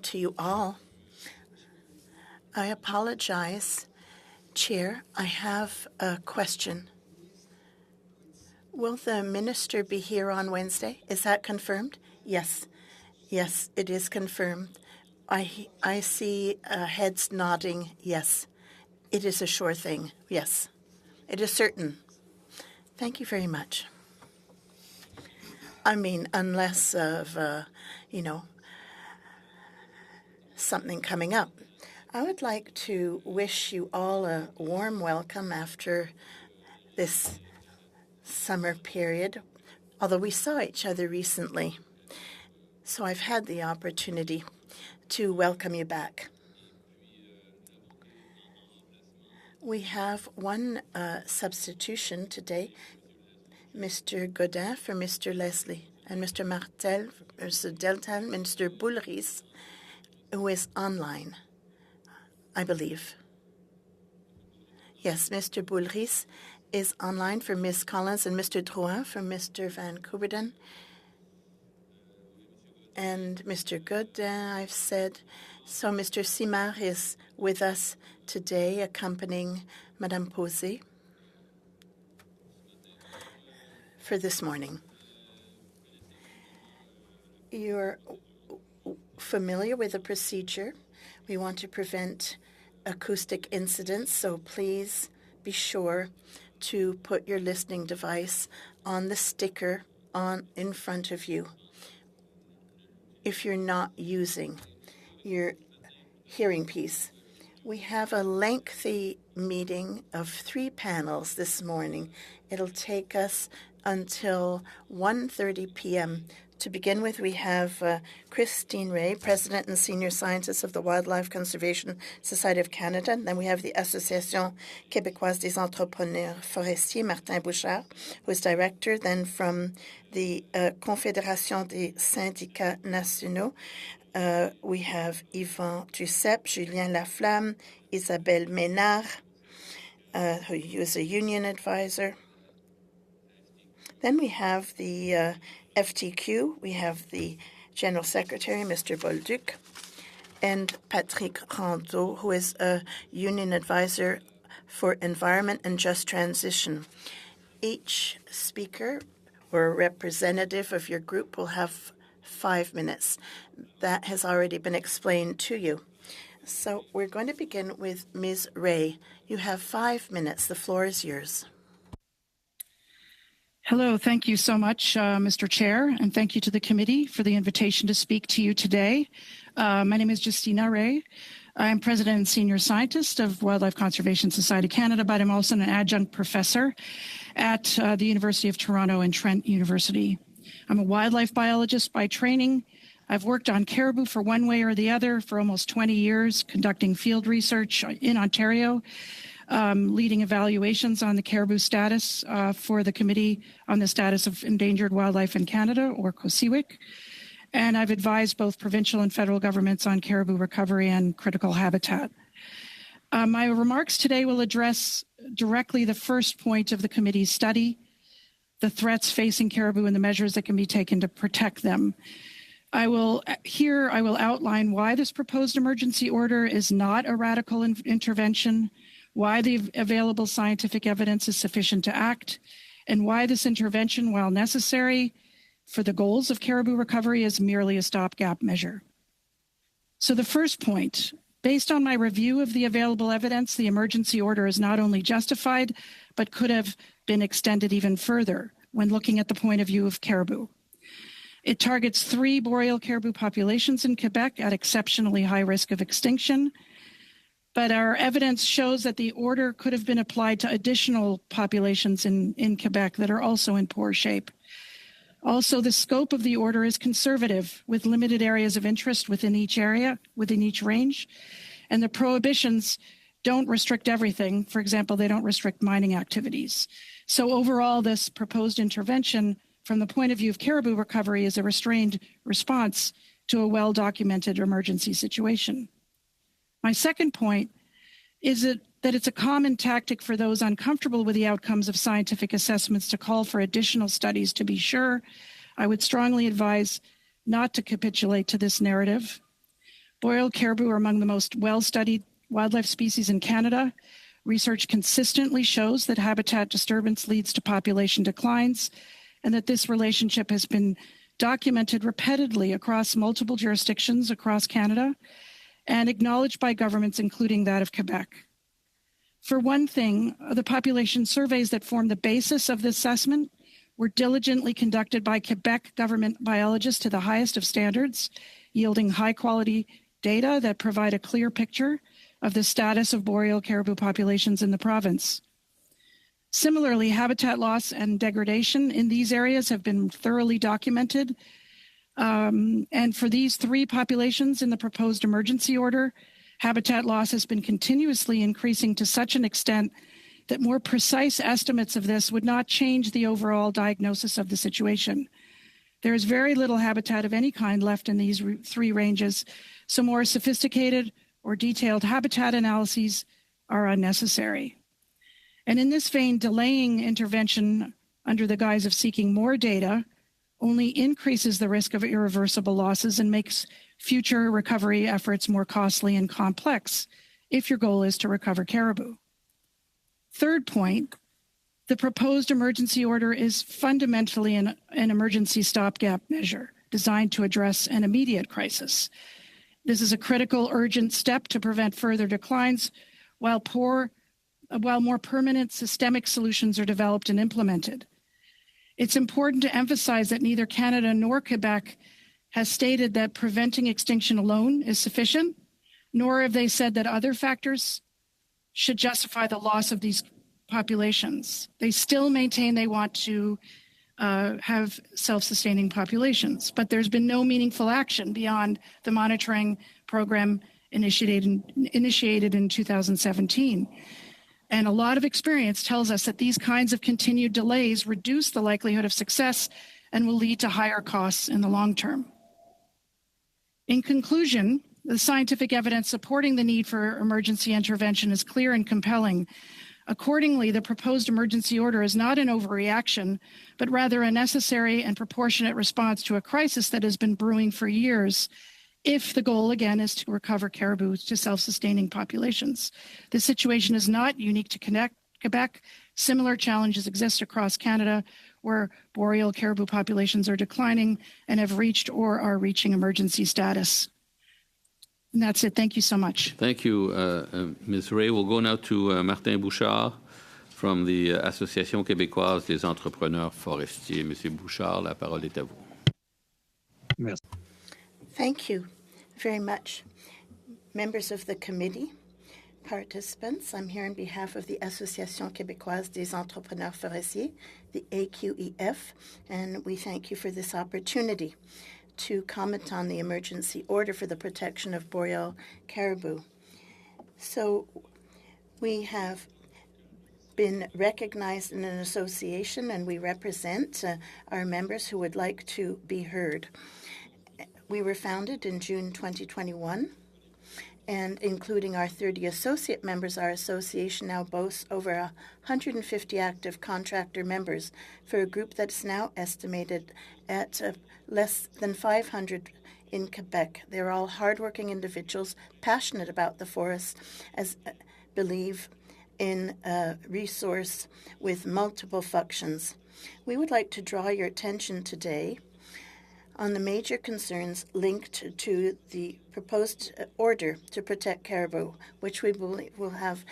to you all. I apologize. Chair, I have a question. Will the minister be here on Wednesday? Is that confirmed? Yes. Yes, it is confirmed. I see heads nodding. Yes. It is a sure thing. Yes. It is certain. Thank you very much. I mean, unless of, something coming up. I would like to wish you all a warm welcome after this summer period, although we saw each other recently. So I've had the opportunity to welcome you back. We have one substitution today, Mr. Godin for Mr. Leslie, and Mr. Martel, Mr. Deltan, Mr. Boulris, who is online, I believe. Yes, Mr. Boulris is online for Ms. Collins and Mr. Drouin for Mr. Van Couberden. And Mr. Godin, I've said. So Mr. Simard is with us today, accompanying Madame Posé for this morning. You're familiar with the procedure. We want to prevent acoustic incidents, so please be sure to put your listening device on the sticker in front of you if you're not using your hearing piece. We have a lengthy meeting of 3 panels this morning. It'll take us until 1:30 p.m. To begin with, we have Christine Ray, President and Senior Scientist of the Wildlife Conservation Society of Canada. And then we have the Association Québécoise des Entrepreneurs Forestiers, Martin Bouchard, who is Director. Then from the Confédération des Syndicats Nationaux, we have Yvan Duceppe, Julien Laflamme, Isabelle Ménard, who is a union advisor. Then we have the FTQ. We have the General Secretary, Mr. Bolduc, and Patrick Rondeau, who is a union advisor for environment and just transition. Each speaker or representative of your group will have 5 minutes. That has already been explained to you. So we're going to begin with Ms. Ray. You have 5 minutes. The floor is yours. Hello, thank you so much, Mr. Chair, and thank you to the committee for the invitation to speak to you today. My name is Justina Ray. I'm President and Senior Scientist of Wildlife Conservation Society of Canada, but I'm also an adjunct professor at the University of Toronto and Trent University. I'm a wildlife biologist by training. I've worked on caribou for one way or the other for almost 20 years, conducting field research in Ontario, leading evaluations on the caribou status for the Committee on the Status of Endangered Wildlife in Canada, or COSEWIC. And I've advised both provincial and federal governments on caribou recovery and critical habitat. My remarks today will address directly the first point of the committee's study, the threats facing caribou and the measures that can be taken to protect them. I will outline why this proposed emergency order is not a radical intervention, why the available scientific evidence is sufficient to act, and why this intervention, while necessary for the goals of caribou recovery, is merely a stopgap measure. So the first point, based on my review of the available evidence, the emergency order is not only justified, but could have been extended even further when looking at the point of view of caribou. It targets 3 boreal caribou populations in Quebec at exceptionally high risk of extinction, but our evidence shows that the order could have been applied to additional populations in Quebec that are also in poor shape. Also, the scope of the order is conservative, with limited areas of interest within each area, within each range, and the prohibitions don't restrict everything. For example, they don't restrict mining activities. So overall, this proposed intervention from the point of view of caribou recovery is a restrained response to a well-documented emergency situation. My second point is that it's a common tactic for those uncomfortable with the outcomes of scientific assessments to call for additional studies. To be sure, I would strongly advise not to capitulate to this narrative. Boreal caribou are among the most well-studied wildlife species in Canada. Research consistently shows that habitat disturbance leads to population declines, and that this relationship has been documented repeatedly across multiple jurisdictions across Canada and acknowledged by governments, including that of Quebec. For one thing, the population surveys that form the basis of this assessment were diligently conducted by Quebec government biologists to the highest of standards, yielding high-quality data that provide a clear picture of the status of boreal caribou populations in the province. Similarly, habitat loss and degradation in these areas have been thoroughly documented. And for these three populations in the proposed emergency order, habitat loss has been continuously increasing to such an extent that more precise estimates of this would not change the overall diagnosis of the situation. There is very little habitat of any kind left in these three ranges, so more sophisticated or detailed habitat analyses are unnecessary. And in this vein, delaying intervention under the guise of seeking more data only increases the risk of irreversible losses and makes future recovery efforts more costly and complex if your goal is to recover caribou. Third point, the proposed emergency order is fundamentally an emergency stopgap measure designed to address an immediate crisis. This is a critical, urgent step to prevent further declines while more permanent systemic solutions are developed and implemented. It's important to emphasize that neither Canada nor Quebec has stated that preventing extinction alone is sufficient, nor have they said that other factors should justify the loss of these populations. They still maintain they want to have self-sustaining populations, but there's been no meaningful action beyond the monitoring program initiated in 2017. And a lot of experience tells us that these kinds of continued delays reduce the likelihood of success and will lead to higher costs in the long term. In conclusion, the scientific evidence supporting the need for emergency intervention is clear and compelling. Accordingly, the proposed emergency order is not an overreaction, but rather a necessary and proportionate response to a crisis that has been brewing for years, if the goal, again, is to recover caribou to self-sustaining populations. This situation is not unique to Quebec. Similar challenges exist across Canada, where boreal caribou populations are declining and have reached or are reaching emergency status. And that's it. Thank you so much. Thank you, Ms. Ray. We'll go now to Martin Bouchard from the Association québécoise des entrepreneurs forestiers. Monsieur Bouchard, la parole est à vous. Merci. Thank you very much. Members of the committee, participants, I'm here on behalf of the Association québécoise des entrepreneurs forestiers, the AQEF, and we thank you for this opportunity to comment on the emergency order for the protection of boreal caribou. So we have been recognized in an association, and we represent our members who would like to be heard. We were founded in June 2021, and including our 30 associate members, our association now boasts over 150 active contractor members for a group that's now estimated at less than 500 in Quebec. They're all hardworking individuals, passionate about the forest, as believe in a resource with multiple functions. We would like to draw your attention today on the major concerns linked to the proposed order to protect caribou, which we believe will have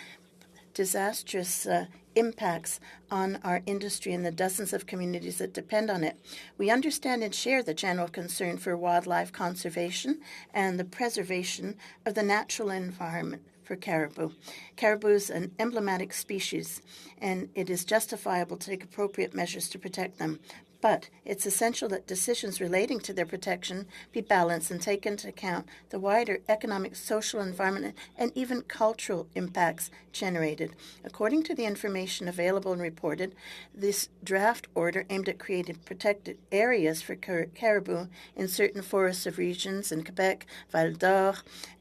disastrous impacts on our industry and the dozens of communities that depend on it. We understand and share the general concern for wildlife conservation and the preservation of the natural environment for caribou. Caribou is an emblematic species, and it is justifiable to take appropriate measures to protect them. But it's essential that decisions relating to their protection be balanced and take into account the wider economic, social, environmental, and even cultural impacts generated. According to the information available and reported, this draft order aimed at creating protected areas for caribou in certain forests of regions in Quebec, Val d'Or,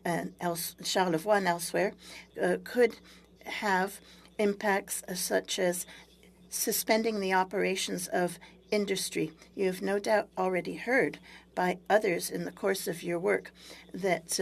and Charlevoix, and elsewhere, could have impacts such as suspending the operations of industry. You have no doubt already heard by others in the course of your work that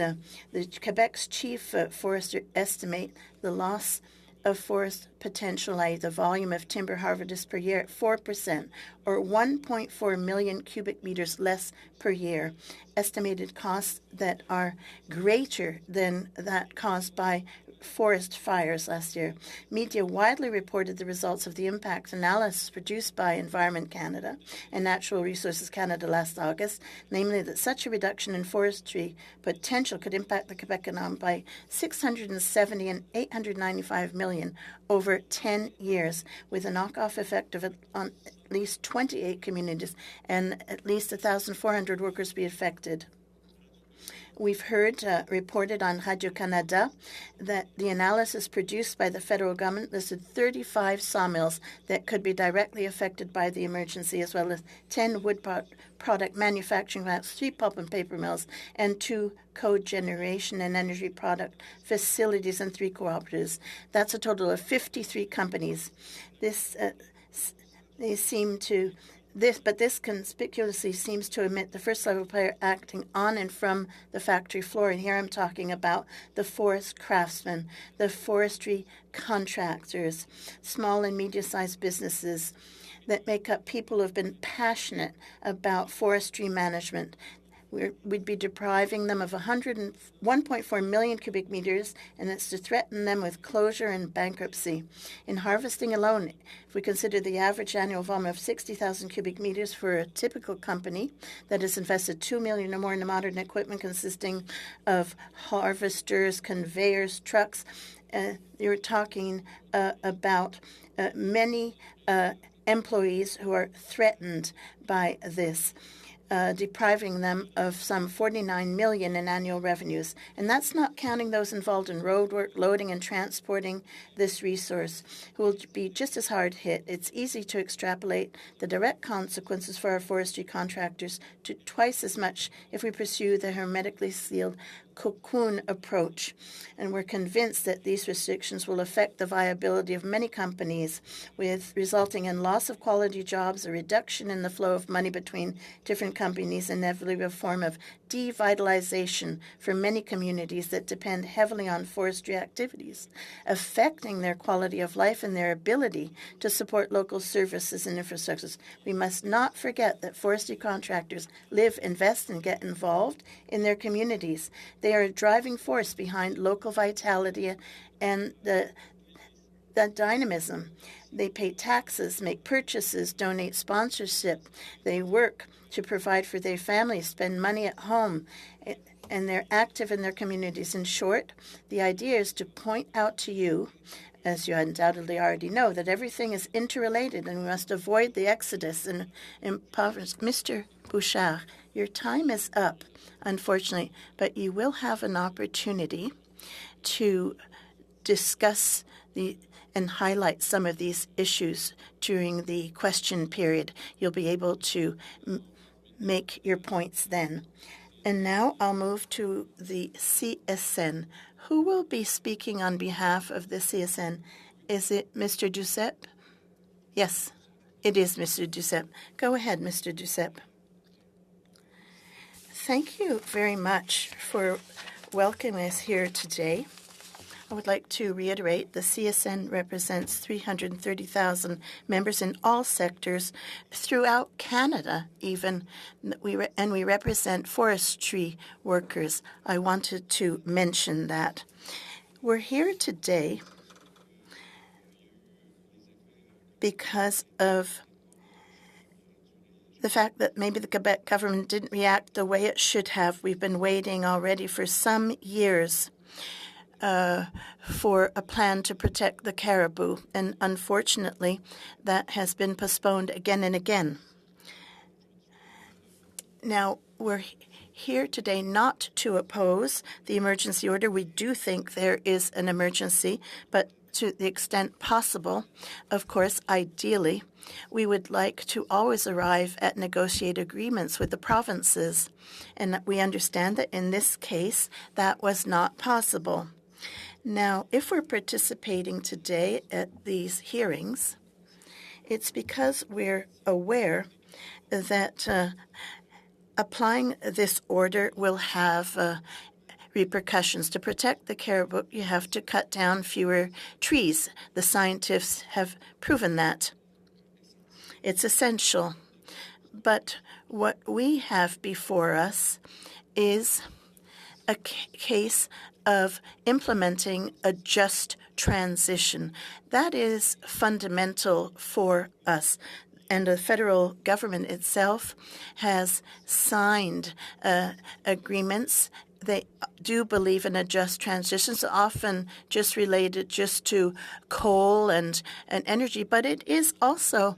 the Quebec's chief forester estimate the loss of forest potential, i.e. the volume of timber harvested per year, at 4%, or 1.4 million cubic meters less per year. Estimated costs that are greater than that caused by forest fires last year. Media widely reported the results of the impact analysis produced by Environment Canada and Natural Resources Canada last August, namely that such a reduction in forestry potential could impact the Quebec economy by 670 and 895 million over 10 years, with a knockoff effect of on at least 28 communities and at least 1,400 workers be affected. We've heard reported on Radio-Canada that the analysis produced by the federal government listed 35 sawmills that could be directly affected by the emergency, as well as 10 wood product manufacturing plants, 3 pulp and paper mills, and 2 cogeneration and energy product facilities and 3 cooperatives. That's a total of 53 companies. This conspicuously seems to omit the first-level player acting on and from the factory floor. And here I'm talking about the forest craftsmen, the forestry contractors, small and medium-sized businesses that make up people who have been passionate about forestry management. We'd be depriving them of 1.4 million cubic meters, and it's to threaten them with closure and bankruptcy. In harvesting alone, if we consider the average annual volume of 60,000 cubic meters for a typical company that has invested $2 million or more in modern equipment consisting of harvesters, conveyors, trucks, you're talking about many employees who are threatened by this. Depriving them of some $49 million in annual revenues. And that's not counting those involved in road work, loading and transporting this resource, who will be just as hard hit. It's easy to extrapolate the direct consequences for our forestry contractors to twice as much if we pursue the hermetically sealed cocoon approach. And we're convinced that these restrictions will affect the viability of many companies, resulting in loss of quality jobs, a reduction in the flow of money between different companies, and inevitably a form of devitalization for many communities that depend heavily on forestry activities, affecting their quality of life and their ability to support local services and infrastructures. We must not forget that forestry contractors live, invest, and get involved in their communities. They are a driving force behind local vitality and the dynamism. They pay taxes, make purchases, donate sponsorship. They work to provide for their families, spend money at home, and they're active in their communities. In short, the idea is to point out to you, as you undoubtedly already know, that everything is interrelated and we must avoid the exodus and impoverishment. Mr. Bouchard, your time is up, unfortunately, but you will have an opportunity to discuss and highlight some of these issues during the question period. You'll be able to make your points then. And now I'll move to the CSN. Who will be speaking on behalf of the CSN? Is it Mr. Duceppe? Yes, it is Mr. Duceppe. Go ahead, Mr. Duceppe. Thank you very much for welcoming us here today. I would like to reiterate the CSN represents 330,000 members in all sectors throughout Canada even, and we represent forestry workers. I wanted to mention that. We're here today because of the fact that maybe the Quebec government didn't react the way it should have. We've been waiting already for some years for a plan to protect the caribou, and unfortunately, that has been postponed again and again. Now, we're here today not to oppose the emergency order. We do think there is an emergency, but to the extent possible, of course, ideally, we would like to always arrive at negotiated agreements with the provinces. And we understand that in this case, that was not possible. Now, if we're participating today at these hearings, it's because we're aware that Applying this order will have repercussions. To protect the caribou, you have to cut down fewer trees. The scientists have proven that. It's essential. But what we have before us is a case of implementing a just transition. That is fundamental for us. And the federal government itself has signed agreements. They do believe in a just transition, so often just related just to coal and energy, but it is also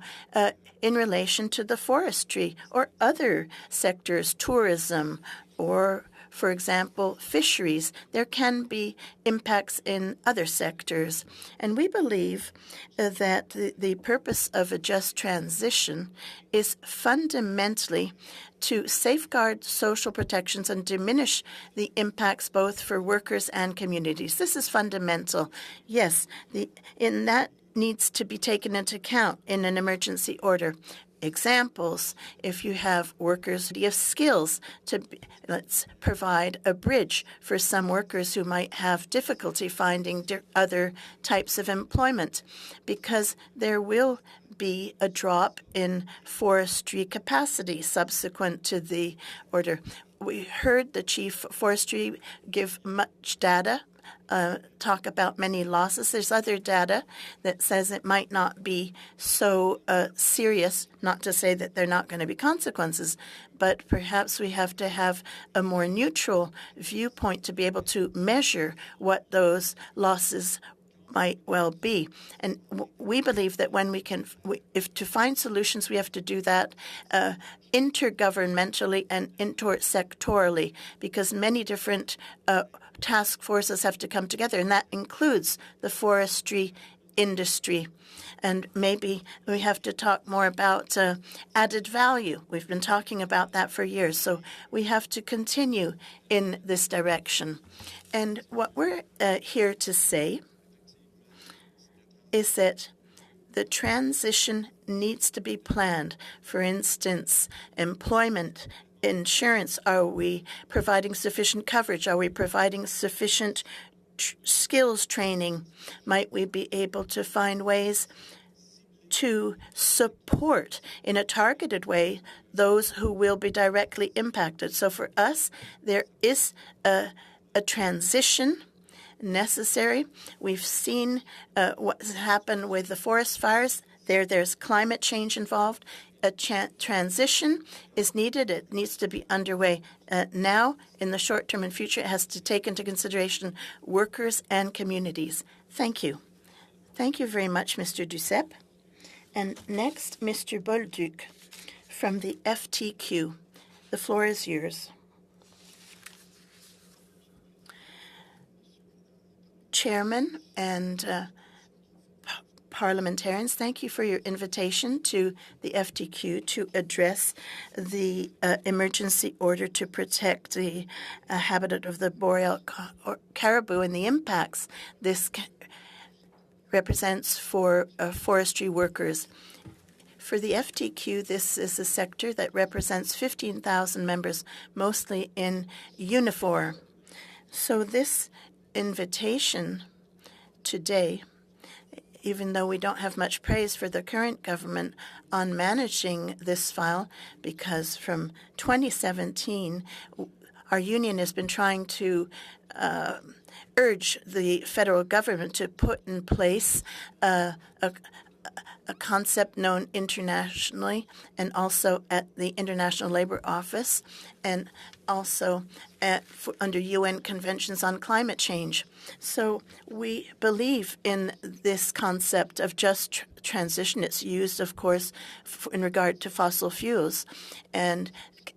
in relation to the forestry or other sectors, tourism, or, for example, fisheries. There can be impacts in other sectors. And we believe that the purpose of a just transition is fundamentally to safeguard social protections and diminish the impacts both for workers and communities. This is fundamental. Yes, in that needs to be taken into account in an emergency order. Examples, if you have workers who have skills to, let's provide a bridge for some workers who might have difficulty finding other types of employment, because there will be a drop in forestry capacity subsequent to the order. We heard the chief forestry give much data, talk about many losses. There's other data that says it might not be so serious, not to say that there are not going to be consequences, but perhaps we have to have a more neutral viewpoint to be able to measure what those losses might well be. And we believe that when if to find solutions, we have to do that intergovernmentally and intersectorally, because many different task forces have to come together, and that includes the forestry industry. And maybe we have to talk more about added value. We've been talking about that for years, so we have to continue in this direction. And what we're here to say is that the transition needs to be planned. For instance, employment, insurance. Are we providing sufficient coverage? Are we providing sufficient skills training? Might we be able to find ways to support in a targeted way those who will be directly impacted? So for us, there is a transition necessary. We've seen what's happened with the forest fires. There's climate change involved. A transition is needed. It needs to be underway now. In the short term and future, it has to take into consideration workers and communities. Thank you. Thank you very much, Mr. Duceppe. And next, Mr. Bolduc from the FTQ. The floor is yours. Chairman and parliamentarians, thank you for your invitation to the FTQ to address the emergency order to protect the habitat of the boreal caribou and the impacts this represents for forestry workers. For the FTQ, this is a sector that represents 15,000 members, mostly in uniform. So this invitation today, even though we don't have much praise for the current government on managing this file, because from 2017, our union has been trying to urge the federal government to put in place a concept known internationally and also at the International Labour Office and also under UN conventions on climate change. So we believe in this concept of just transition. It's used, of course, in regard to fossil fuels. And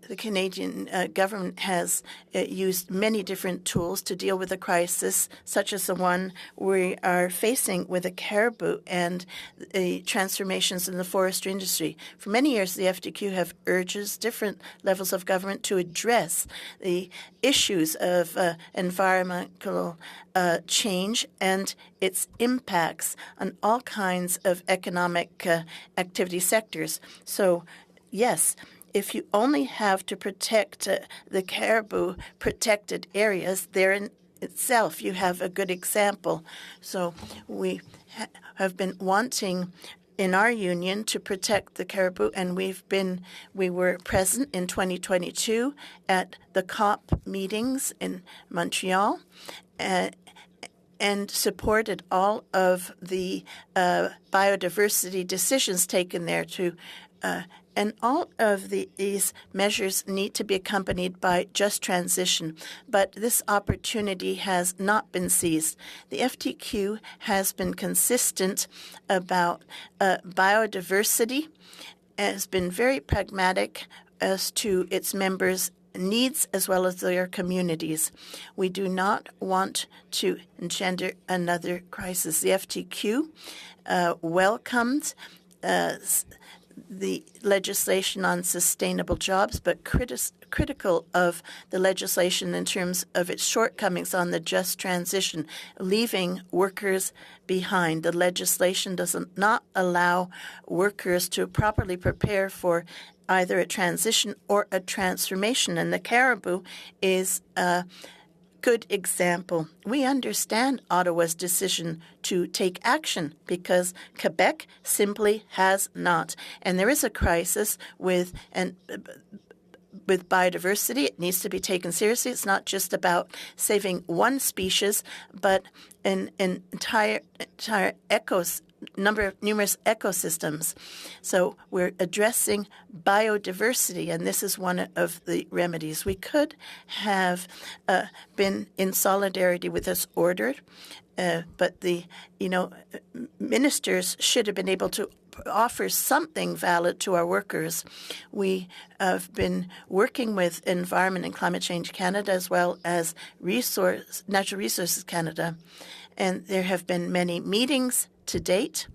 the Canadian government has used many different tools to deal with the crisis, such as the one we are facing with the caribou and the transformations in the forestry industry. For many years, the FDQ have urged different levels of government to address the issues of environmental change and its impacts on all kinds of economic activity sectors. So, yes, if you only have to protect the caribou protected areas, there in itself you have a good example. So we have been wanting in our union to protect the caribou, and we were present in 2022 at the COP meetings in Montreal, and supported all of the biodiversity decisions taken there and all of these measures need to be accompanied by just transition. But this opportunity has not been seized. The FTQ has been consistent about biodiversity, has been very pragmatic as to its members' needs as well as their communities. We do not want to engender another crisis. The FTQ welcomed the legislation on sustainable jobs, but critical of the legislation in terms of its shortcomings on the just transition, leaving workers behind. The legislation does not allow workers to properly prepare for either a transition or a transformation, and the caribou is a good example. We understand Ottawa's decision to take action because Quebec simply has not. And there is a crisis with biodiversity. It needs to be taken seriously. It's not just about saving one species, but an entire numerous ecosystems. So we're addressing biodiversity, and this is one of the remedies. We could have been in solidarity with this order, but the ministers should have been able to offer something valid to our workers. We have been working with Environment and Climate Change Canada as well as Natural Resources Canada, and there have been many meetings to date.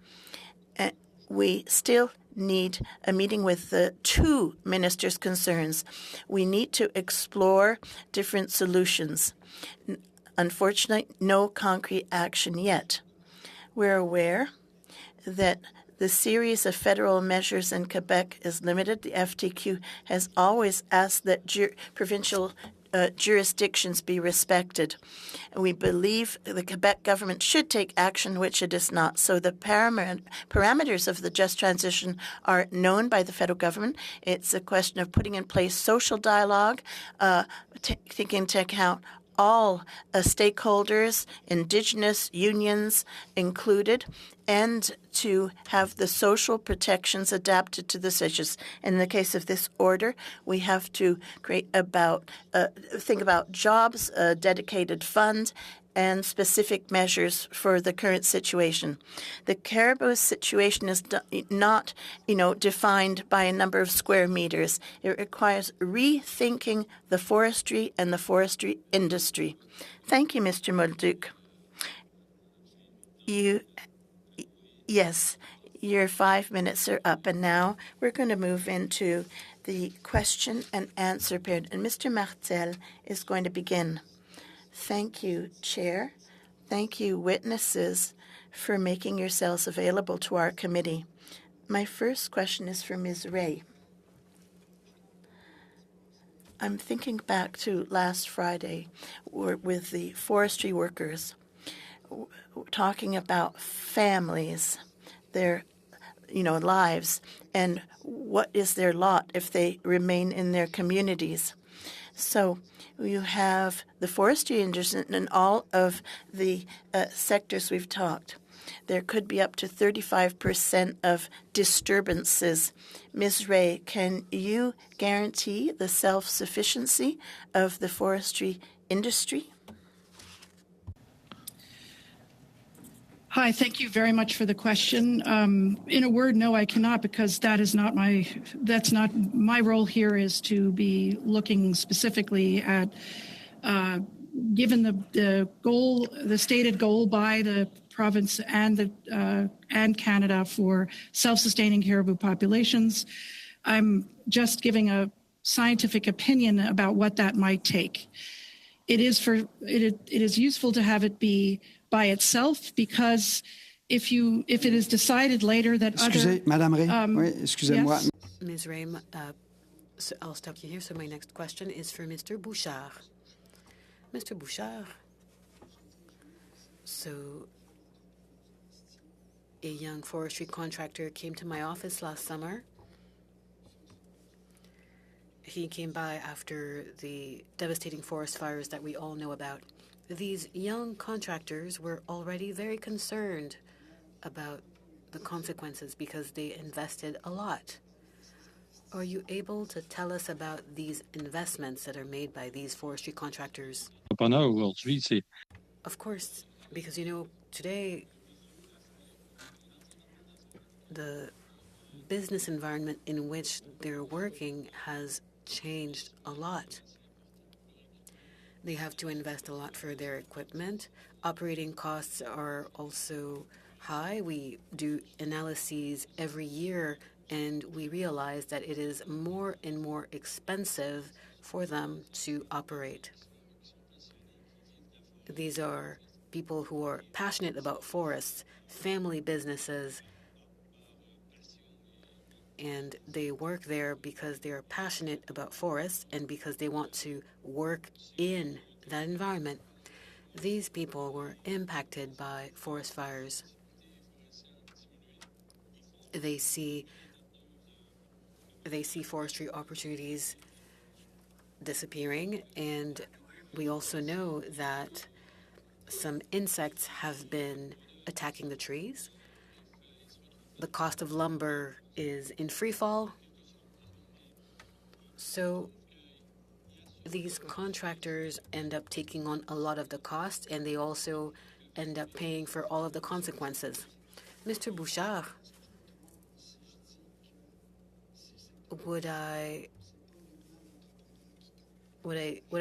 We still need a meeting with the two ministers' concerns. We need to explore different solutions. Unfortunately, no concrete action yet. We're aware that the series of federal measures in Quebec is limited. The FTQ has always asked that provincial jurisdictions be respected. We believe the Quebec government should take action, which it is not. So the parameters of the just transition are known by the federal government. It's a question of putting in place social dialogue, taking into account all stakeholders, Indigenous unions included, and to have the social protections adapted to the issues. In the case of this order, we have to think about jobs, a dedicated fund, and specific measures for the current situation. The caribou situation is not, defined by a number of square meters. It requires rethinking the forestry and the forestry industry. Thank you, Mr. Molduc. Yes, your 5 minutes are up, and now we're going to move into the question and answer period, and Mr. Martel is going to begin. Thank you, Chair. Thank you, witnesses, for making yourselves available to our committee. My first question is for Ms. Ray. I'm thinking back to last Friday with the forestry workers, talking about families, their lives, and what is their lot if they remain in their communities. So you have the forestry industry and all of the sectors we've talked. There could be up to 35% of disturbances. Ms. Ray, can you guarantee the self-sufficiency of the forestry industry? Hi, thank you very much for the question. In a word, no, I cannot, because that's not my role here is to be looking specifically at, given the stated goal by the province and Canada for self-sustaining caribou populations. I'm just giving a scientific opinion about what that might take. It is useful to have it be by itself, because if it is decided later that Madame Ray, oui, excusez-moi. Yes. Ms. Ray, So I'll stop you here. So my next question is for Mr. Bouchard. Mr. Bouchard, so a young forestry contractor came to my office last summer. He came by after the devastating forest fires that we all know about. These young contractors were already very concerned about the consequences because they invested a lot. Are you able to tell us about these investments that are made by these forestry contractors? Of course, because today the business environment in which they're working has changed a lot. They have to invest a lot for their equipment. Operating costs are also high. We do analyses every year, and we realize that it is more and more expensive for them to operate. These are people who are passionate about forests, family businesses, and they work there because they are passionate about forests and because they want to work in that environment. These people were impacted by forest fires. They see forestry opportunities disappearing, and we also know that some insects have been attacking the trees. The cost of lumber is in free fall. So these contractors end up taking on a lot of the cost, and they also end up paying for all of the consequences. Mr. Bouchard, would I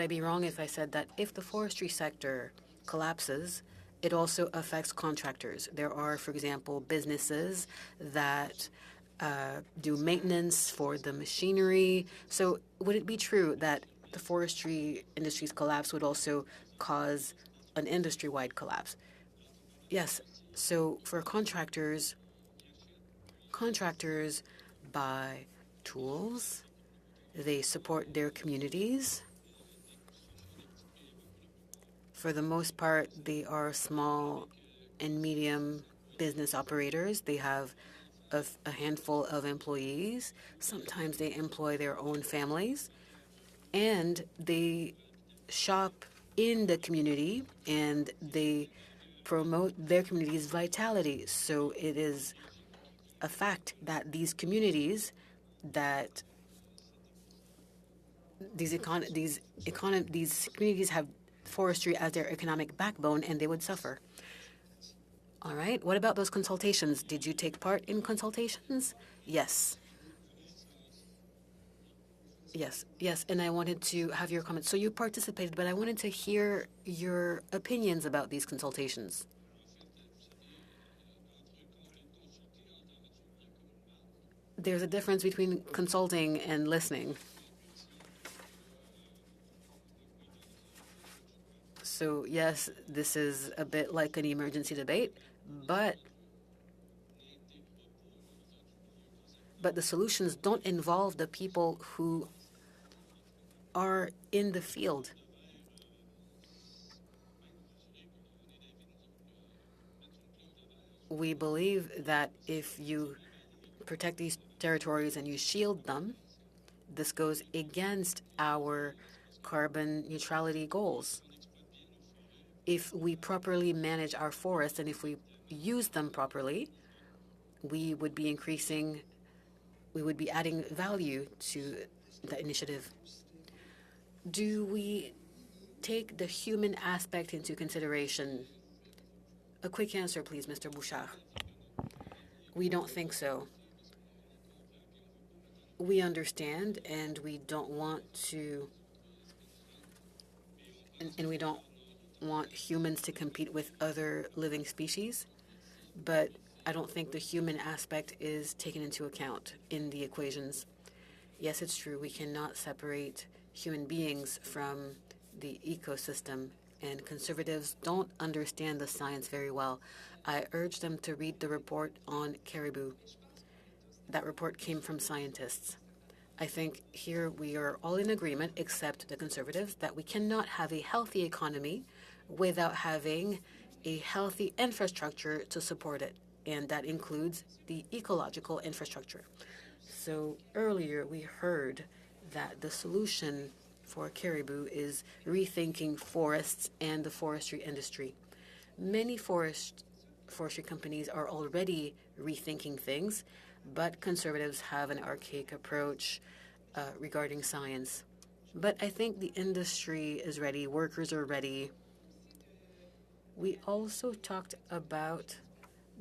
be wrong if I said that if the forestry sector collapses, it also affects contractors? There are, for example, businesses that do maintenance for the machinery. So would it be true that the forestry industry's collapse would also cause an industry-wide collapse? Yes. So for contractors buy tools. They support their communities. For the most part, they are small and medium business operators. They have a handful of employees. Sometimes they employ their own families. And they shop in the community and they promote their community's vitality. So it is a fact that these communities have forestry as their economic backbone, and they would suffer. All right. What about those consultations? Did you take part in consultations? Yes. Yes, and I wanted to have your comments. So you participated, but I wanted to hear your opinions about these consultations. There's a difference between consulting and listening. So yes, this is a bit like an emergency debate, but the solutions don't involve the people who are in the field. We believe that if you protect these territories and you shield them, this goes against our carbon neutrality goals. If we properly manage our forests and if we use them properly, we would be adding value to the initiative. Do we take the human aspect into consideration? A quick answer, please, Mr. Bouchard. We don't think so. We understand, and we don't want to, and we don't want humans to compete with other living species, but I don't think the human aspect is taken into account in the equations. Yes, it's true. We cannot separate human beings from the ecosystem, and conservatives don't understand the science very well. I urge them to read the report on caribou. That report came from scientists. I think here we are all in agreement, except the Conservatives, that we cannot have a healthy economy without having a healthy infrastructure to support it, and that includes the ecological infrastructure. So earlier we heard that the solution for Caribou is rethinking forests and the forestry industry. Many forestry companies are already rethinking things, but Conservatives have an archaic approach regarding science. But I think the industry is ready, workers are ready. We also talked about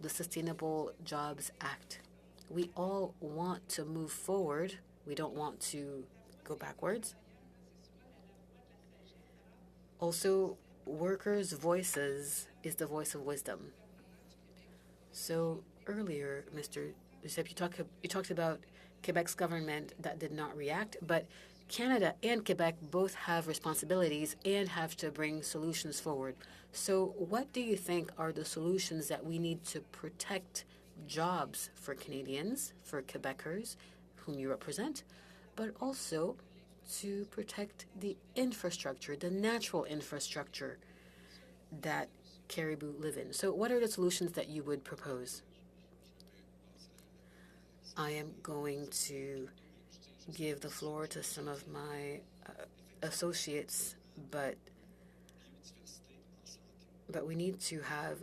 the Sustainable Jobs Act. We all want to move forward. We don't want to go backwards. Also, workers' voices is the voice of wisdom. So earlier, Mr. Giuseppe, you talked about Quebec's government that did not react, but Canada and Quebec both have responsibilities and have to bring solutions forward. So what do you think are the solutions that we need to protect jobs for Canadians, for Quebecers, whom you represent, but also to protect the infrastructure, the natural infrastructure that Caribou live in? So what are the solutions that you would propose? I am going to give the floor to some of my associates, but we need to have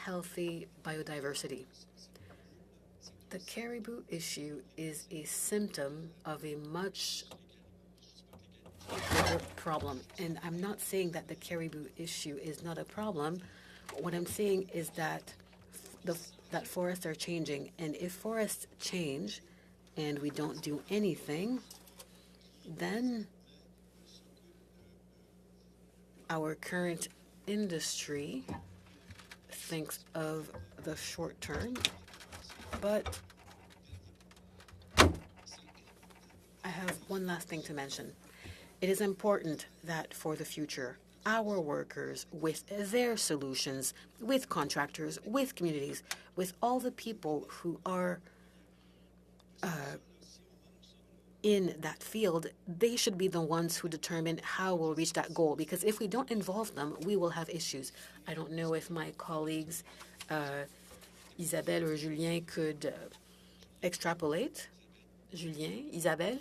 healthy biodiversity. The caribou issue is a symptom of a much bigger problem. And I'm not saying that the caribou issue is not a problem. What I'm saying is that that forests are changing. And if forests change and we don't do anything, then our current industry thinks of the short term, but I have one last thing to mention. It is important that for the future, our workers, with their solutions, with contractors, with communities, with all the people who are in that field, they should be the ones who determine how we'll reach that goal. Because if we don't involve them, we will have issues. I don't know if my colleagues, Isabelle or Julien, could extrapolate. Julien, Isabelle?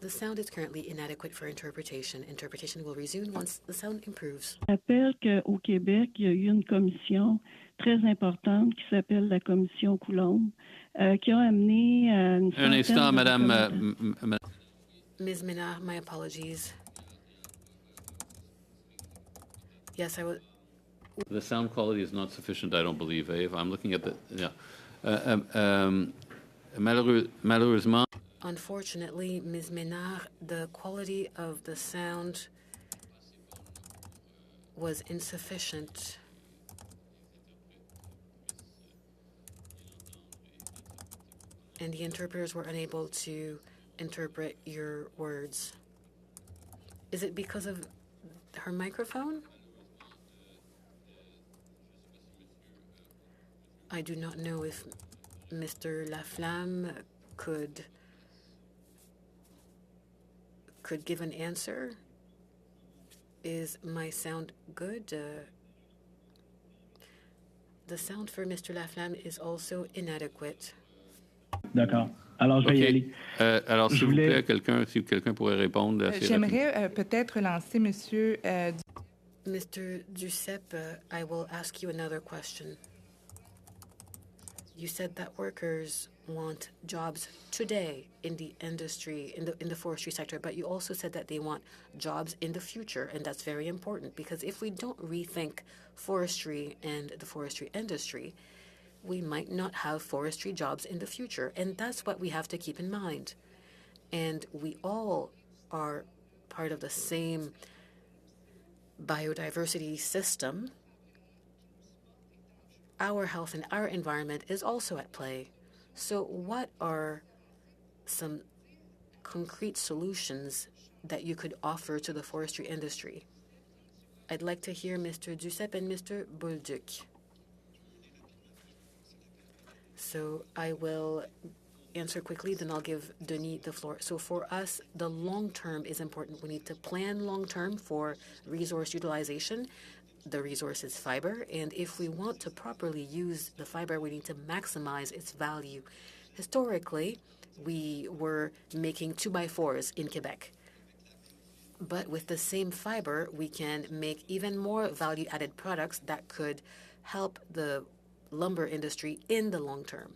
The sound is currently inadequate for interpretation. Interpretation will resume once the sound improves. Je rappelle qu'au Québec, il y a eu une commission très importante qui s'appelle la commission Coulombe, qui a amené une Un instant, Madame. Ms. Minard, my apologies. Yes, I was. The sound quality is not sufficient, I don't believe, Eve. I'm looking at the. Yeah. Malheureusement. Unfortunately, Ms. Minard, the quality of the sound was insufficient. And the interpreters were unable to interpret your words. Is it because of her microphone? I do not know if Mr. Laflamme could give an answer. Is my sound good? The sound for Mr. Laflamme is also inadequate. D'accord. Alors, je vais y aller. Alors, s'il vous plaît, si quelqu'un pourrait répondre assez J'aimerais peut-être lancer Monsieur. Mr. Giuseppe, I will ask you another question. You said that workers want jobs today in the industry, in the forestry sector, but you also said that they want jobs in the future, and that's very important because if we don't rethink forestry and the forestry industry, we might not have forestry jobs in the future, and that's what we have to keep in mind. And we all are part of the same biodiversity system. Our health and our environment is also at play. So what are some concrete solutions that you could offer to the forestry industry? I'd like to hear Mr. Giuseppe and Mr. Bolduc. So I will answer quickly, then I'll give Denis the floor. So for us, the long term is important. We need to plan long term for resource utilization. The resource is fiber, and if we want to properly use the fiber, we need to maximize its value. Historically, we were making 2x4s in Quebec. But with the same fiber, we can make even more value-added products that could help the lumber industry in the long term.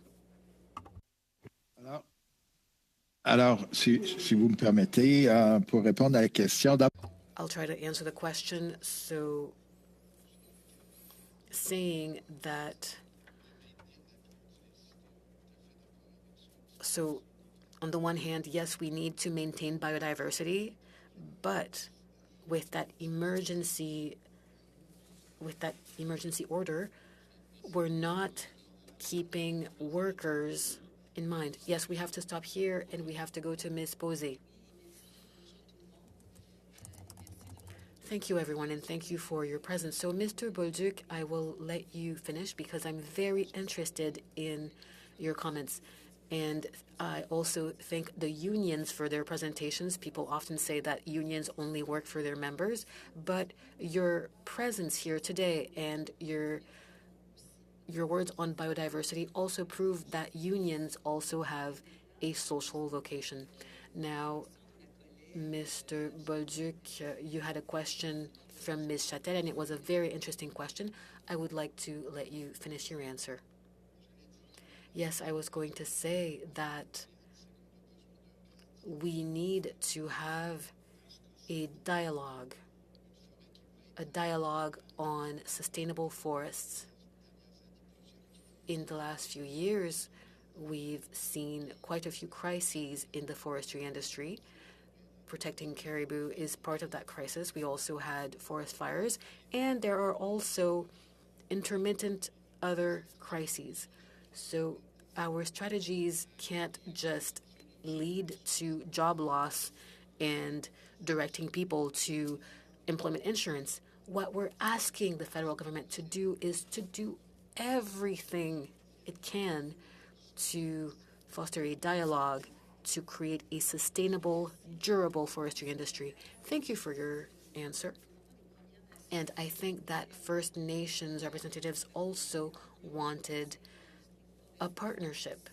Alors, si vous me permettez, pour répondre à la question. I'll try to answer the question. So, saying that, so on the one hand, yes, we need to maintain biodiversity, but with that emergency order, we're not keeping workers in mind. Yes, we have to stop here and we have to go to Ms. Posé. Thank you, everyone, and thank you for your presence. So, Mr. Bolduc, I will let you finish because I'm very interested in your comments. And I also thank the unions for their presentations. People often say that unions only work for their members, but your presence here today and your words on biodiversity also prove that unions also have a social vocation. Now, Mr. Bolduc, you had a question from Ms. Chatel, and it was a very interesting question. I would like to let you finish your answer. Yes, I was going to say that we need to have a dialogue on sustainable forests. In the last few years, we've seen quite a few crises in the forestry industry. Protecting caribou is part of that crisis. We also had forest fires, and there are also intermittent other crises. So our strategies can't just lead to job loss and directing people to employment insurance. What we're asking the federal government to do is to do everything it can to foster a dialogue to create a sustainable, durable forestry industry. Thank you for your answer. And I think that First Nations representatives also wanted a partnership.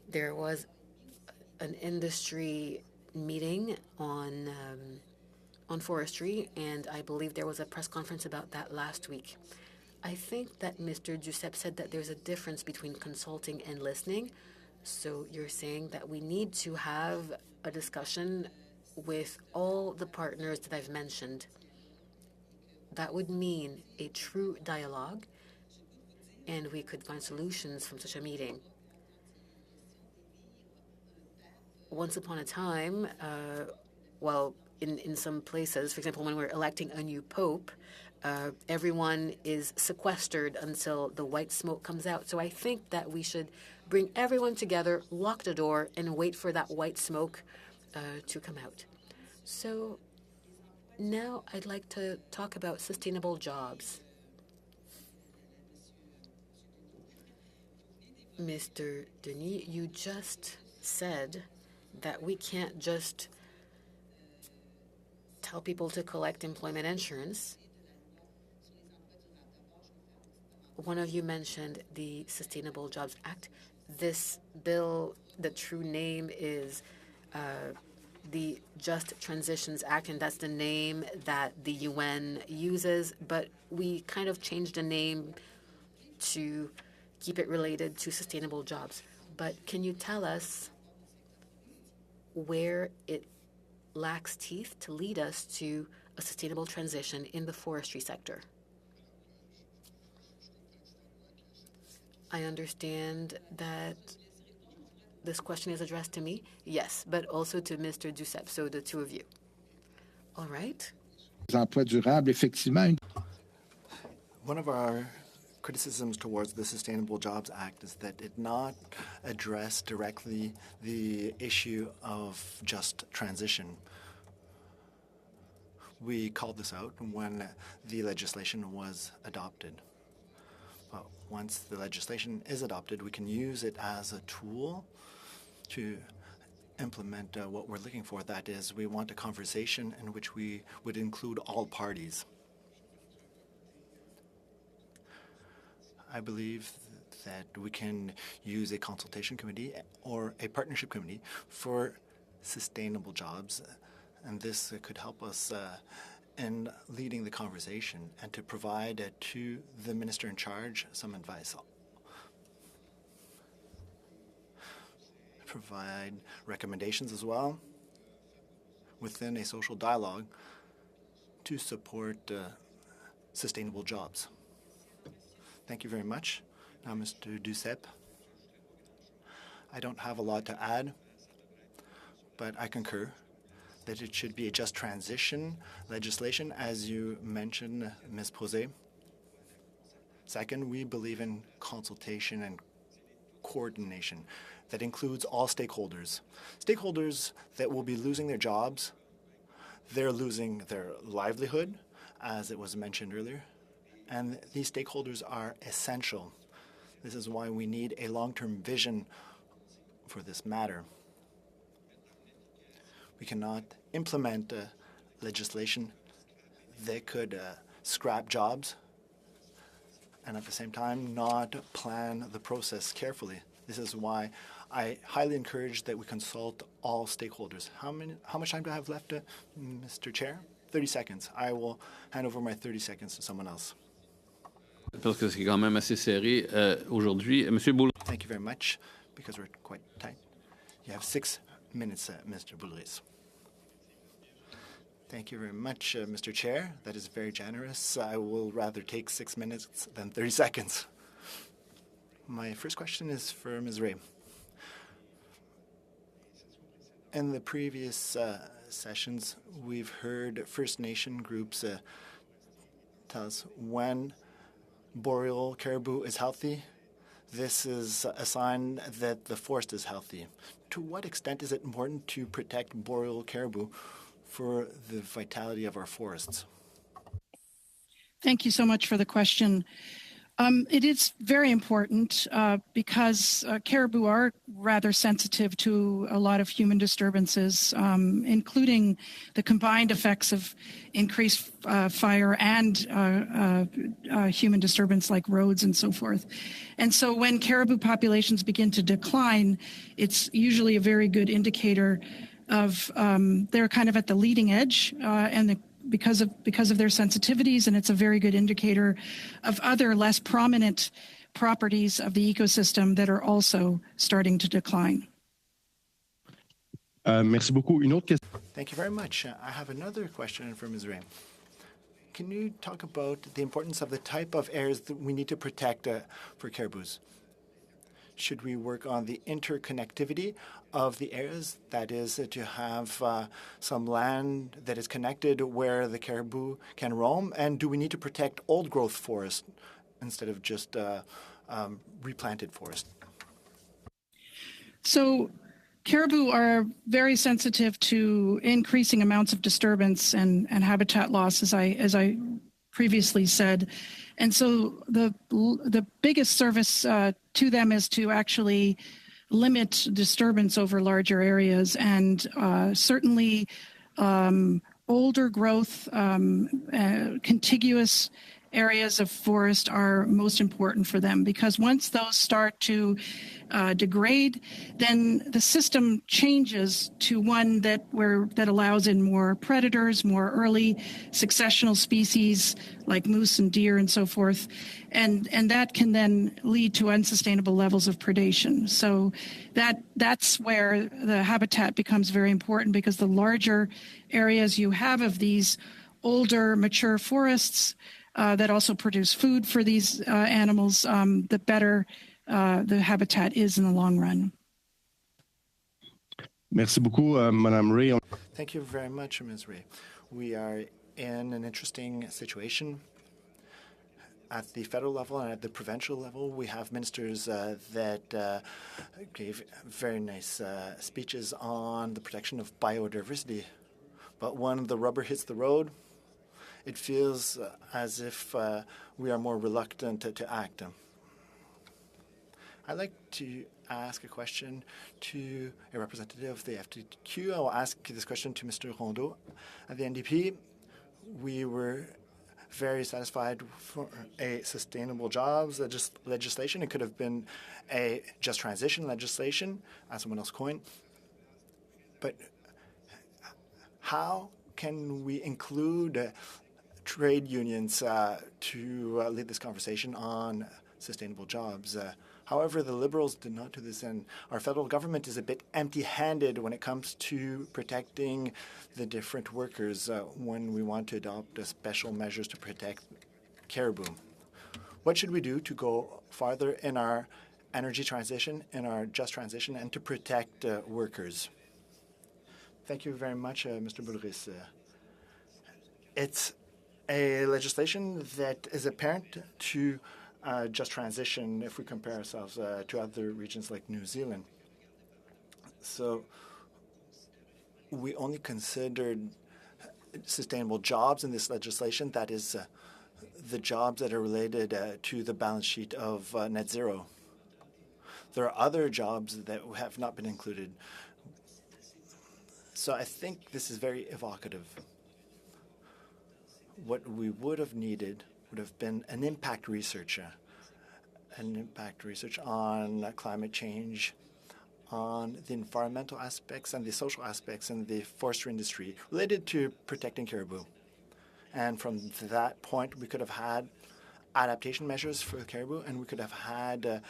There was an industry meeting on forestry, and I believe there was a press conference about that last week. I think that Mr. Duceppe said that there's a difference between consulting and listening. So you're saying that we need to have a discussion with all the partners that I've mentioned. That would mean a true dialogue, and we could find solutions from such a meeting. Once upon a time, in some places, for example, when we're electing a new pope, everyone is sequestered until the white smoke comes out. So I think that we should bring everyone together, lock the door, and wait for that white smoke to come out. So now I'd like to talk about sustainable jobs. Mr. Denis, you just said that we can't just tell people to collect employment insurance. One of you mentioned the Sustainable Jobs Act. This bill, the true name is the Just Transitions Act, and that's the name that the UN uses, but we kind of changed the name to keep it related to sustainable jobs. But can you tell us where it lacks teeth to lead us to a sustainable transition in the forestry sector? I understand that this question is addressed to me. Yes, but also to Mr. Duceppe, so the two of you. All right. One of our criticisms towards the Sustainable Jobs Act is that it not address directly the issue of just transition. We called this out when the legislation was adopted. Well, once the legislation is adopted, we can use it as a tool to implement what we're looking for. That is, we want a conversation in which we would include all parties. I believe that we can use a consultation committee or a partnership committee for sustainable jobs, and this could help us in leading the conversation and to provide to the minister in charge some advice. Provide recommendations as well within a social dialogue to support sustainable jobs. Thank you very much. Now, Mr. Duceppe. I don't have a lot to add, but I concur that it should be a just transition legislation, as you mentioned, Ms. Posé. Second, we believe in consultation and coordination that includes all stakeholders. Stakeholders that will be losing their jobs, they're losing their livelihood, as it was mentioned earlier, and these stakeholders are essential. This is why we need a long-term vision for this matter. We cannot implement legislation that could scrap jobs and at the same time not plan the process carefully. This is why I highly encourage that we consult all stakeholders. How much time do I have left, Mr. Chair? 30 seconds. I will hand over my 30 seconds to someone else. Parce que c'est quand même assez serré aujourd'hui. Monsieur Boulris. Thank you very much, because we're quite tight. You have 6 minutes, Mr. Boulris. Thank you very much, Mr. Chair. That is very generous. I will rather take 6 minutes than 30 seconds. My first question is for Ms. Ray. In the previous sessions, we've heard First Nation groups tell us when boreal caribou is healthy, this is a sign that the forest is healthy. To what extent is it important to protect boreal caribou for the vitality of our forests? Thank you so much for the question. It is very important because caribou are rather sensitive to a lot of human disturbances, including the combined effects of increased fire and human disturbance like roads and so forth. And so when caribou populations begin to decline, it's usually a very good indicator of they're kind of at the leading edge and because of their sensitivities, and it's a very good indicator of other less prominent properties of the ecosystem that are also starting to decline. Merci beaucoup. Une autre question. Thank you very much. I have another question for Ms. Ray. Can you talk about the importance of the type of areas that we need to protect for caribous? Should we work on the interconnectivity of the areas? That is, to have some land that is connected where the caribou can roam? And do we need to protect old growth forest instead of just replanted forest? So caribou are very sensitive to increasing amounts of disturbance and habitat loss, as I previously said. And so the biggest service to them is to actually limit disturbance over larger areas, and certainly older growth, contiguous areas of forest are most important for them, because once those start to degrade, then the system changes to one that allows in more predators, more early successional species like moose and deer and so forth, and that can then lead to unsustainable levels of predation. So that's where the habitat becomes very important, because the larger areas you have of these older mature forests that also produce food for these animals, the better the habitat is in the long run. Merci beaucoup, Madame Ray. Thank you very much, Ms. Ray. We are in an interesting situation. At the federal level and at the provincial level, we have ministers that gave very nice speeches on the protection of biodiversity. But when the rubber hits the road, it feels as if we are more reluctant to act. I'd like to ask a question to a representative of the FTQ. I will ask this question to Mr. Rondeau. At the NDP, we were very satisfied for a sustainable jobs legislation. It could have been a just transition legislation, as someone else coined. But how can we include trade unions to lead this conversation on sustainable jobs? However, the Liberals did not do this, and our federal government is a bit empty-handed when it comes to protecting the different workers when we want to adopt special measures to protect caribou. What should we do to go farther in our energy transition, in our just transition, and to protect workers? Thank you very much, Mr. Boulris. It's a legislation that is apparent to just transition if we compare ourselves to other regions like New Zealand. So we only considered sustainable jobs in this legislation, that is the jobs that are related to the balance sheet of net zero. There are other jobs that have not been included. So I think this is very evocative. What we would have needed would have been an impact research on climate change, on the environmental aspects and the social aspects in the forestry industry related to protecting caribou. And from that point, we could have had adaptation measures for the caribou, and we could have had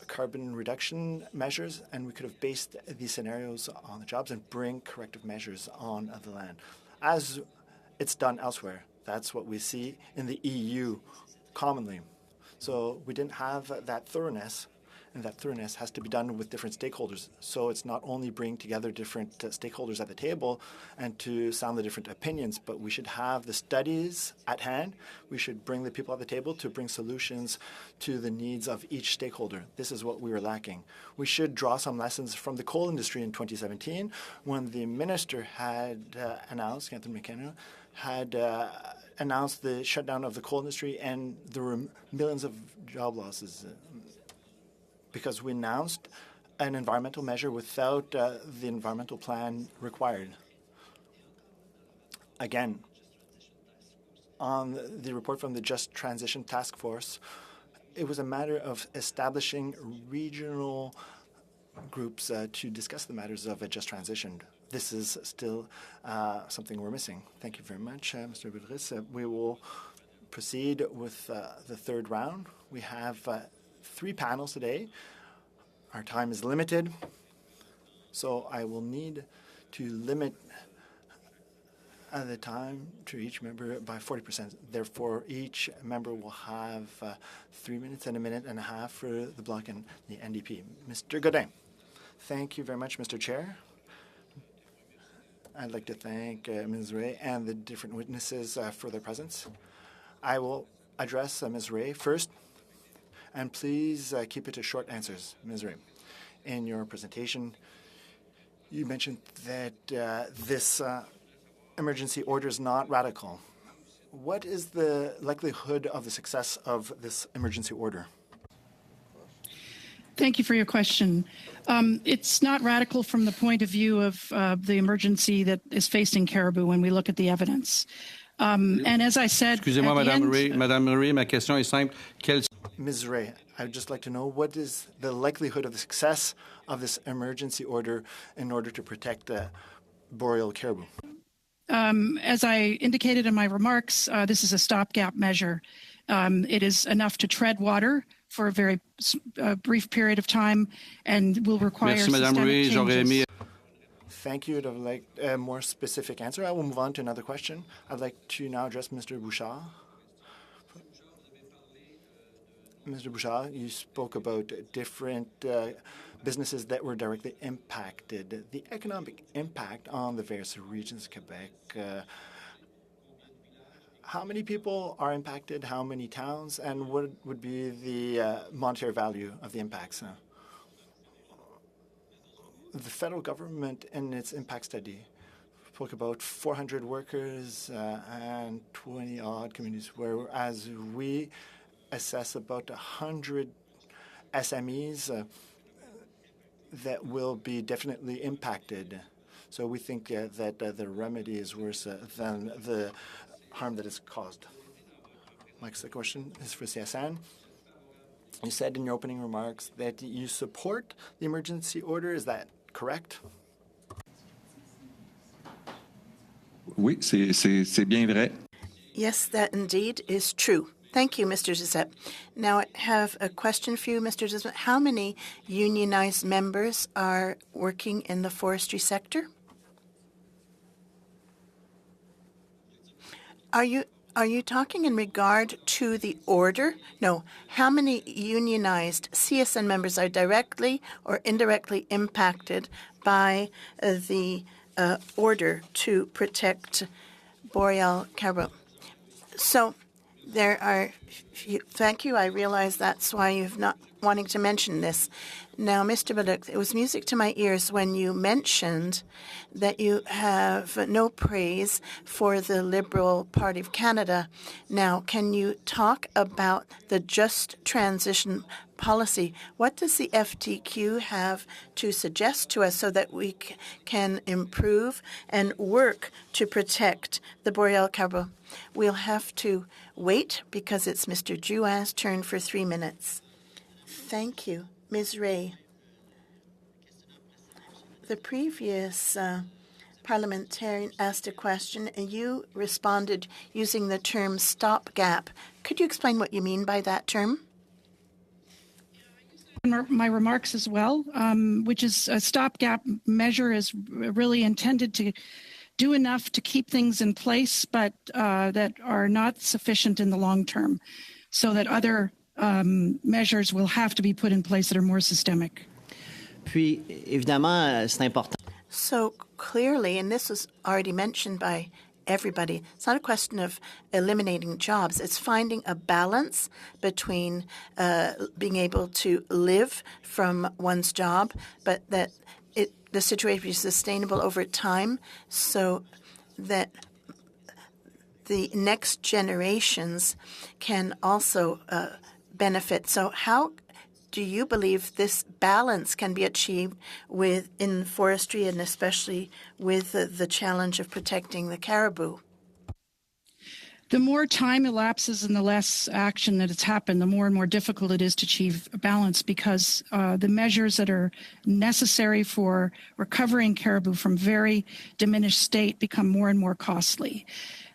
carbon reduction measures, and we could have based these scenarios on the jobs and bring corrective measures on the land, as it's done elsewhere. That's what we see in the EU commonly. So we didn't have that thoroughness, and that thoroughness has to be done with different stakeholders. So it's not only bring together different stakeholders at the table and to sound the different opinions, but we should have the studies at hand. We should bring the people at the table to bring solutions to the needs of each stakeholder. This is what we were lacking. We should draw some lessons from the coal industry in 2017 when the minister had announced, Catherine McKenna, had announced the shutdown of the coal industry, and there were millions of job losses because we announced an environmental measure without the environmental plan required. Again, on the report from the Just Transition Task Force, it was a matter of establishing regional groups to discuss the matters of a just transition. This is still something we're missing. Thank you very much, Mr. Boulris. We will proceed with the third round. We have 3 panels today. Our time is limited, so I will need to limit the time to each member by 40%. Therefore, each member will have 3 minutes and a minute and a half for the Bloc and the NDP. Mr. Godin. Thank you very much, Mr. Chair. I'd like to thank Ms. Ray and the different witnesses for their presence. I will address Ms. Ray first, and please keep it to short answers. Ms. Ray, in your presentation, you mentioned that this emergency order is not radical. What is the likelihood of the success of this emergency order? Thank you for your question. It's not radical from the point of view of the emergency that is facing caribou when we look at the evidence. And as I said, excusez-moi, Madame Ray, ma question est simple. Ms. Ray, I would just like to know what is the likelihood of the success of this emergency order in order to protect the boreal caribou? As I indicated in my remarks, this is a stopgap measure. It is enough to tread water for a very brief period of time and will require systemic changes. Thank you. I'd like a more specific answer. I will move on to another question. I'd like to now address Mr. Bouchard. Mr. Bouchard, you spoke about different businesses that were directly impacted. The economic impact on the various regions of Quebec, how many people are impacted, how many towns, and what would be the monetary value of the impacts? The federal government in its impact study spoke about 400 workers and 20-odd communities, whereas we assess about 100 SMEs that will be definitely impacted. So we think that the remedy is worse than the harm that is caused. Mike's question is for CSN. You said in your opening remarks that you support the emergency order. Is that correct? Oui, c'est bien vrai. Yes, that indeed is true. Thank you, Mr. Giuseppe. Now, I have a question for you, Mr. Giuseppe. How many unionized members are working in the forestry sector? Are you talking in regard to the order? No. How many unionized CSN members are directly or indirectly impacted by the order to protect boreal caribou? So there are. Thank you. I realize that's why you've not wanting to mention this. Now, Mr. Bullock, it was music to my ears when you mentioned that you have no praise for the Liberal Party of Canada. Now, can you talk about the just transition policy? What does the FTQ have to suggest to us so that we can improve and work to protect the boreal caribou? We'll have to wait because it's Mr. Juin's turn for 3 minutes. Thank you. Ms. Ray. The previous parliamentarian asked a question, and you responded using the term stopgap. Could you explain what you mean by that term? My remarks as well, which is a stopgap measure is really intended to do enough to keep things in place, but that are not sufficient in the long term, so that other measures will have to be put in place that are more systemic. Puis, évidemment, c'est important. So clearly, and this was already mentioned by everybody, it's not a question of eliminating jobs. It's finding a balance between being able to live from one's job, but that the situation be sustainable over time so that the next generations can also benefit. So how do you believe this balance can be achieved in forestry and especially with the challenge of protecting the caribou? The more time elapses and the less action that has happened, the more and more difficult it is to achieve a balance because the measures that are necessary for recovering caribou from very diminished state become more and more costly.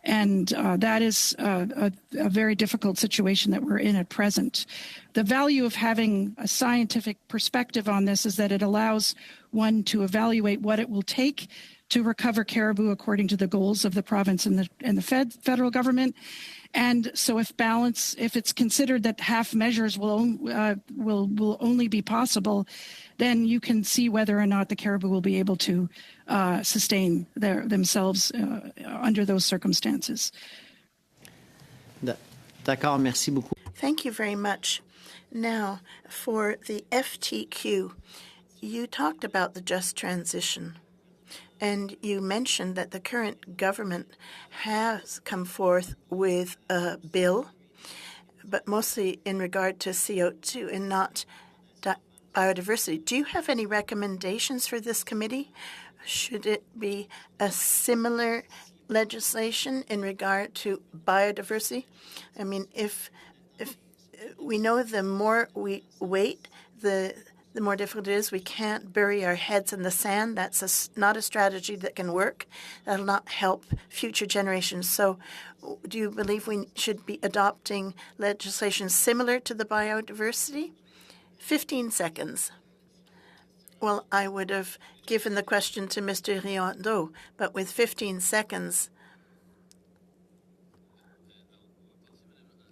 And that is a very difficult situation that we're in at present. The value of having a scientific perspective on this is that it allows one to evaluate what it will take to recover caribou according to the goals of the province and the federal government. And so if it's considered that half measures will only be possible, then you can see whether or not the caribou will be able to sustain themselves under those circumstances. D'accord, merci beaucoup. Thank you very much. Now, for the FTQ, you talked about the just transition. And you mentioned that the current government has come forth with a bill, but mostly in regard to CO2 and not biodiversity. Do you have any recommendations for this committee? Should it be a similar legislation in regard to biodiversity? I mean, if we know the more we wait, the more difficult it is. We can't bury our heads in the sand. That's not a strategy that can work. That'll not help future generations. So do you believe we should be adopting legislation similar to the biodiversity? 15 seconds. Well, I would have given the question to Mr. Riendeau, but with 15 seconds,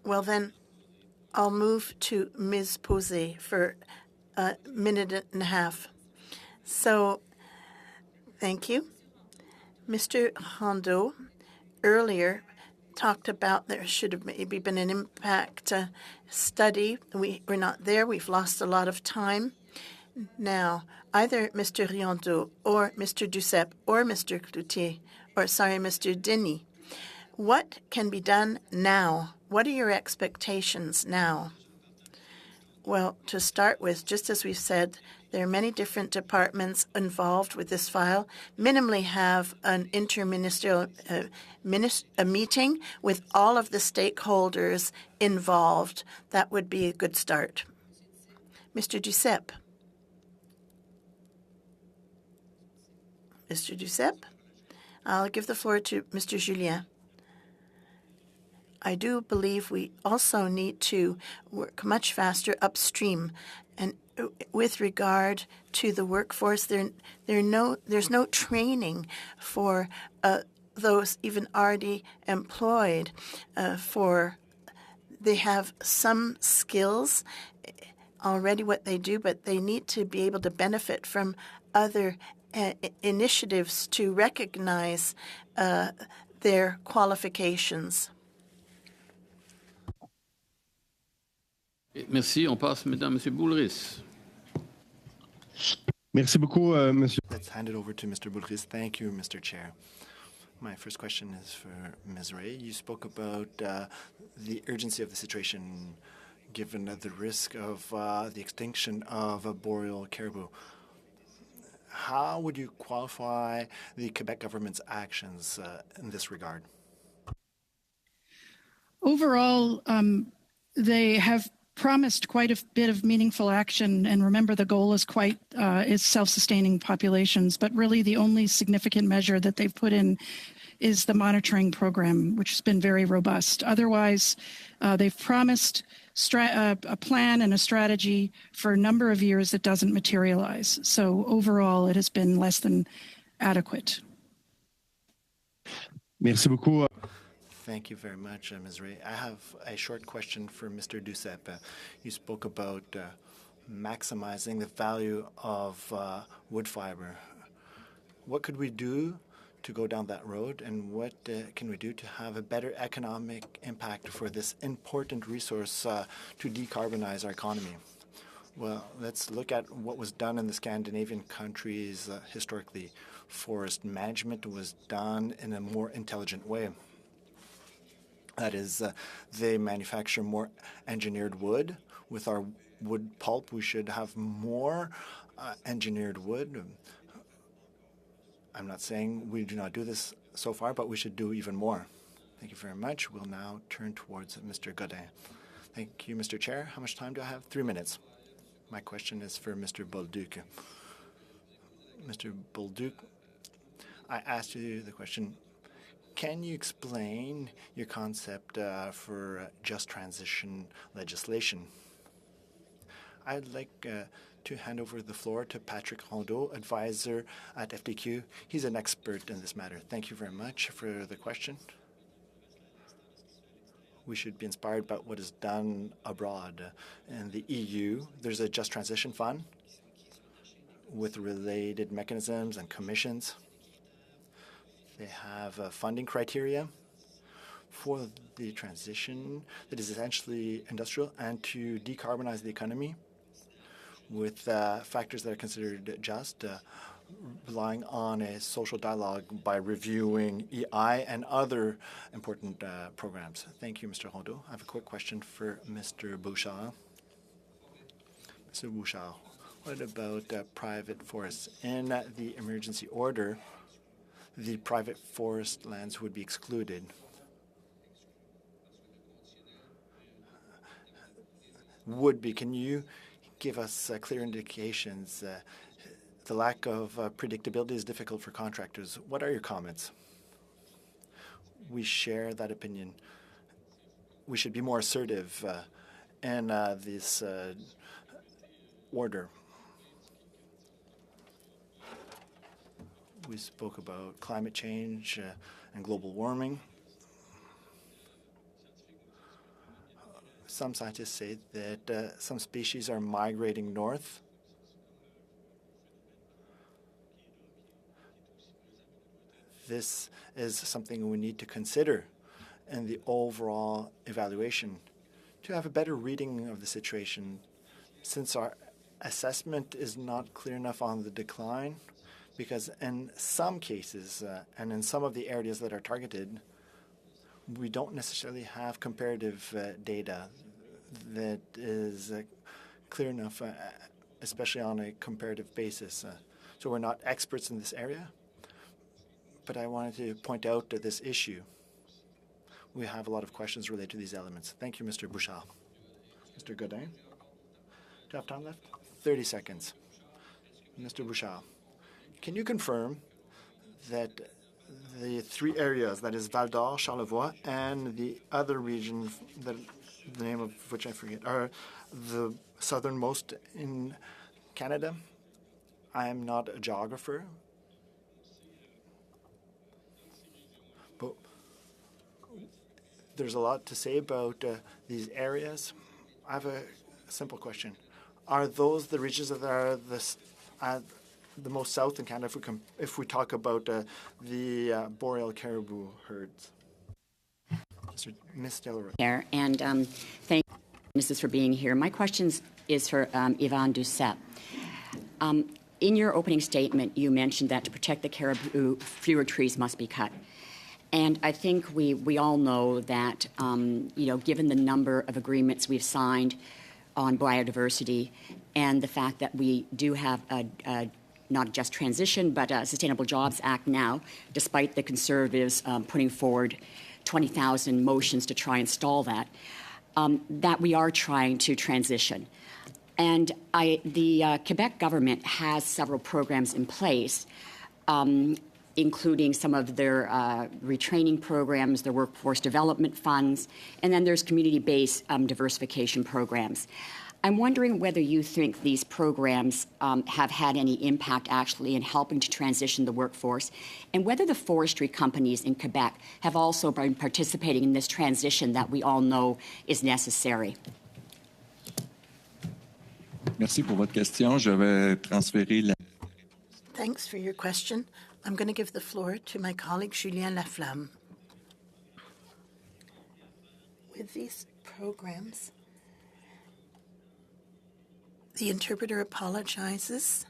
well, then I'll move to Ms. Posé for a minute and a half. So, thank you. Mr. Hondo earlier talked about there should have maybe been an impact study. We're not there. We've lost a lot of time. Now, either Mr. Riendeau or Mr. Duceppe or Mr. Cloutier, Mr. Denny, what can be done now? What are your expectations now? Well, to start with, just as we've said, there are many different departments involved with this file. Minimally have an interministerial a meeting with all of the stakeholders involved. That would be a good start. Mr. Duceppe. Mr. Duceppe? I'll give the floor to Mr. Julien. I do believe we also need to work much faster upstream. And with regard to the workforce, there's no training for those even already employed. They have some skills already what they do, but they need to be able to benefit from other initiatives to recognize their qualifications. Merci. On passe maintenant à M. Boulris. Merci beaucoup, Monsieur. Let's hand it over to Mr. Boulris. Thank you, Mr. Chair. My first question is for Ms. Ray. You spoke about the urgency of the situation given the risk of the extinction of boreal caribou. How would you qualify the Quebec government's actions in this regard? Overall, they have promised quite a bit of meaningful action, and remember the goal is is self-sustaining populations, but really the only significant measure that they've put in is the monitoring program, which has been very robust. Otherwise, they've promised a plan and a strategy for a number of years that doesn't materialize. So overall, it has been less than adequate. Merci beaucoup. Thank you very much, Ms. Ray. I have a short question for Mr. Duceppe. You spoke about maximizing the value of wood fiber. What could we do to go down that road, and what can we do to have a better economic impact for this important resource to decarbonize our economy? Well, let's look at what was done in the Scandinavian countries historically. Forest management was done in a more intelligent way. That is, they manufacture more engineered wood. With our wood pulp, we should have more engineered wood. I'm not saying we do not do this so far, but we should do even more. Thank you very much. We'll now turn towards Mr. Godin. Thank you, Mr. Chair. How much time do I have? 3 minutes. My question is for Mr. Bolduc. Mr. Bolduc, I asked you the question, can you explain your concept for just transition legislation? I'd like to hand over the floor to Patrick Rondeau, advisor at FDQ. He's an expert in this matter. Thank you very much for the question. We should be inspired by what is done abroad. In the EU, there's a Just Transition Fund with related mechanisms and commissions. They have funding criteria for the transition that is essentially industrial and to decarbonize the economy with factors that are considered just, relying on a social dialogue by reviewing EI and other important programs. Thank you, Mr. Rondeau. I have a quick question for Mr. Bouchard. Mr. Bouchard, what about private forests? In the emergency order, the private forest lands would be excluded. Would be. Can you give us clear indications? The lack of predictability is difficult for contractors. What are your comments? We share that opinion. We should be more assertive in this order. We spoke about climate change and global warming. Some scientists say that some species are migrating north. This is something we need to consider in the overall evaluation to have a better reading of the situation. Since our assessment is not clear enough on the decline, because in some cases and in some of the areas that are targeted, we don't necessarily have comparative data that is clear enough, especially on a comparative basis. So we're not experts in this area, but I wanted to point out this issue. We have a lot of questions related to these elements. Thank you, Mr. Bouchard. Mr. Godin, do you have time left? 30 seconds. Mr. Bouchard, can you confirm that the three areas, that is Val d'Or, Charlevoix, and the other region, the name of which I forget, are the southernmost in Canada? I am not a geographer, but there's a lot to say about these areas. I have a simple question. Are those the regions that are the most south in Canada if we talk about the boreal caribou herds? Ms. Delroy. And thank you, Mrs. for being here. My question is for Yvonne Doucette. In your opening statement, you mentioned that to protect the caribou, fewer trees must be cut. And I think we all know that, given the number of agreements we've signed on biodiversity and the fact that we do have a not a just transition, but a Sustainable Jobs Act now, despite the Conservatives putting forward 20,000 motions to try and stall that, that we are trying to transition. And the Quebec government has several programs in place, including some of their retraining programs, their workforce development funds, and then there's community-based diversification programs. I'm wondering whether you think these programs have had any impact actually in helping to transition the workforce, and whether the forestry companies in Quebec have also been participating in this transition that we all know is necessary. Merci pour votre question. Je vais transférer la... Thanks for your question. I'm going to give the floor to my colleague, Julien Laflamme. With these programs, the interpreter apologizes.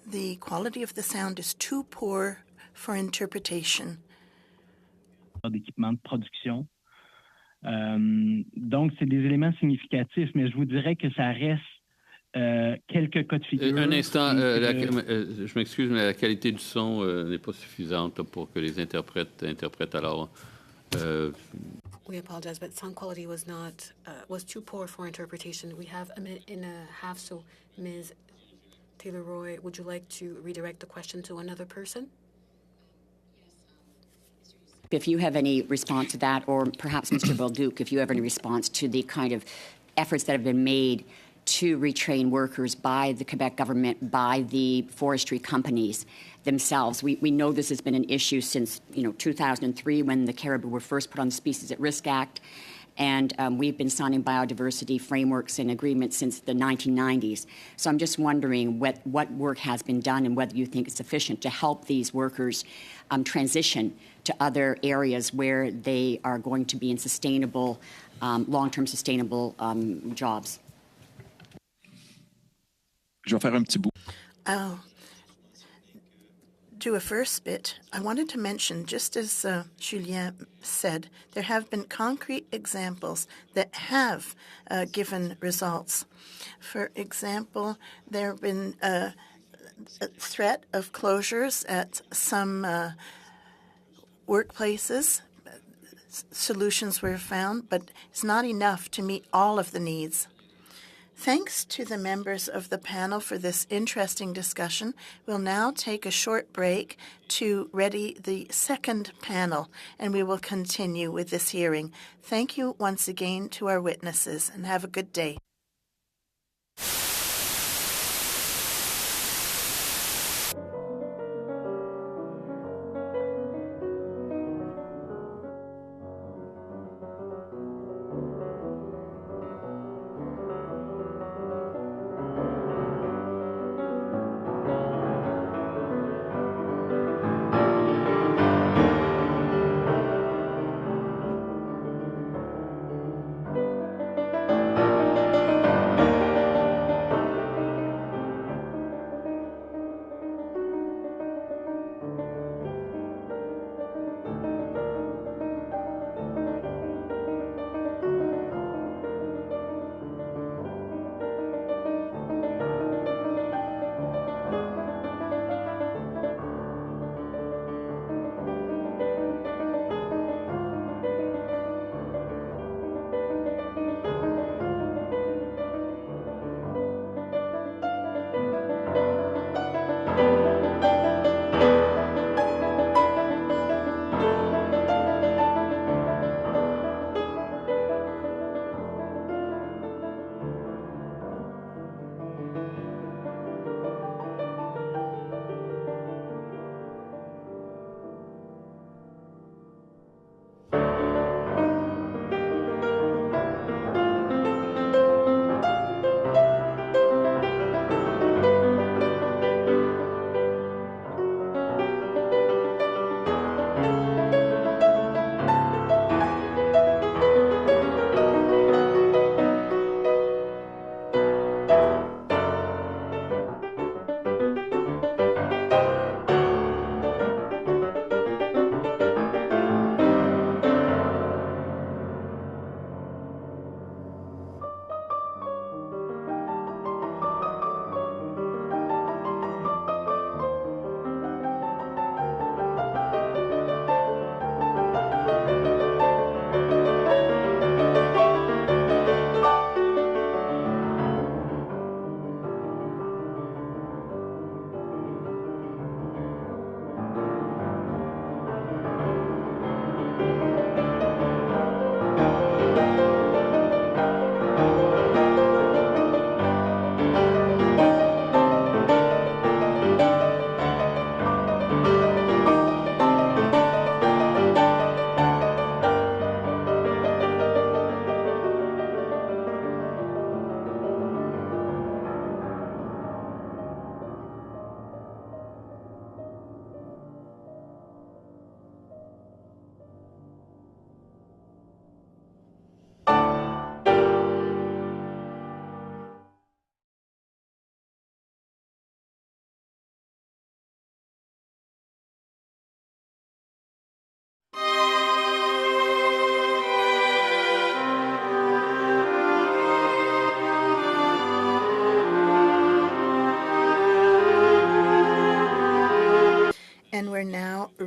The quality of the sound is too poor for interpretation. D'équipement de production. Donc, c'est des éléments significatifs, mais je vous dirais que ça reste quelques cas de figure. Un instant, je m'excuse, mais la qualité du son n'est pas suffisante pour que les interprètes interprètent alors. We apologize, but sound quality was too poor for interpretation. We have a minute and a half, so Ms. Taylor-Roy, would you like to redirect the question to another person? If you have any response to that, or perhaps Mr. Bolduc, if you have any response to the kind of efforts that have been made to retrain workers by the Quebec government, by the forestry companies themselves. We know this has been an issue since 2003 when the caribou were first put on the Species at Risk Act, and we've been signing biodiversity frameworks and agreements since the 1990s. So I'm just wondering what work has been done and whether you think it's sufficient to help these workers transition to other areas where they are going to be in sustainable, long-term sustainable jobs. Je vais faire un petit bout. I'll do a first bit. I wanted to mention, just as Julien said, there have been concrete examples that have given results. For example, there have been a threat of closures at some workplaces. Solutions were found, but it's not enough to meet all of the needs. Thanks to the members of the panel for this interesting discussion. We'll now take a short break to ready the second panel, and we will continue with this hearing. Thank you once again to our witnesses, and have a good day.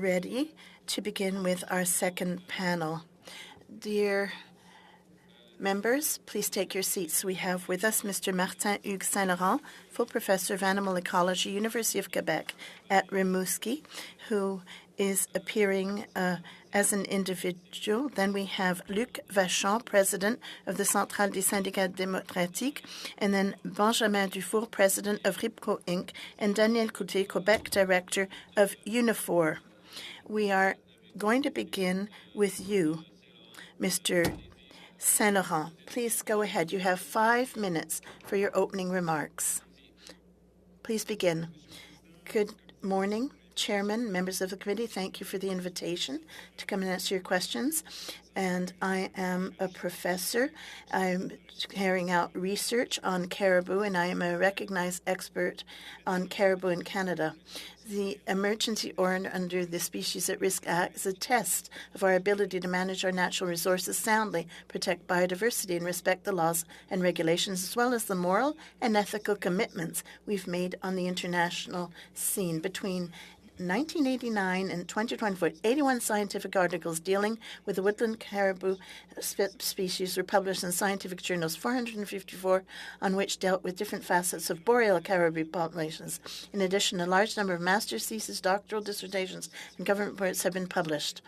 ready to begin with our second panel. Dear members, please take your seats. We have with us Mr. Martin-Hugues Saint-Laurent, full professor of animal ecology, University of Quebec at Rimouski, who is appearing as an individual. Then we have Luc Vachon, president of the Centrale des Syndicats Démocratiques, and then Benjamin Dufour, president of RIPCO Inc., and Daniel Coutet, Quebec director of Unifor. We are going to begin with you, Mr. Saint-Laurent. Please go ahead. You have 5 minutes for your opening remarks. Please begin. Good morning, Chairman, members of the committee. Thank you for the invitation to come and answer your questions. And I am a professor. I'm carrying out research on caribou, and I am a recognized expert on caribou in Canada. The emergency order under the Species at Risk Act is a test of our ability to manage our natural resources soundly, protect biodiversity, and respect the laws and regulations, as well as the moral and ethical commitments we've made on the international scene. Between 1989 and 2024, 81 scientific articles dealing with the woodland caribou species were published in scientific journals, 454 on which dealt with different facets of boreal caribou populations. In addition, a large number of master's theses, doctoral dissertations, and government reports have been published.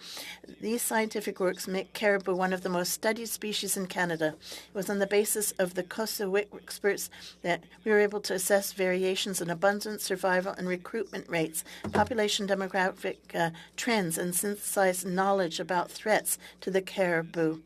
These scientific works make caribou one of the most studied species in Canada. It was on the basis of the COSA experts that we were able to assess variations in abundance, survival, and recruitment rates, population demographic trends, and synthesize knowledge about threats to the caribou.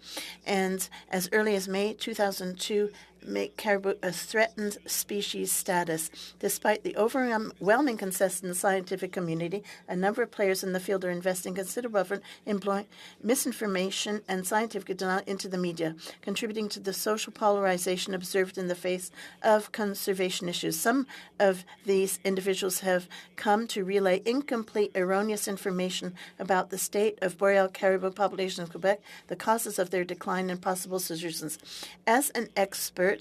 And as early as May 2002, make caribou a threatened species status. Despite the overwhelming consensus in the scientific community, a number of players in the field are investing considerable effort employing misinformation and scientific denial into the media, contributing to the social polarization observed in the face of conservation issues. Some of these individuals have come to relay incomplete, erroneous information about the state of boreal caribou population in Quebec, the causes of their decline, and possible solutions. As an expert,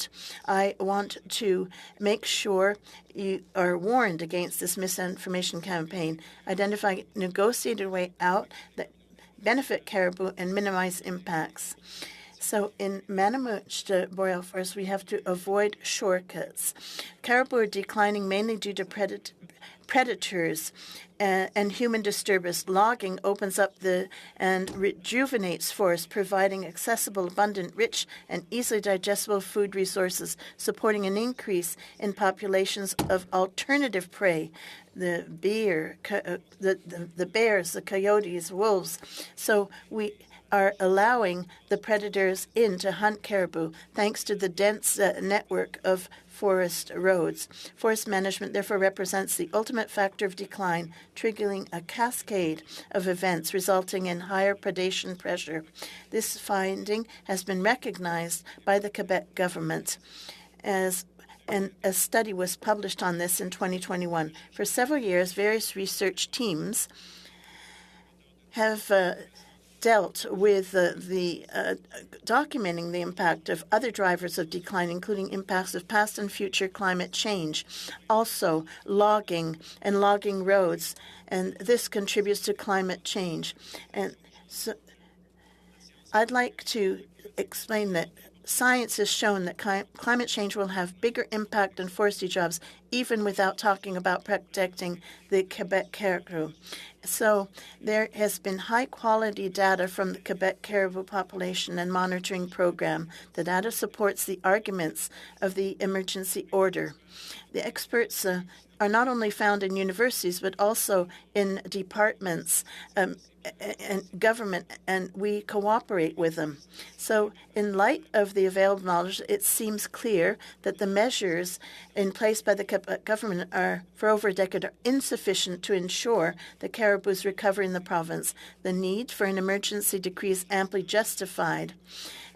I want to make sure you are warned against this misinformation campaign, identify a negotiated way out that benefit caribou and minimize impacts. So in managed boreal forests, we have to avoid shortcuts. Caribou are declining mainly due to predators and human disturbance. Logging opens up and rejuvenates forests, providing accessible, abundant, rich, and easily digestible food resources, supporting an increase in populations of alternative prey, the bears, the coyotes, wolves. So we are allowing the predators in to hunt caribou thanks to the dense network of forest roads. Forest management therefore represents the ultimate factor of decline, triggering a cascade of events resulting in higher predation pressure. This finding has been recognized by the Quebec government and a study was published on this in 2021. For several years, various research teams have dealt with documenting the impact of other drivers of decline, including impacts of past and future climate change, also logging and logging roads, and this contributes to climate change. And so I'd like to explain that science has shown that climate change will have bigger impact on forestry jobs, even without talking about protecting the Quebec caribou. So there has been high-quality data from the Quebec caribou population and monitoring program. The data supports the arguments of the emergency order. The experts are not only found in universities, but also in departments and government, and we cooperate with them. So in light of the available knowledge, it seems clear that the measures in place by the government are, for over a decade, are insufficient to ensure the caribou's recovery in the province. The need for an emergency decree is amply justified,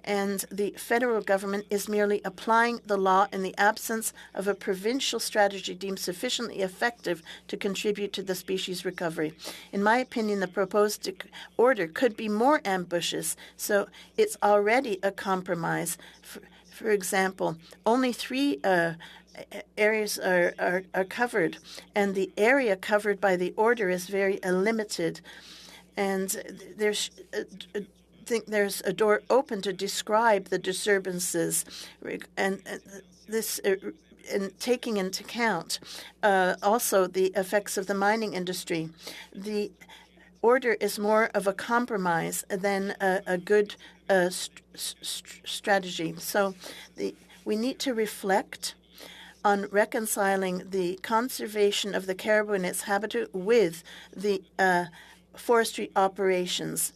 and the federal government is merely applying the law in the absence of a provincial strategy deemed sufficiently effective to contribute to the species recovery. In my opinion, the proposed order could be more ambitious, so it's already a compromise. For example, only 3 areas are covered, and the area covered by the order is very limited. And there's think there's a door open to describe the disturbances, and this in taking into account also the effects of the mining industry. The order is more of a compromise than a good strategy. So we need to reflect on reconciling the conservation of the caribou and its habitat with the forestry operations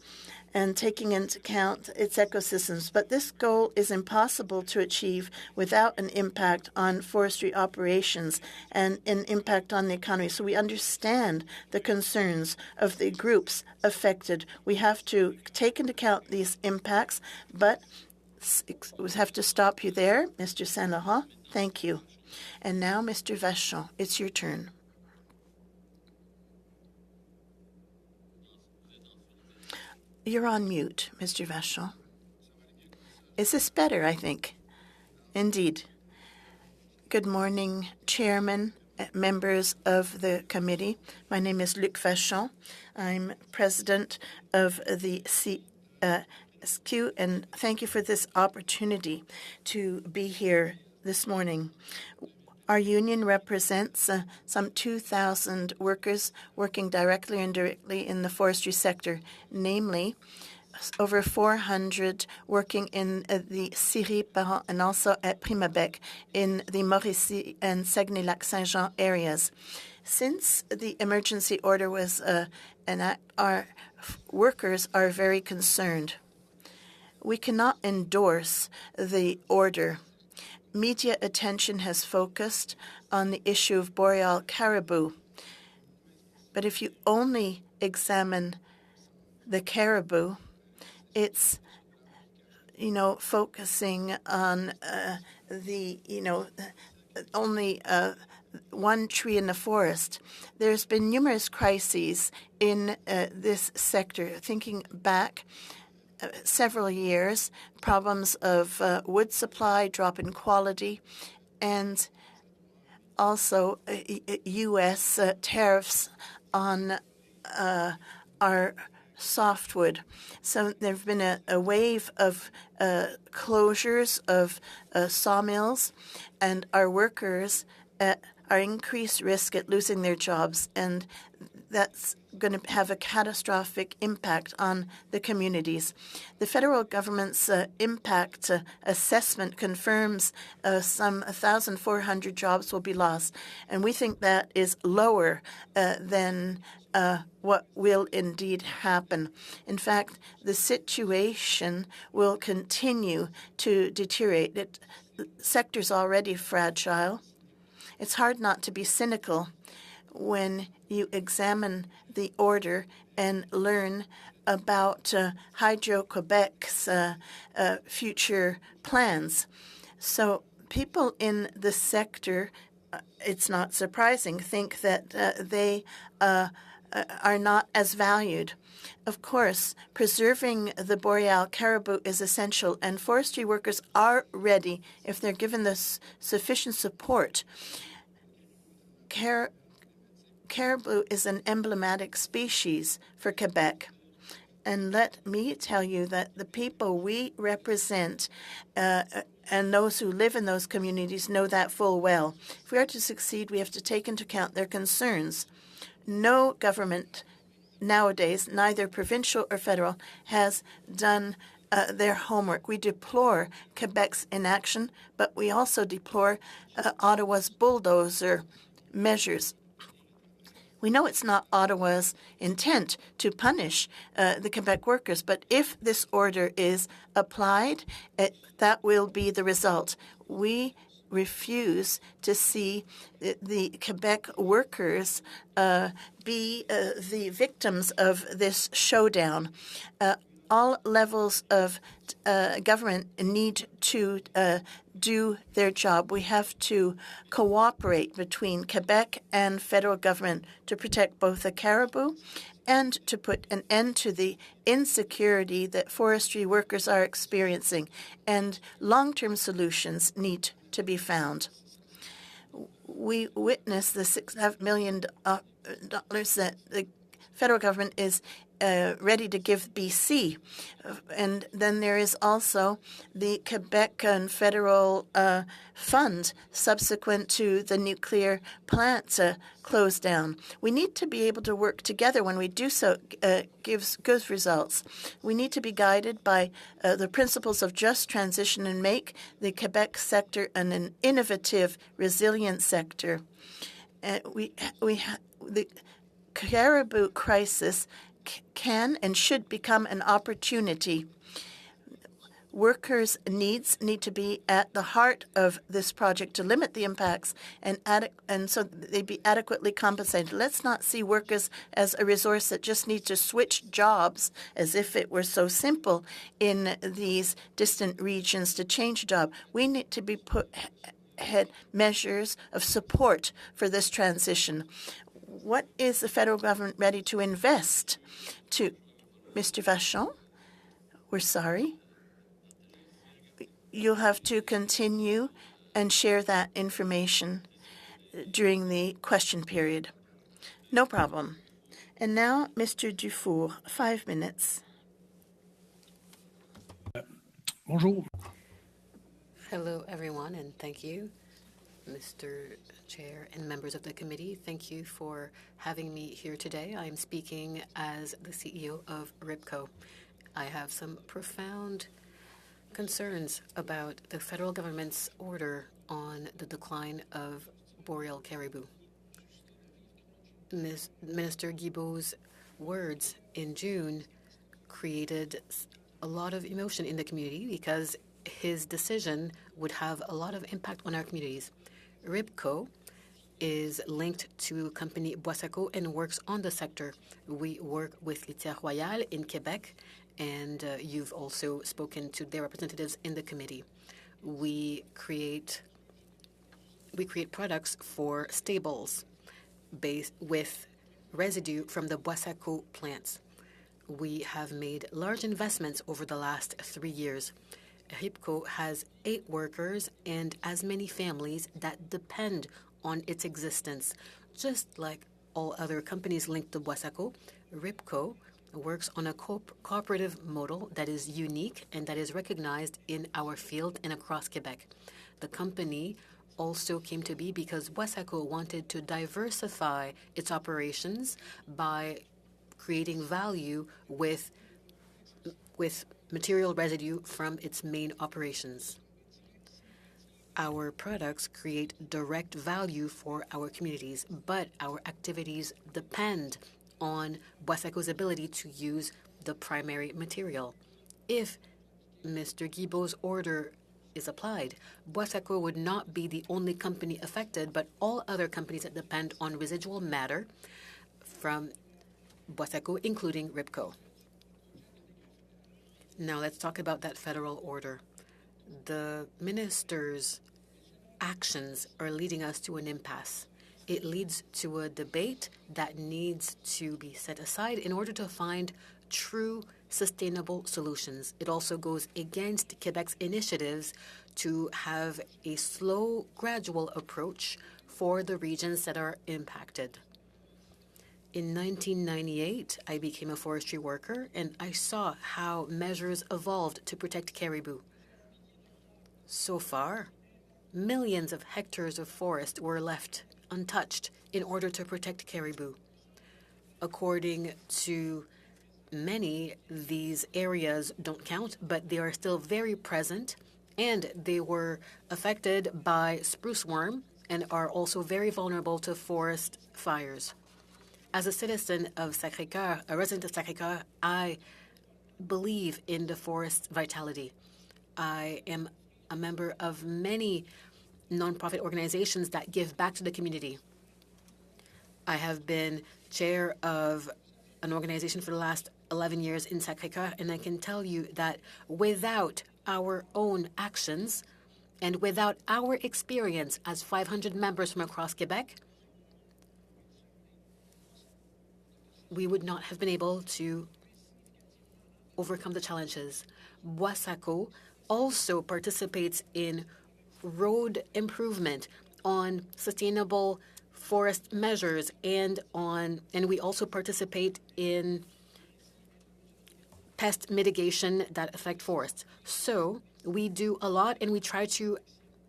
and taking into account its ecosystems. But this goal is impossible to achieve without an impact on forestry operations and an impact on the economy. So we understand the concerns of the groups affected. We have to take into account these impacts, but we have to stop you there, Mr. Saint-Laurent. Thank you. And now, Mr. Vachon, it's your turn. You're on mute, Mr. Vachon. Is this better, I think? Indeed. Good morning, Chairman, members of the committee. My name is Luc Vachon. I'm president of the SQ, and thank you for this opportunity to be here this morning. Our union represents some 2,000 workers working directly or indirectly in the forestry sector, namely over 400 working in the Syrie-Parent and also at Primabec in the Mauricie and Saguenay-Lac-Saint-Jean areas. Since the emergency order was enacted, our workers are very concerned. We cannot endorse the order. Media attention has focused on the issue of boreal caribou. But if you only examine the caribou, it's, focusing on only one tree in the forest. There's been numerous crises in this sector. Thinking back several years, problems of wood supply, drop in quality, and also U.S. Tariffs on our softwood. So there have been a wave of closures of sawmills, and our workers are increased risk at losing their jobs, and that's going to have a catastrophic impact on the communities. The federal government's impact assessment confirms some 1,400 jobs will be lost, and we think that is lower than what will indeed happen. In fact, the situation will continue to deteriorate. The sector's already fragile. It's hard not to be cynical when you examine the order and learn about Hydro-Quebec's future plans. So people in the sector, it's not surprising, think that they are not as valued. Of course, preserving the boreal caribou is essential, and forestry workers are ready if they're given this sufficient support. Caribou is an emblematic species for Quebec. And let me tell you that the people we represent and those who live in those communities know that full well. If we are to succeed, we have to take into account their concerns. No government nowadays, neither provincial or federal, has done their homework. We deplore Quebec's inaction, but we also deplore Ottawa's bulldozer measures. We know it's not Ottawa's intent to punish the Quebec workers, but if this order is applied, that will be the result. We refuse to see the Quebec workers be the victims of this showdown. All levels of government need to do their job. We have to cooperate between Quebec and federal government to protect both the caribou and to put an end to the insecurity that forestry workers are experiencing. And long-term solutions need to be found. we witnessed the $6.5 million that the federal government is ready to give BC. And then there is also the Quebec and federal fund subsequent to the nuclear plant close down. We need to be able to work together when we do so gives good results. We need to be guided by the principles of just transition and make the Quebec sector an innovative, resilient sector. The caribou crisis can and should become an opportunity. Workers' needs need to be at the heart of this project to limit the impacts and so they be adequately compensated. Let's not see workers as a resource that just needs to switch jobs as if it were so simple in these distant regions to change a job. We need to be ahead measures of support for this transition. What is the federal government ready to invest to? Mr. Vachon, we're sorry. You'll have to continue and share that information during the question period. No problem. And now, Mr. Dufour, 5 minutes. Bonjour. Hello, everyone, and thank you, Mr. Chair and members of the committee. Thank you for having me here today. I am speaking as the CEO of RIPCO. I have some profound concerns about the federal government's order on the decline of boreal caribou. Minister Guilbeault's words in June created a lot of emotion in the community because his decision would have a lot of impact on our communities. RIPCO is linked to company Boissaco and works on the sector. We work with Litière Royale in Quebec, and you've also spoken to their representatives in the committee. We create products for stables based with residue from the Boissaco plants. We have made large investments over the last 3 years. RIPCO has 8 workers and as many families that depend on its existence. Just like all other companies linked to Boissaco, RIPCO works on a cooperative model that is unique and that is recognized in our field and across Quebec. The company also came to be because Boissaco wanted to diversify its operations by creating value with material residue from its main operations. Our products create direct value for our communities, but our activities depend on Boissaco's ability to use the primary material. If Mr. Guilbeault's order is applied, Boissaco would not be the only company affected, but all other companies that depend on residual matter from Boissaco, including RIPCO. Now let's talk about that federal order. The minister's actions are leading us to an impasse. It leads to a debate that needs to be set aside in order to find true sustainable solutions. It also goes against Quebec's initiatives to have a slow, gradual approach for the regions that are impacted. In 1998, I became a forestry worker, and I saw how measures evolved to protect caribou. So far, millions of hectares of forest were left untouched in order to protect caribou. According to many, these areas don't count, but they are still very present, and they were affected by spruce worm and are also very vulnerable to forest fires. As a citizen of Sacré-Cœur, a resident of Sacré-Cœur, I believe in the forest's vitality. I am a member of many nonprofit organizations that give back to the community. I have been chair of an organization for the last 11 years in Sacré-Cœur, and I can tell you that without our own actions and without our experience as 500 members from across Quebec, we would not have been able to overcome the challenges. Boissaco also participates in road improvement on sustainable forest measures and we also participate in pest mitigation that affect forests. So we do a lot and we try to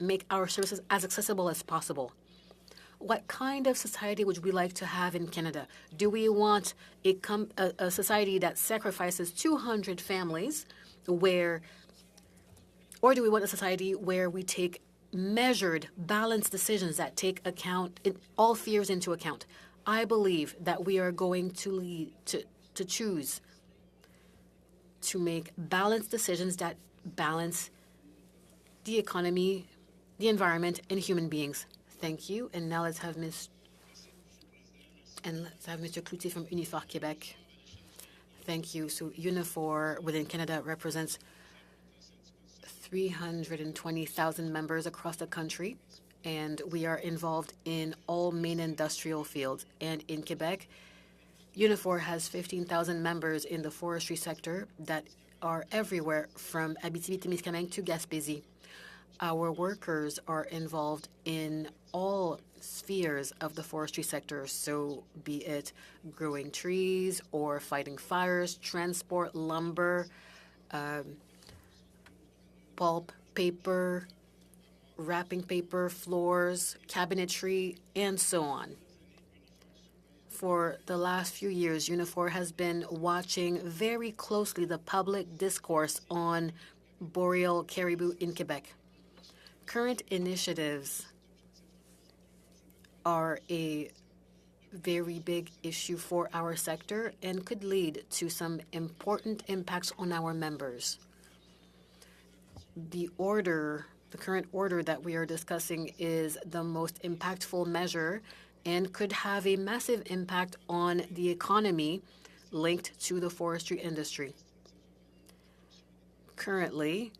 make our services as accessible as possible. What kind of society would we like to have in Canada? Do we want a society that sacrifices 200 families or do we want a society where we take measured, balanced decisions that take all fears into account? I believe that we are going to choose to make balanced decisions that balance the economy, the environment, and human beings. Thank you. And now let's have Mr. Cloutier from Unifor Québec. Thank you. So Unifor within Canada represents 320,000 members across the country, and we are involved in all main industrial fields. And in Quebec, Unifor has 15,000 members in the forestry sector that are everywhere from Abitibi-Témiscamingue to Gaspésie. Our workers are involved in all spheres of the forestry sector, so be it growing trees or fighting fires, transport, lumber, pulp, paper, wrapping paper, floors, cabinetry, and so on. For the last few years, Unifor has been watching very closely the public discourse on boreal caribou in Quebec. Current initiatives are a very big issue for our sector and could lead to some important impacts on our members. The current order that we are discussing is the most impactful measure and could have a massive impact on the economy linked to the forestry industry. Currently,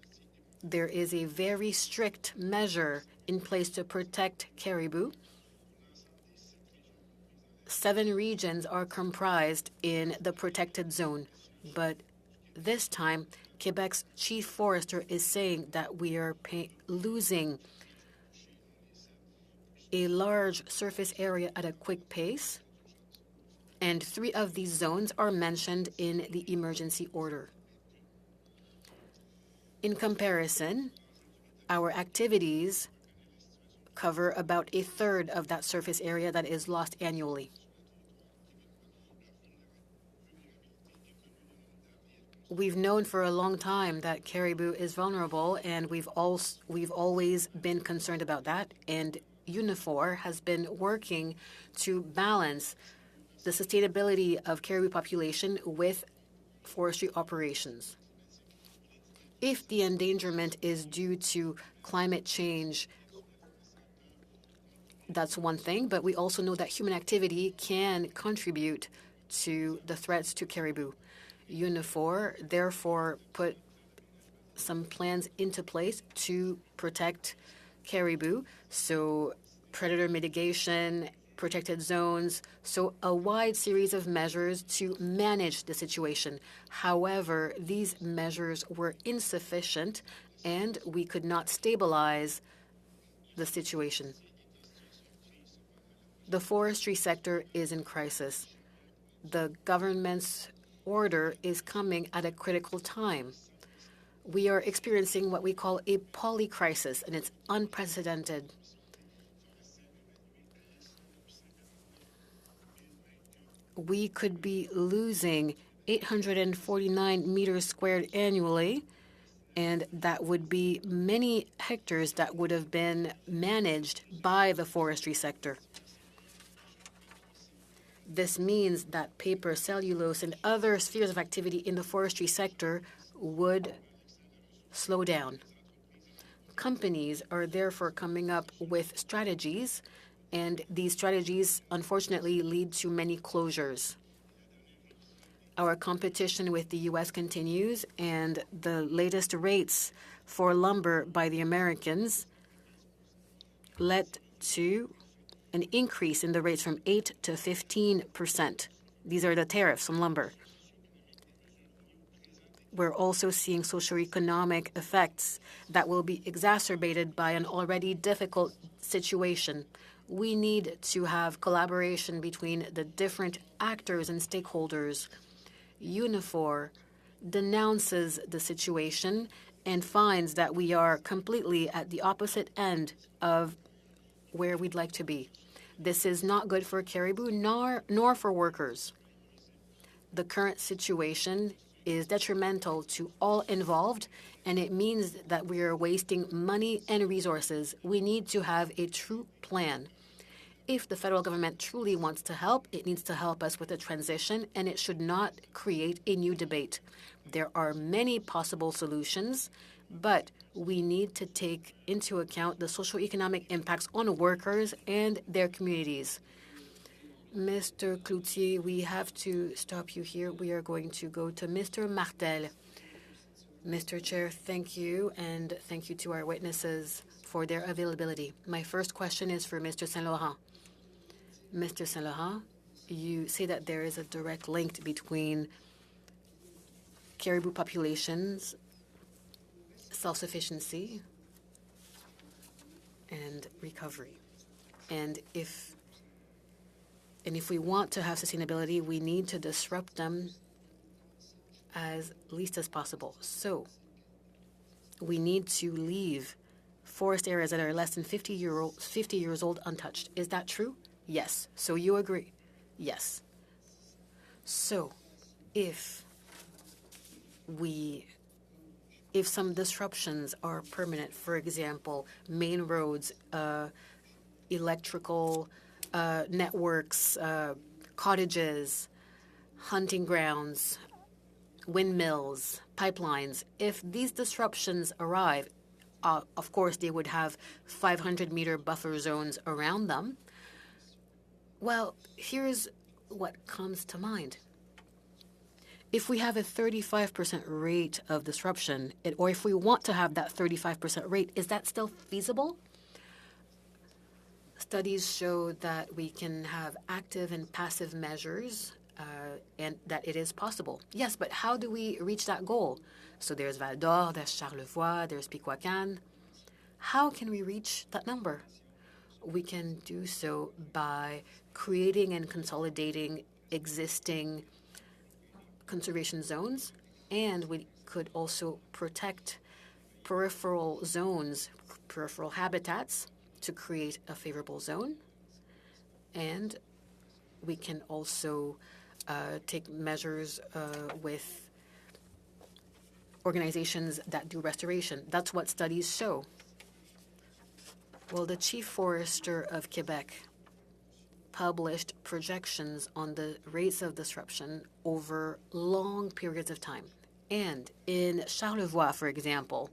there is a very strict measure in place to protect caribou. 7 regions are comprised in the protected zone, but this time, Quebec's chief forester is saying that we are losing a large surface area at a quick pace, and 3 of these zones are mentioned in the emergency order. In comparison, our activities cover about a third of that surface area that is lost annually. We've known for a long time that caribou is vulnerable, and we've always been concerned about that, and Unifor has been working to balance the sustainability of caribou population with forestry operations. If the endangerment is due to climate change, that's one thing, but we also know that human activity can contribute to the threats to caribou. Unifor therefore put some plans into place to protect caribou, so predator mitigation, protected zones, so a wide series of measures to manage the situation. However, these measures were insufficient and we could not stabilize the situation. The forestry sector is in crisis. The government's order is coming at a critical time. We are experiencing what we call a polycrisis, and it's unprecedented. We could be losing 849 meters squared annually, and that would be many hectares that would have been managed by the forestry sector. This means that paper, cellulose, and other spheres of activity in the forestry sector would slow down. Companies are therefore coming up with strategies, and these strategies, unfortunately, lead to many closures. Our competition with the U.S. continues, and the latest rates for lumber by the Americans led to an increase in the rates from 8 to 15%. These are the tariffs on lumber. we're also seeing socioeconomic effects that will be exacerbated by an already difficult situation. We need to have collaboration between the different actors and stakeholders. UNIFOR denounces the situation and finds that we are completely at the opposite end of where we'd like to be. This is not good for caribou nor for workers. The current situation is detrimental to all involved, and it means that we are wasting money and resources. We need to have a true plan. If the federal government truly wants to help, it needs to help us with the transition, and it should not create a new debate. There are many possible solutions, but we need to take into account the socioeconomic impacts on workers and their communities. Mr. Cloutier, we have to stop you here. We are going to go to Mr. Martel. Mr. Chair, thank you, and thank you to our witnesses for their availability. My first question is for Mr. Saint-Laurent. Mr. Saint-Laurent, you say that there is a direct link between caribou populations, self-sufficiency, and recovery. And if we want to have sustainability, we need to disrupt them as least as possible. So we need to leave forest areas that are less than 50 years old untouched. Is that true? Yes. So you agree? Yes. So if some disruptions are permanent, for example, main roads, electrical networks, cottages, hunting grounds, windmills, pipelines, if these disruptions arrive, of course, they would have 500-meter buffer zones around them. Well, here's what comes to mind. If we have a 35% rate of disruption, or if we want to have that 35% rate, is that still feasible? Studies show that we can have active and passive measures and that it is possible. Yes, but how do we reach that goal? So there's Val d'Or, there's Charlevoix, there's Piquoican. How can we reach that number? We can do so by creating and consolidating existing conservation zones, and we could also protect peripheral zones, peripheral habitats to create a favorable zone. And we can also take measures with organizations that do restoration. That's what studies show. Well, the Chief Forester of Quebec published projections on the rates of disruption over long periods of time. And in Charlevoix, for example,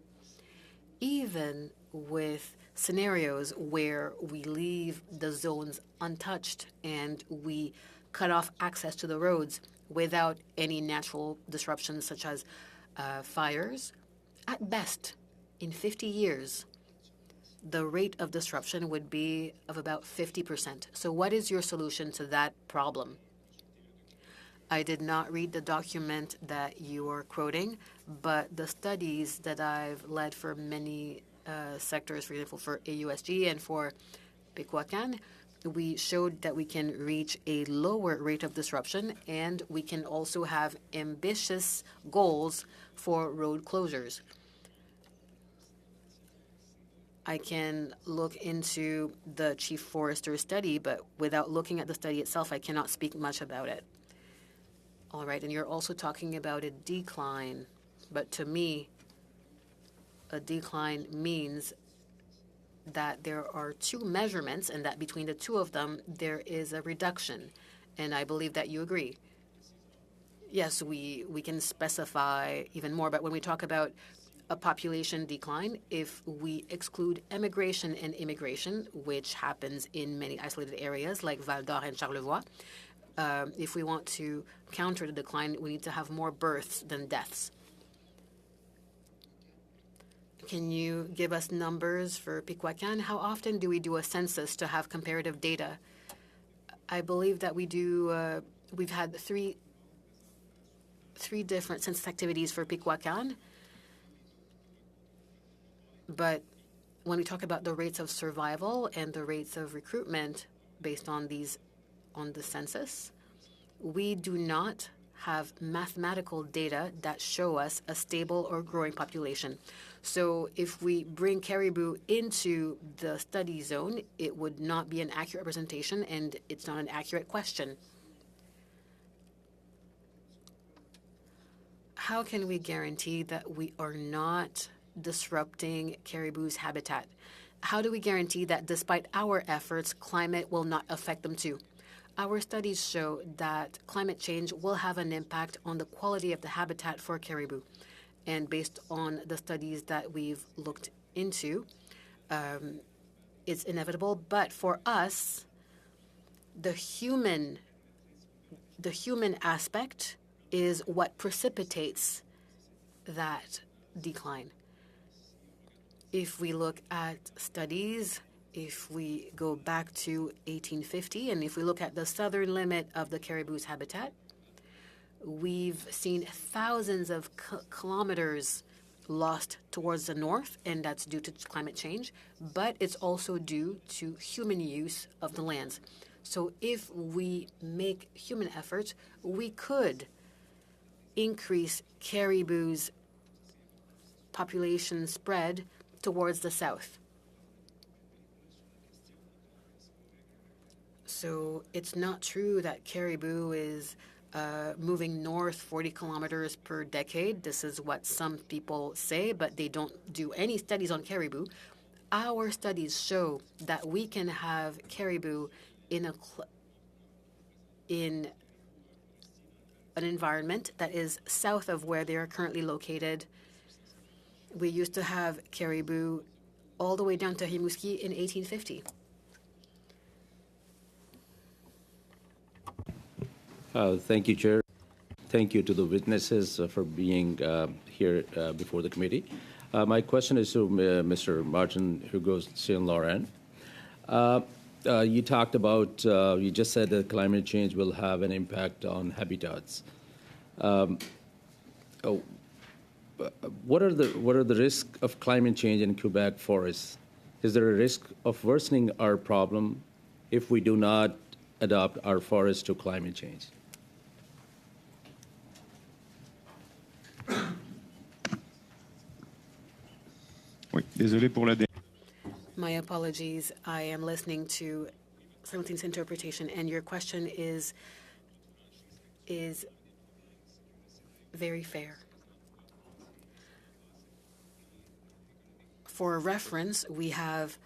even with scenarios where we leave the zones untouched and we cut off access to the roads without any natural disruptions such as fires, at best, in 50 years, the rate of disruption would be of about 50%. So what is your solution to that problem? I did not read the document that you are quoting, but the studies that I've led for many sectors, for example, for AUSG and for Piquoican, we showed that we can reach a lower rate of disruption, and we can also have ambitious goals for road closures. I can look into the Chief Forester study, but without looking at the study itself, I cannot speak much about it. All right, and you're also talking about a decline, but to me, a decline means that there are two measurements and that between the two of them, there is a reduction. And I believe that you agree. Yes, we can specify even more, but when we talk about a population decline, if we exclude emigration and immigration, which happens in many isolated areas like Val d'Or and Charlevoix, if we want to counter the decline, we need to have more births than deaths. Can you give us numbers for Piquoican? How often do we do a census to have comparative data? I believe that we do. We've had 3 different census activities for Pikwakán. But when we talk about the rates of survival and the rates of recruitment based on the census, we do not have mathematical data that show us a stable or growing population. So if we bring caribou into the study zone, it would not be an accurate representation, and it's not an accurate question. How can we guarantee that we are not disrupting caribou's habitat? How do we guarantee that despite our efforts, climate will not affect them too? Our studies show that climate change will have an impact on the quality of the habitat for caribou. And based on the studies that we've looked into, it's inevitable. But for us, the human aspect is what precipitates that decline. If we look at studies, if we go back to 1850, and if we look at the southern limit of the caribou's habitat, we've seen thousands of kilometers lost towards the north, and that's due to climate change, but it's also due to human use of the lands. So if we make human efforts, we could increase caribou's population spread towards the south. So it's not true that caribou is moving north 40 kilometers per decade. This is what some people say, but they don't do any studies on caribou. Our studies show that we can have caribou in an environment that is south of where they are currently located. We used to have caribou all the way down to Rimouski in 1850. Thank you, Chair. Thank you to the witnesses for being here before the committee. My question is to Mr. Martin Hugo Saint Laurent. You talked about, you just said that climate change will have an impact on habitats. What are the risks of climate change in Quebec forests? Is there a risk of worsening our problem if we do not adopt our forests to climate change? Oui, désolé pour la. My apologies. I am listening to simultaneous interpretation, and your question is very fair. For reference, we have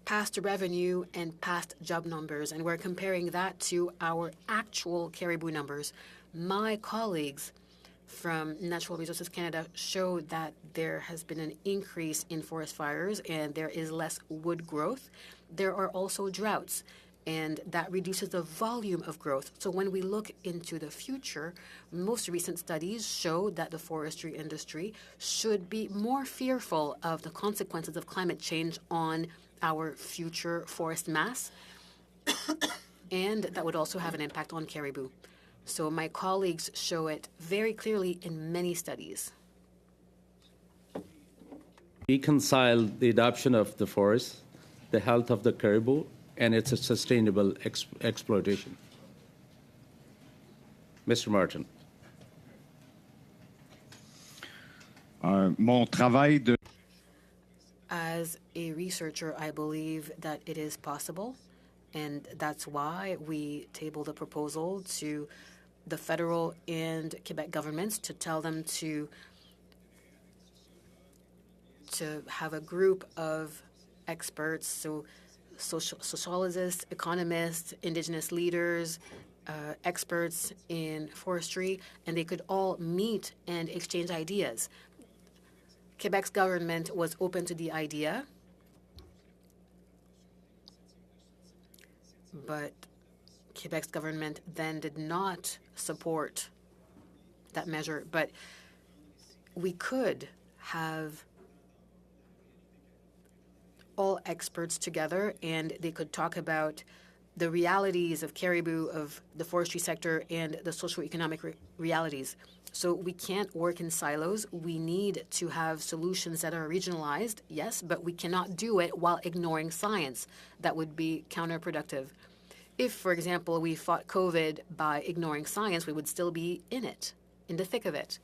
past revenue and past job numbers, and we're comparing that to our actual caribou numbers. My colleagues from Natural Resources Canada show that there has been an increase in forest fires and there is less wood growth. There are also droughts, and that reduces the volume of growth. So when we look into the future, most recent studies show that the forestry industry should be more fearful of the consequences of climate change on our future forest mass, and that would also have an impact on caribou. So my colleagues show it very clearly in many studies. Reconcile the adoption of the forest, the health of the caribou, and its a sustainable exploitation. Mr. Martin. Mon travail de. As a researcher, I believe that it is possible, and that's why we tabled a proposal to the federal and Quebec governments to tell them to have a group of experts, so sociologists, economists, Indigenous leaders, experts in forestry, and they could all meet and exchange ideas. Quebec's government was open to the idea, but Quebec's government then did not support that measure. But we could have all experts together, and they could talk about the realities of caribou, of the forestry sector, and the socioeconomic realities. So we can't work in silos. We need to have solutions that are regionalized, yes, but we cannot do it while ignoring science. That would be counterproductive. If, for example, we fought COVID by ignoring science, we would still be in it, in the thick of it.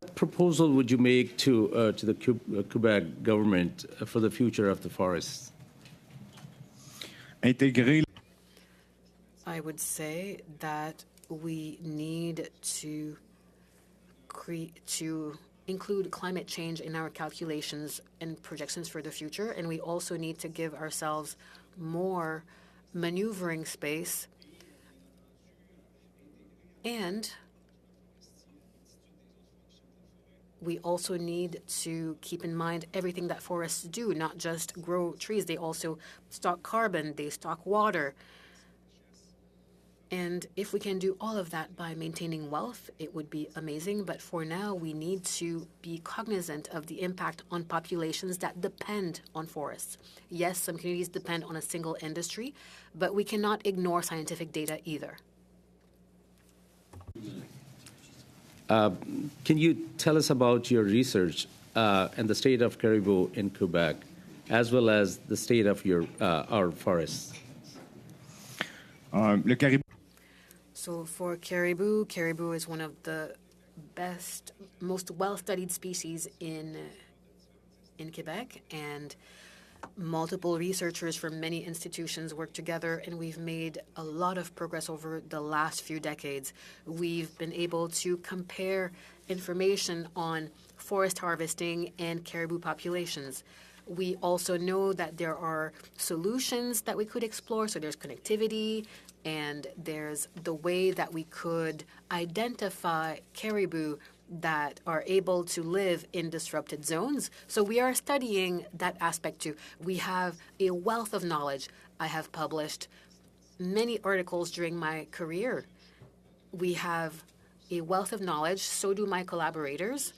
What proposal would you make to the Quebec government for the future of the forests? Intégrer. I would say that we need to include climate change in our calculations and projections for the future, and we also need to give ourselves more maneuvering space, and we also need to keep in mind everything that forests do, not just grow trees. They also stock carbon, they stock water. And if we can do all of that by maintaining wealth, it would be amazing. But for now, we need to be cognizant of the impact on populations that depend on forests. Yes, some communities depend on a single industry, but we cannot ignore scientific data either. Can you tell us about your research and the state of caribou in Quebec, as well as the state of our forests? Le caribou. So for caribou, caribou is one of the best, most well-studied species in Quebec, and multiple researchers from many institutions work together, and we've made a lot of progress over the last few decades. We've been able to compare information on forest harvesting and caribou populations. We also know that there are solutions that we could explore. So there's connectivity, and there's the way that we could identify caribou that are able to live in disrupted zones. So we are studying that aspect too. We have a wealth of knowledge. I have published many articles during my career. We have a wealth of knowledge, so do my collaborators.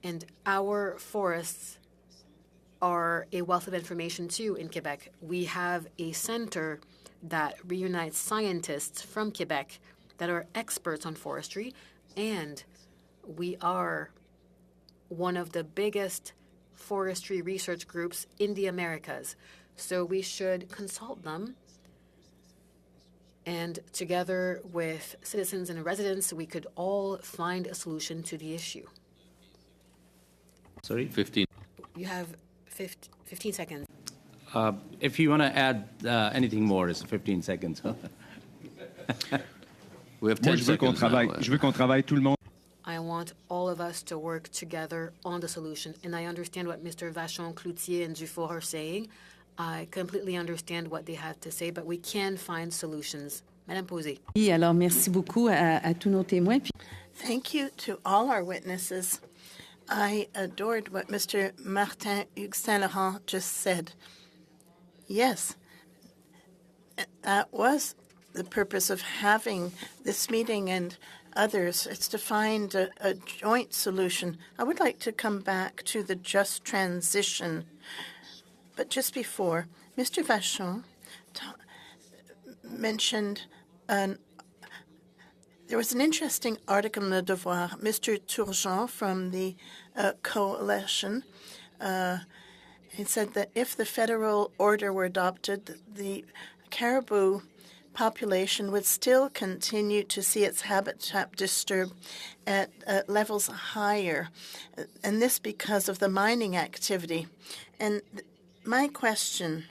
And our forests are a wealth of information too in Quebec. We have a center that reunites scientists from Quebec that are experts on forestry, and we are one of the biggest forestry research groups in the Americas. So we should consult them, and together with citizens and residents, we could all find a solution to the issue. Sorry? 15. You have 15 seconds. If you want to add anything more, it's 15 seconds. We have 10 seconds now. Je veux qu'on travaille tout le monde. I want all of us to work together on the solution. And I understand what Mr. Vachon, Cloutier, and Dufour are saying. I completely understand what they have to say, but we can find solutions. Madame Posé. Oui, alors merci beaucoup à tous nos témoins. Thank you to all our witnesses. I adored what Mr. Martin Hugues Saint-Laurent just said. Yes, that was the purpose of having this meeting and others. It's to find a joint solution. I would like to come back to the just transition. But just before, Mr. Vachon mentioned there was an interesting article in Le Devoir. Mr. Turgeon from the coalition he said that if the federal order were adopted, the caribou population would still continue to see its habitat disturbed at levels higher, and this because of the mining activity. And my question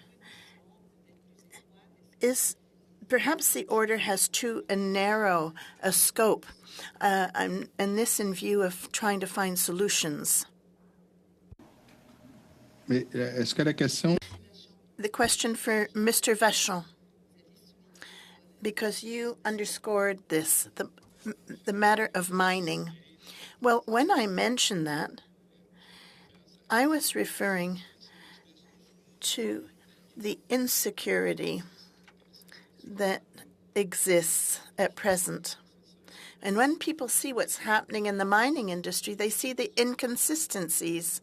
is, perhaps the order has too narrow a scope, and this in view of trying to find solutions. Est-ce que la question... The question for Mr. Vachon, because you underscored this, the matter of mining. Well, when I mentioned that, I was referring to the insecurity that exists at present. And when people see what's happening in the mining industry, they see the inconsistencies.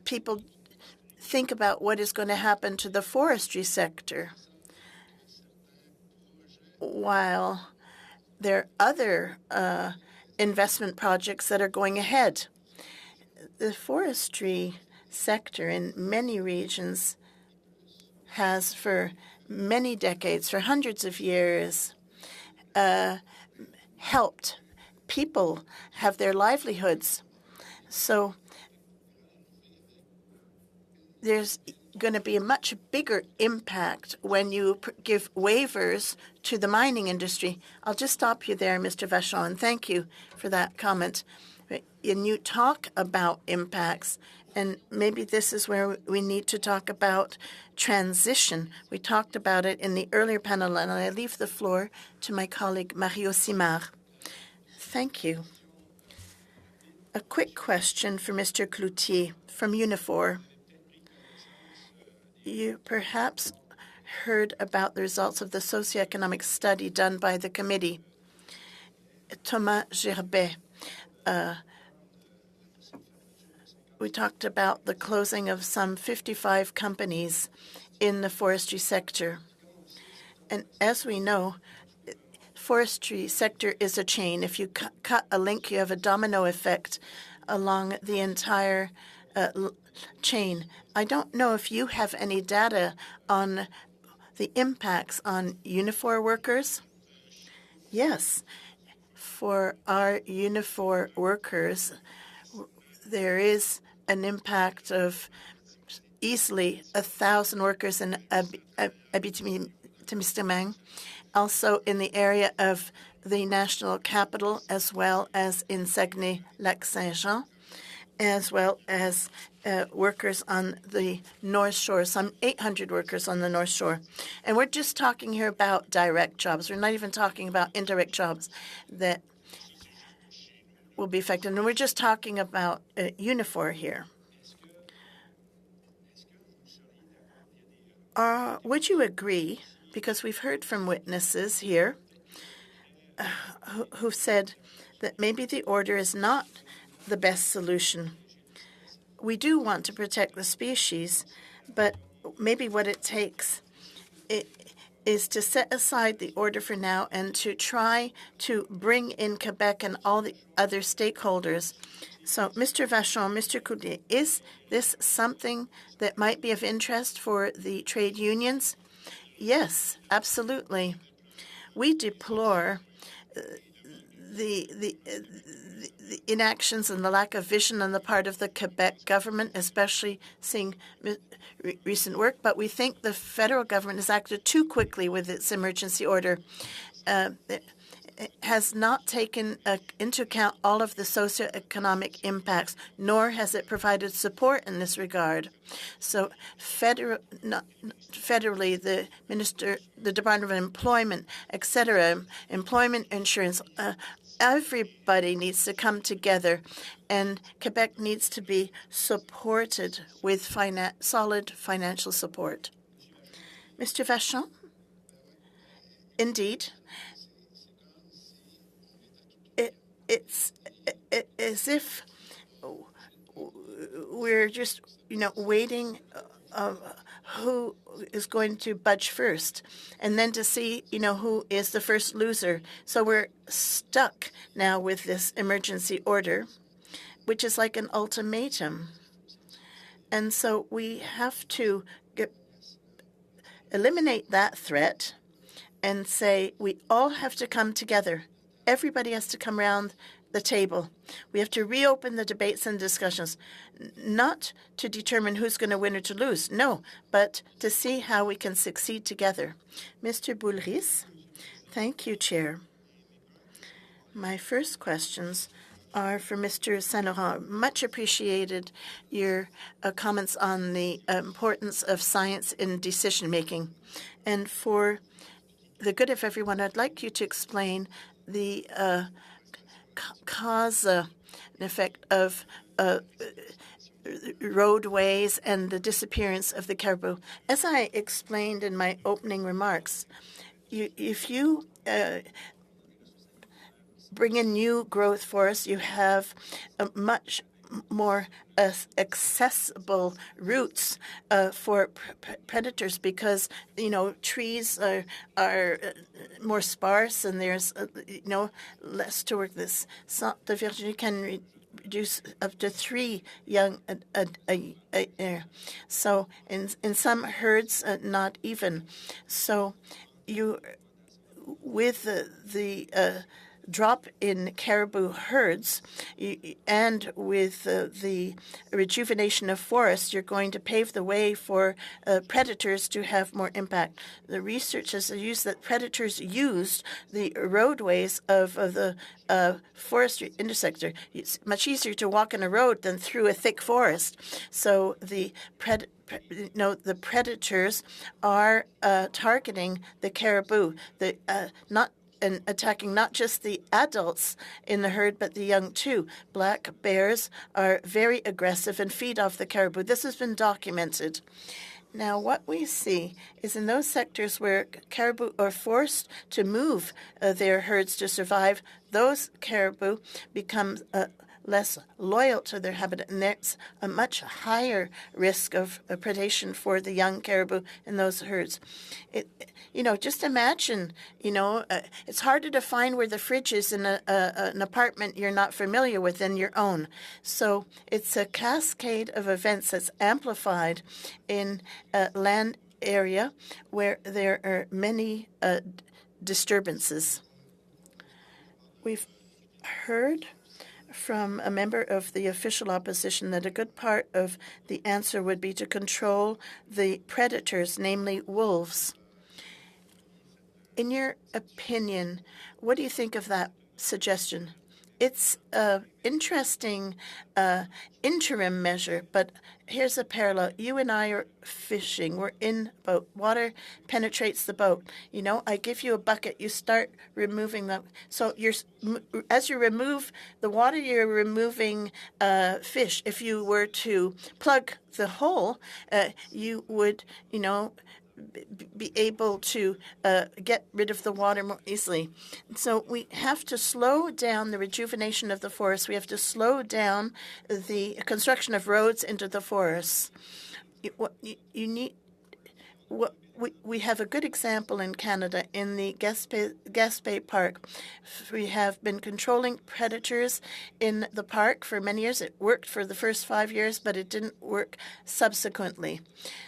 People think about what is going to happen to the forestry sector. while there are other investment projects that are going ahead. The forestry sector in many regions has for many decades, for hundreds of years, helped people have their livelihoods. So there's going to be a much bigger impact when you give waivers to the mining industry. I'll just stop you there, Mr. Vachon, and thank you for that comment. And you talk about impacts, and maybe this is where we need to talk about transition. We talked about it in the earlier panel, and I leave the floor to my colleague, Mario Simard. Thank you. A quick question for Mr. Cloutier from Unifor. You perhaps heard about the results of the socioeconomic study done by the committee. Thomas Gerbet, we talked about the closing of some 55 companies in the forestry sector. And as we know, forestry sector is a chain. If you cut a link, you have a domino effect along the entire chain. I don't know if you have any data on the impacts on Unifor workers. Yes, for our Unifor workers, there is an impact of easily 1,000 workers in Abitibi-Témiscamingue, also in the area of the national capital, as well as in Saguenay-Lac-Saint-Jean, as well as workers on the North Shore, some 800 workers on the North Shore. And we're just talking here about direct jobs. We're not even talking about indirect jobs that will be affected. And we're just talking about Unifor here. Would you agree, because we've heard from witnesses here who said that maybe the order is not the best solution. We do want to protect the species, but maybe what it takes is to set aside the order for now and to try to bring in Quebec and all the other stakeholders. So, Mr. Vachon, Mr. Coudé, is this something that might be of interest for the trade unions? Yes, absolutely. We deplore the inactions and the lack of vision on the part of the Quebec government, especially seeing recent work. But we think the federal government has acted too quickly with its emergency order. It has not taken into account all of the socioeconomic impacts, nor has it provided support in this regard. So federally, the Department of Employment, etc., employment insurance, everybody needs to come together, and Quebec needs to be supported with solid financial support. Mr. Vachon? Indeed. It's as if we're just, waiting who is going to budge first, and then to see, who is the first loser. So we're stuck now with this emergency order, which is like an ultimatum. And so we have to eliminate that threat and say we all have to come together. Everybody has to come around the table. We have to reopen the debates and discussions, not to determine who's going to win or to lose, no, but to see how we can succeed together. Mr. Boulris, thank you, Chair. My first questions are for Mr. Saint-Laurent. Much appreciated your comments on the importance of science in decision-making. And for the good of everyone, I'd like you to explain the cause and effect of roadways and the disappearance of the caribou. As I explained in my opening remarks, if you bring in new growth forests, you have a much more accessible routes for predators because, trees are more sparse and there's, less to work. This Centre de Virginie can reduce up to 3 young a year. So in some herds, not even. So you with the drop in caribou herds and with the rejuvenation of forests, you're going to pave the way for predators to have more impact. The research has used that predators used the roadways of the forestry intersector. It's much easier to walk in a road than through a thick forest. So the predators are targeting the caribou, and attacking not just the adults in the herd, but the young too. Black bears are very aggressive and feed off the caribou. This has been documented. Now, what we see is in those sectors where caribou are forced to move their herds to survive, those caribou become less loyal to their habitat, and there's a much higher risk of predation for the young caribou in those herds. Just imagine, it's harder to find where the fridge is in an apartment you're not familiar with than your own. So it's a cascade of events that's amplified in a land area where there are many disturbances. We've heard from a member of the official opposition that a good part of the answer would be to control the predators, namely wolves. In your opinion, what do you think of that suggestion? It's an interesting interim measure, but here's a parallel. You and I are fishing. We're in a boat. Water penetrates the boat. I give you a bucket. You start removing them. So as you remove the water, you're removing fish. If you were to plug the hole, you would, be able to get rid of the water more easily. So we have to slow down the rejuvenation of the forest. We have to slow down the construction of roads into the forests. We have a good example in Canada in the Gaspé Park. We have been controlling predators in the park for many years. It worked for the first 5 years, but it didn't work subsequently.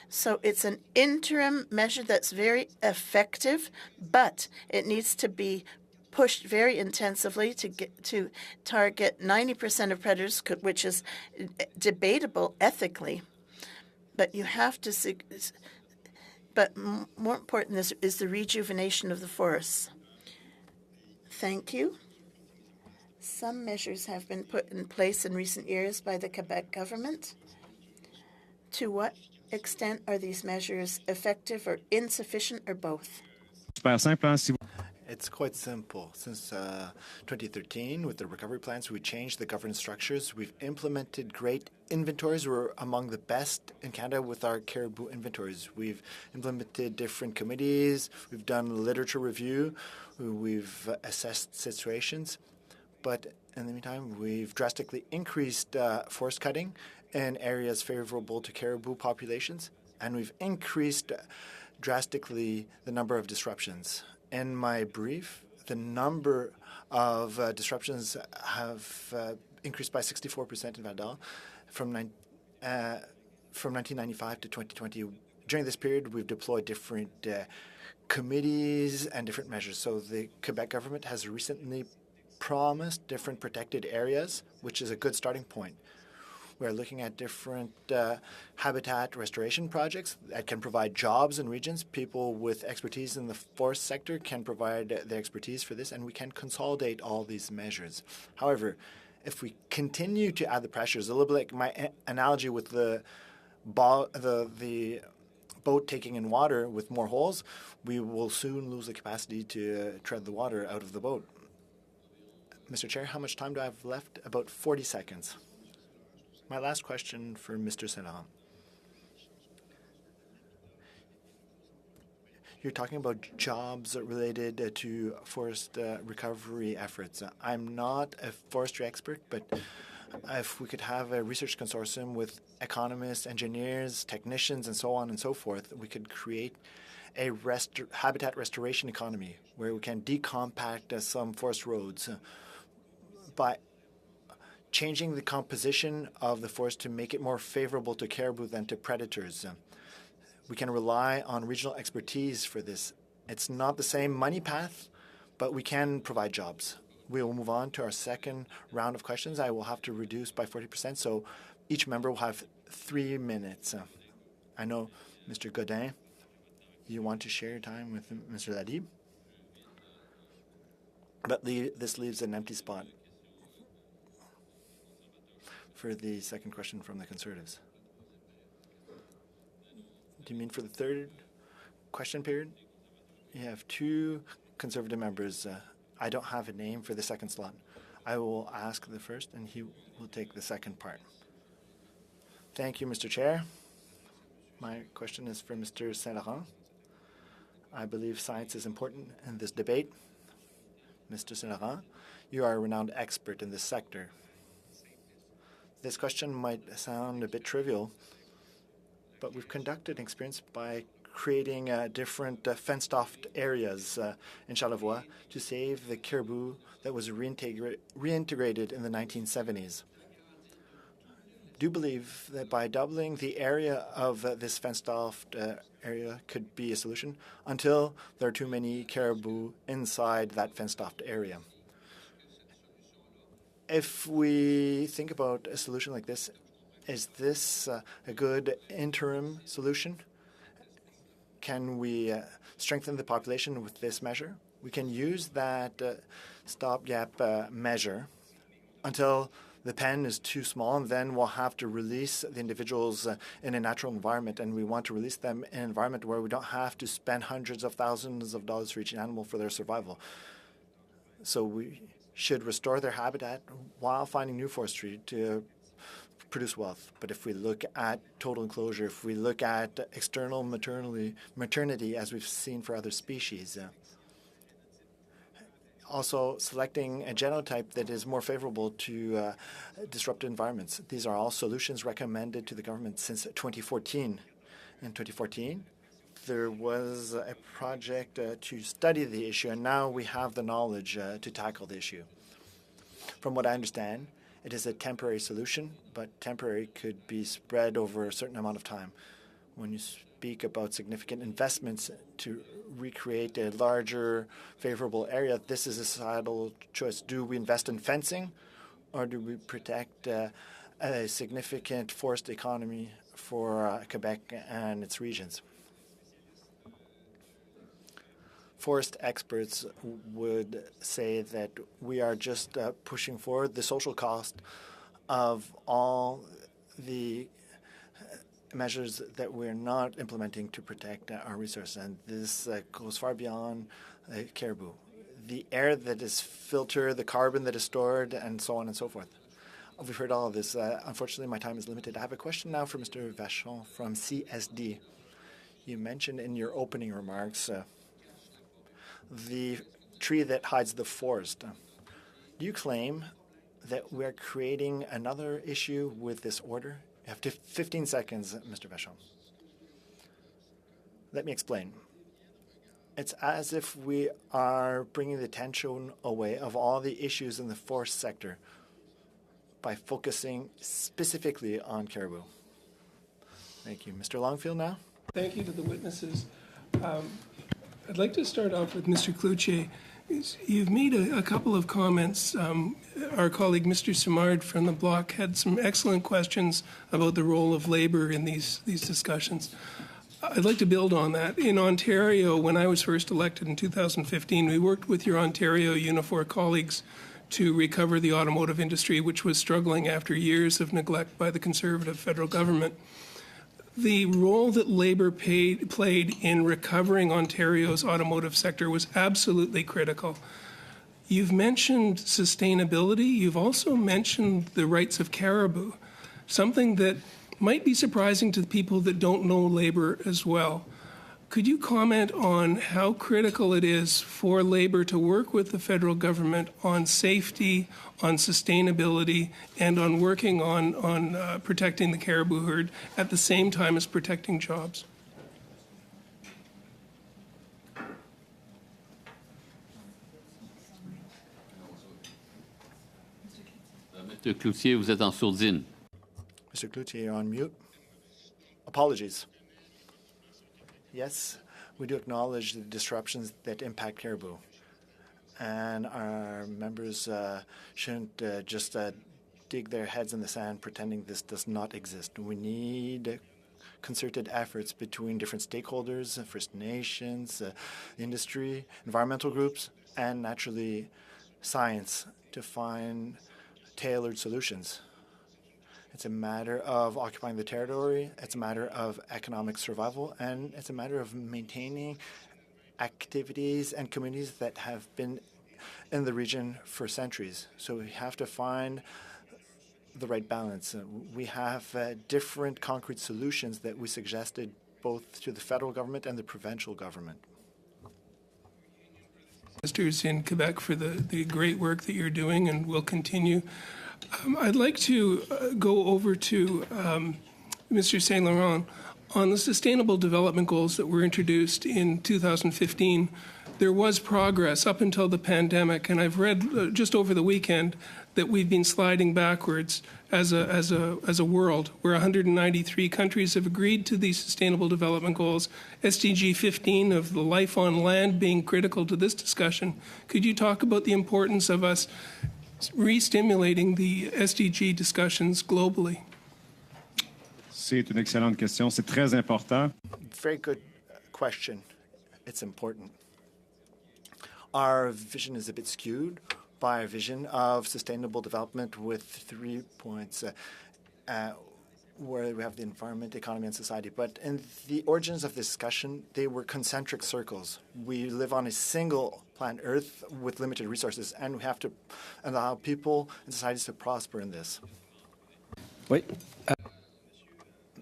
So it's an interim measure that's very effective, but it needs to be pushed very intensively to target 90% of predators, which is debatable ethically. But you have to. But more important is the rejuvenation of the forests. Thank you. Some measures have been put in place in recent years by the Quebec government. To what extent are these measures effective or insufficient or both? It's quite simple. Since 2013, with the recovery plans, we changed the governance structures. We've implemented great inventories. We're among the best in Canada with our caribou inventories. We've implemented different committees. We've done literature review. We've assessed situations. But in the meantime, we've drastically increased forest cutting in areas favorable to caribou populations, and we've increased drastically the number of disruptions. In my brief, the number of disruptions have increased by 64% in Val-d'Or from 1995 to 2020. During this period, we've deployed different committees and different measures. So the Quebec government has recently promised different protected areas, which is a good starting point. We're looking at different habitat restoration projects that can provide jobs in regions. People with expertise in the forest sector can provide the expertise for this, and we can consolidate all these measures. However, if we continue to add the pressures, a little bit like my analogy with the boat taking in water with more holes, we will soon lose the capacity to tread the water out of the boat. Mr. Chair, how much time do I have left? About 40 seconds. My last question for Mr. Saint-Laurent. You're talking about jobs related to forest recovery efforts. I'm not a forestry expert, but if we could have a research consortium with economists, engineers, technicians, and so on and so forth, we could create a habitat restoration economy where we can decompact some forest roads by changing the composition of the forest to make it more favorable to caribou than to predators. We can rely on regional expertise for this. It's not the same money path, but we can provide jobs. We will move on to our second round of questions. I will have to reduce by 40%, so each member will have 3 minutes. I know, Mr. Godin, you want to share your time with Mr. Ladib, but this leaves an empty spot for the second question from the Conservatives. Do you mean for the third question period? You have 2 Conservative members. I don't have a name for the second slot. I will ask the first, and he will take the second part. Thank you, Mr. Chair. My question is for Mr. Saint-Laurent. I believe science is important in this debate. Mr. Saint-Laurent, you are a renowned expert in this sector. This question might sound a bit trivial, but we've conducted an experience by creating different fenced-off areas in Charlevoix to save the caribou that was reintegrated in the 1970s. Do you believe that by doubling the area of this fenced-off area could be a solution until there are too many caribou inside that fenced-off area? If we think about a solution like this, is this a good interim solution? Can we strengthen the population with this measure? We can use that stopgap measure until the pen is too small, and then we'll have to release the individuals in a natural environment, and we want to release them in an environment where we don't have to spend hundreds of thousands of dollars for each animal for their survival. So we should restore their habitat while finding new forestry to produce wealth. But if we look at total enclosure, if we look at external maternity, as we've seen for other species, also selecting a genotype that is more favorable to disrupted environments. These are all solutions recommended to the government since 2014. In 2014, there was a project to study the issue, and now we have the knowledge to tackle the issue. From what I understand, it is a temporary solution, but temporary could be spread over a certain amount of time. When you speak about significant investments to recreate a larger favorable area, this is a societal choice. Do we invest in fencing, or do we protect a significant forest economy for Quebec and its regions? Forest experts would say that we are just pushing forward the social cost of all the measures that we're not implementing to protect our resources, and this goes far beyond caribou. The air that is filtered, the carbon that is stored, and so on and so forth. We've heard all of this. Unfortunately, my time is limited. I have a question now for Mr. Vachon from CSD. You mentioned in your opening remarks the tree that hides the forest. Do you claim that we're creating another issue with this order? You have 15 seconds, Mr. Vachon. Let me explain. It's as if we are bringing the attention away of all the issues in the forest sector by focusing specifically on caribou. Thank you. Mr. Longfield now. Thank you to the witnesses. I'd like to start off with Mr. Cloutier. You've made a couple of comments. Our colleague, Mr. Simard from the Bloc, had some excellent questions about the role of labor in these discussions. I'd like to build on that. In Ontario, when I was first elected in 2015, we worked with your Ontario Unifor colleagues to recover the automotive industry, which was struggling after years of neglect by the Conservative federal government. The role that Labour played in recovering Ontario's automotive sector was absolutely critical. You've mentioned sustainability. You've also mentioned the rights of caribou, something that might be surprising to the people that don't know Labour as well. Could you comment on how critical it is for labor to work with the federal government on safety, on sustainability, and on working on protecting the caribou herd at the same time as protecting jobs? Mr. Cloutier, vous êtes en sourdine. Mr. Cloutier, you're on mute. Apologies. Yes, we do acknowledge the disruptions that impact caribou. And our members shouldn't just dig their heads in the sand pretending this does not exist. We need concerted efforts between different stakeholders, First Nations, industry, environmental groups, and naturally science to find tailored solutions. It's a matter of occupying the territory, it's a matter of economic survival, and it's a matter of maintaining activities and communities that have been in the region for centuries. So we have to find the right balance. We have different concrete solutions that we suggested both to the federal government and the provincial government. Ministers in Quebec for the great work that you're doing and will continue. I'd like to go over to Mr. Saint Laurent. On the Sustainable Development Goals that were introduced in 2015, there was progress up until the pandemic, and I've read just over the weekend that we've been sliding backwards as a world, where 193 countries have agreed to these Sustainable Development Goals, SDG 15 of the life on land being critical to this discussion. Could you talk about the importance of us re-stimulating the SDG discussions globally? C'est une excellente question. C'est très important. Very good question. It's important. Our vision is a bit skewed by a vision of sustainable development with 3 points where we have the environment, economy, and society. But in the origins of this discussion, they were concentric circles. We live on a single planet Earth with limited resources, and we have to allow people and societies to prosper in this. Oui.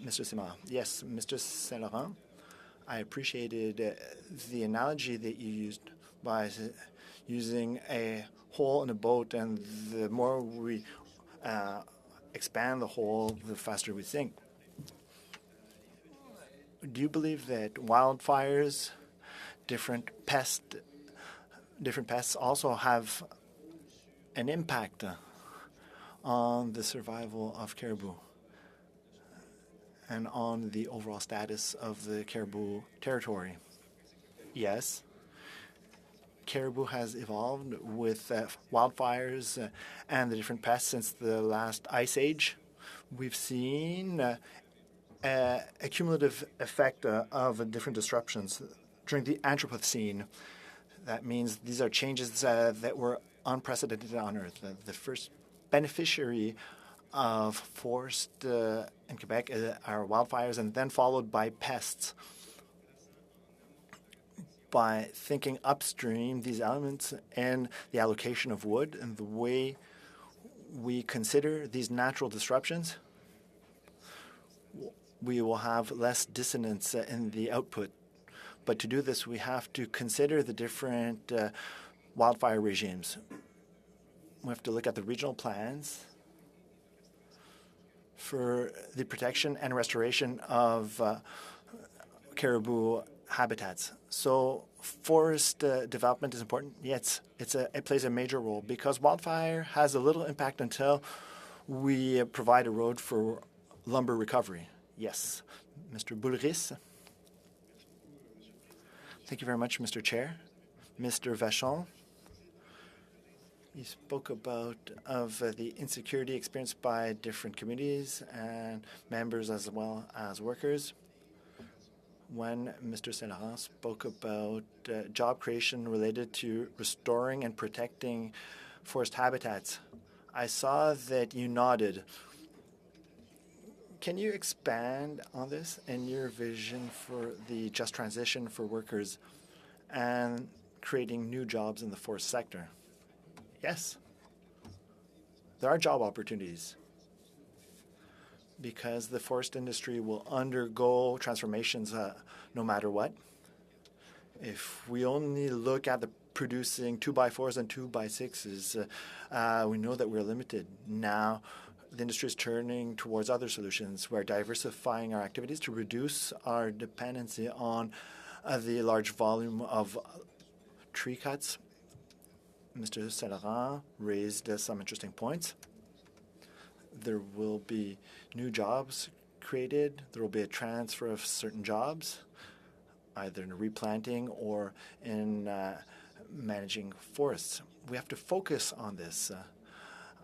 Mr. Simard. Yes, Mr. Saint Laurent, I appreciated the analogy that you used by using a hole in a boat, and the more we expand the hole, the faster we sink. Do you believe that wildfires, different pests also have an impact on the survival of caribou and on the overall status of the caribou territory? Yes. Caribou has evolved with wildfires and the different pests since the last ice age. We've seen a cumulative effect of different disruptions during the Anthropocene. That means these are changes that were unprecedented on Earth. The first beneficiary of forest in Quebec are wildfires, and then followed by pests. By thinking upstream these elements and the allocation of wood and the way we consider these natural disruptions, we will have less dissonance in the output. But to do this, we have to consider the different wildfire regimes. We have to look at the regional plans for the protection and restoration of caribou habitats. So forest development is important. Yes, it plays a major role because wildfire has a little impact until we provide a road for lumber recovery. Yes. Mr. Boulris. Thank you very much, Mr. Chair. Mr. Vachon, you spoke about the insecurity experienced by different communities and members as well as workers. When Mr. Saint Laurent spoke about job creation related to restoring and protecting forest habitats, I saw that you nodded. Can you expand on this and your vision for the just transition for workers and creating new jobs in the forest sector? Yes, there are job opportunities because the forest industry will undergo transformations no matter what. If we only look at the producing 2x4s and 2x6s, we know that we're limited. Now, the industry is turning towards other solutions. We're diversifying our activities to reduce our dependency on the large volume of tree cuts. Mr. Saint-Laurent raised some interesting points. There will be new jobs created. There will be a transfer of certain jobs, either in replanting or in managing forests. We have to focus on this.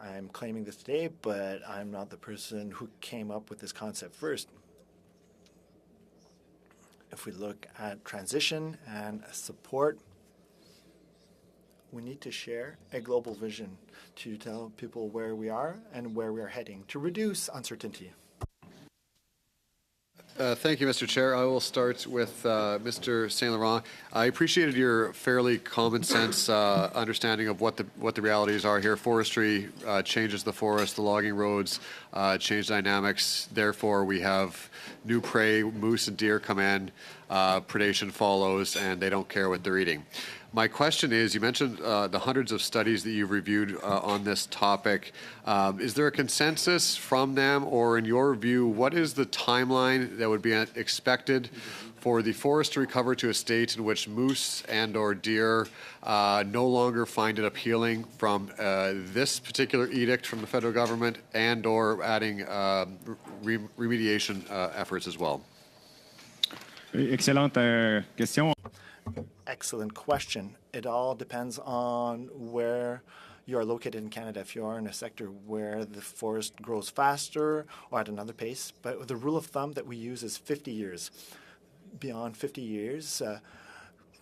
I'm claiming this today, but I'm not the person who came up with this concept first. If we look at transition and support, we need to share a global vision to tell people where we are and where we are heading to reduce uncertainty. Thank you, Mr. Chair. I will start with Mr. Saint Laurent. I appreciated your fairly common sense understanding of what the realities are here. Forestry changes the forest, the logging roads change dynamics. Therefore, we have new prey, moose and deer come in, predation follows, and they don't care what they're eating. My question is, you mentioned the hundreds of studies that you've reviewed on this topic. Is there a consensus from them, or in your view, what is the timeline that would be expected for the forest to recover to a state in which moose and or deer no longer find it appealing from this particular edict from the federal government and or adding remediation efforts as well? Excellente question. Excellent question. It all depends on where you are located in Canada. If you are in a sector where the forest grows faster or at another pace, but the rule of thumb that we use is 50 years. Beyond 50 years,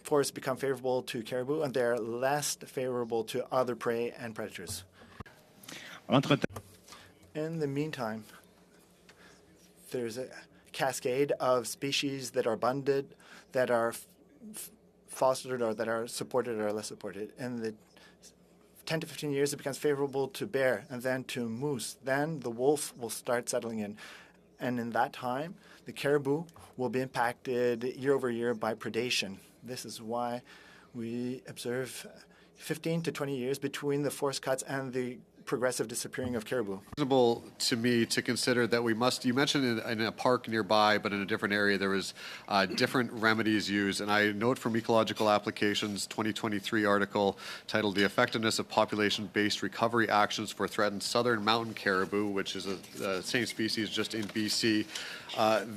forests become favorable to caribou and they're less favorable to other prey and predators. In the meantime, there's a cascade of species that are abundant, that are fostered or that are supported or less supported. In the 10 to 15 years, it becomes favorable to bear and then to moose. Then the wolf will start settling in. And in that time, the caribou will be impacted year over year by predation. This is why we observe 15 to 20 years between the forest cuts and the progressive disappearing of caribou. Reasonable to me to consider that we must, you mentioned in a park nearby, but in a different area, there was different remedies used. And I note from Ecological Applications 2023 article titled The Effectiveness of Population-Based Recovery Actions for Threatened Southern Mountain Caribou, which is the same species just in BC.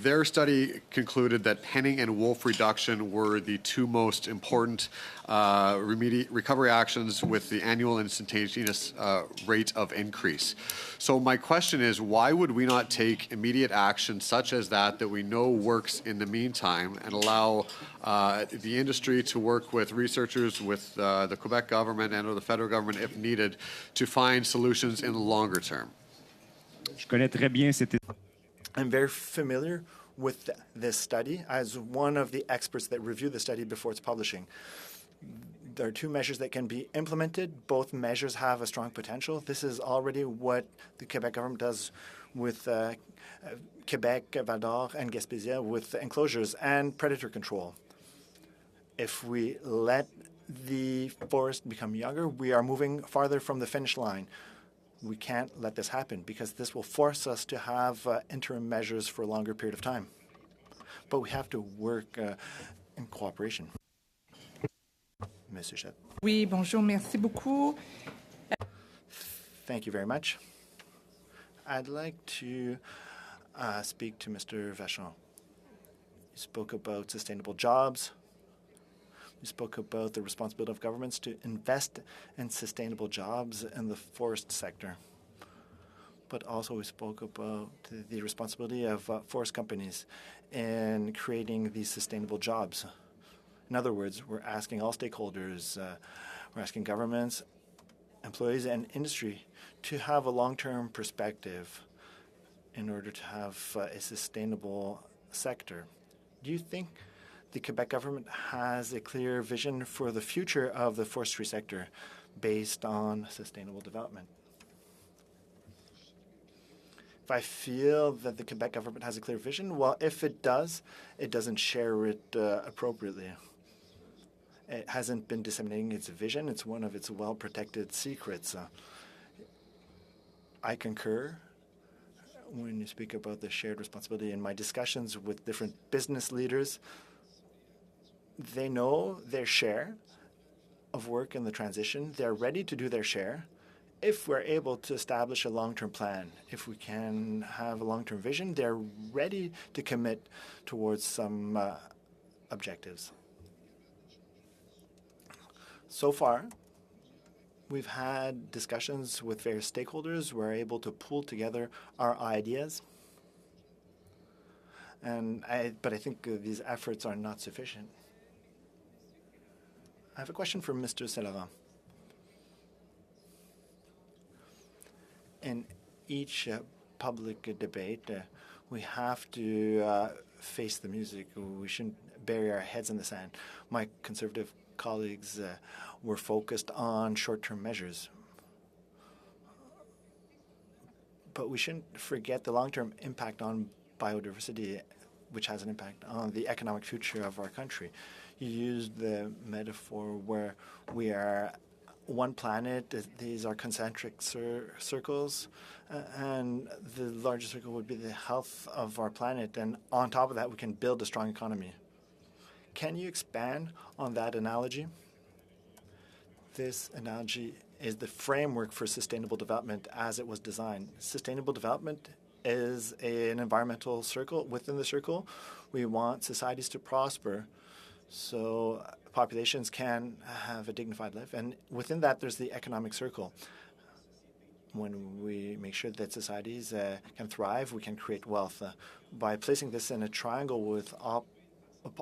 Their study concluded that penning and wolf reduction were the two most important recovery actions with the annual instantaneous rate of increase. So my question is, why would we not take immediate action such as that we know works in the meantime and allow the industry to work with researchers, with the Quebec government and or the federal government if needed to find solutions in the longer term? I'm very familiar with this study as one of the experts that reviewed the study before its publishing. There are two measures that can be implemented. Both measures have a strong potential. This is already what the Quebec government does with Quebec, Val-d'Or, and Gaspésia with enclosures and predator control. If we let the forest become younger, we are moving farther from the finish line. We can't let this happen because this will force us to have interim measures for a longer period of time. But we have to work in cooperation. Monsieur Chet. Oui, bonjour, merci beaucoup. Thank you very much. I'd like to speak to Mr. Vachon. You spoke about sustainable jobs. You spoke about the responsibility of governments to invest in sustainable jobs in the forest sector. But also we spoke about the responsibility of forest companies in creating these sustainable jobs. In other words, we're asking all stakeholders, we're asking governments, employees, and industry to have a long-term perspective in order to have a sustainable sector. Do you think the Quebec government has a clear vision for the future of the forestry sector based on sustainable development? If I feel that the Quebec government has a clear vision, well, if it does, it doesn't share it appropriately. It hasn't been disseminating its vision. It's one of its well-protected secrets. I concur when you speak about the shared responsibility. In my discussions with different business leaders, they know their share of work in the transition. They're ready to do their share if we're able to establish a long-term plan. If we can have a long-term vision, they're ready to commit towards some objectives. So far, we've had discussions with various stakeholders. We're able to pull together our ideas. But I think these efforts are not sufficient. I have a question for Mr. Saint-Laurent. In each public debate, we have to face the music. We shouldn't bury our heads in the sand. My Conservative colleagues were focused on short-term measures. But we shouldn't forget the long-term impact on biodiversity, which has an impact on the economic future of our country. You used the metaphor where we are one planet. These are concentric circles, and the largest circle would be the health of our planet. And on top of that, we can build a strong economy. Can you expand on that analogy? This analogy is the framework for sustainable development as it was designed. Sustainable development is an environmental circle. Within the circle, we want societies to prosper so populations can have a dignified life. And within that, there's the economic circle. When we make sure that societies can thrive, we can create wealth. By placing this in a triangle with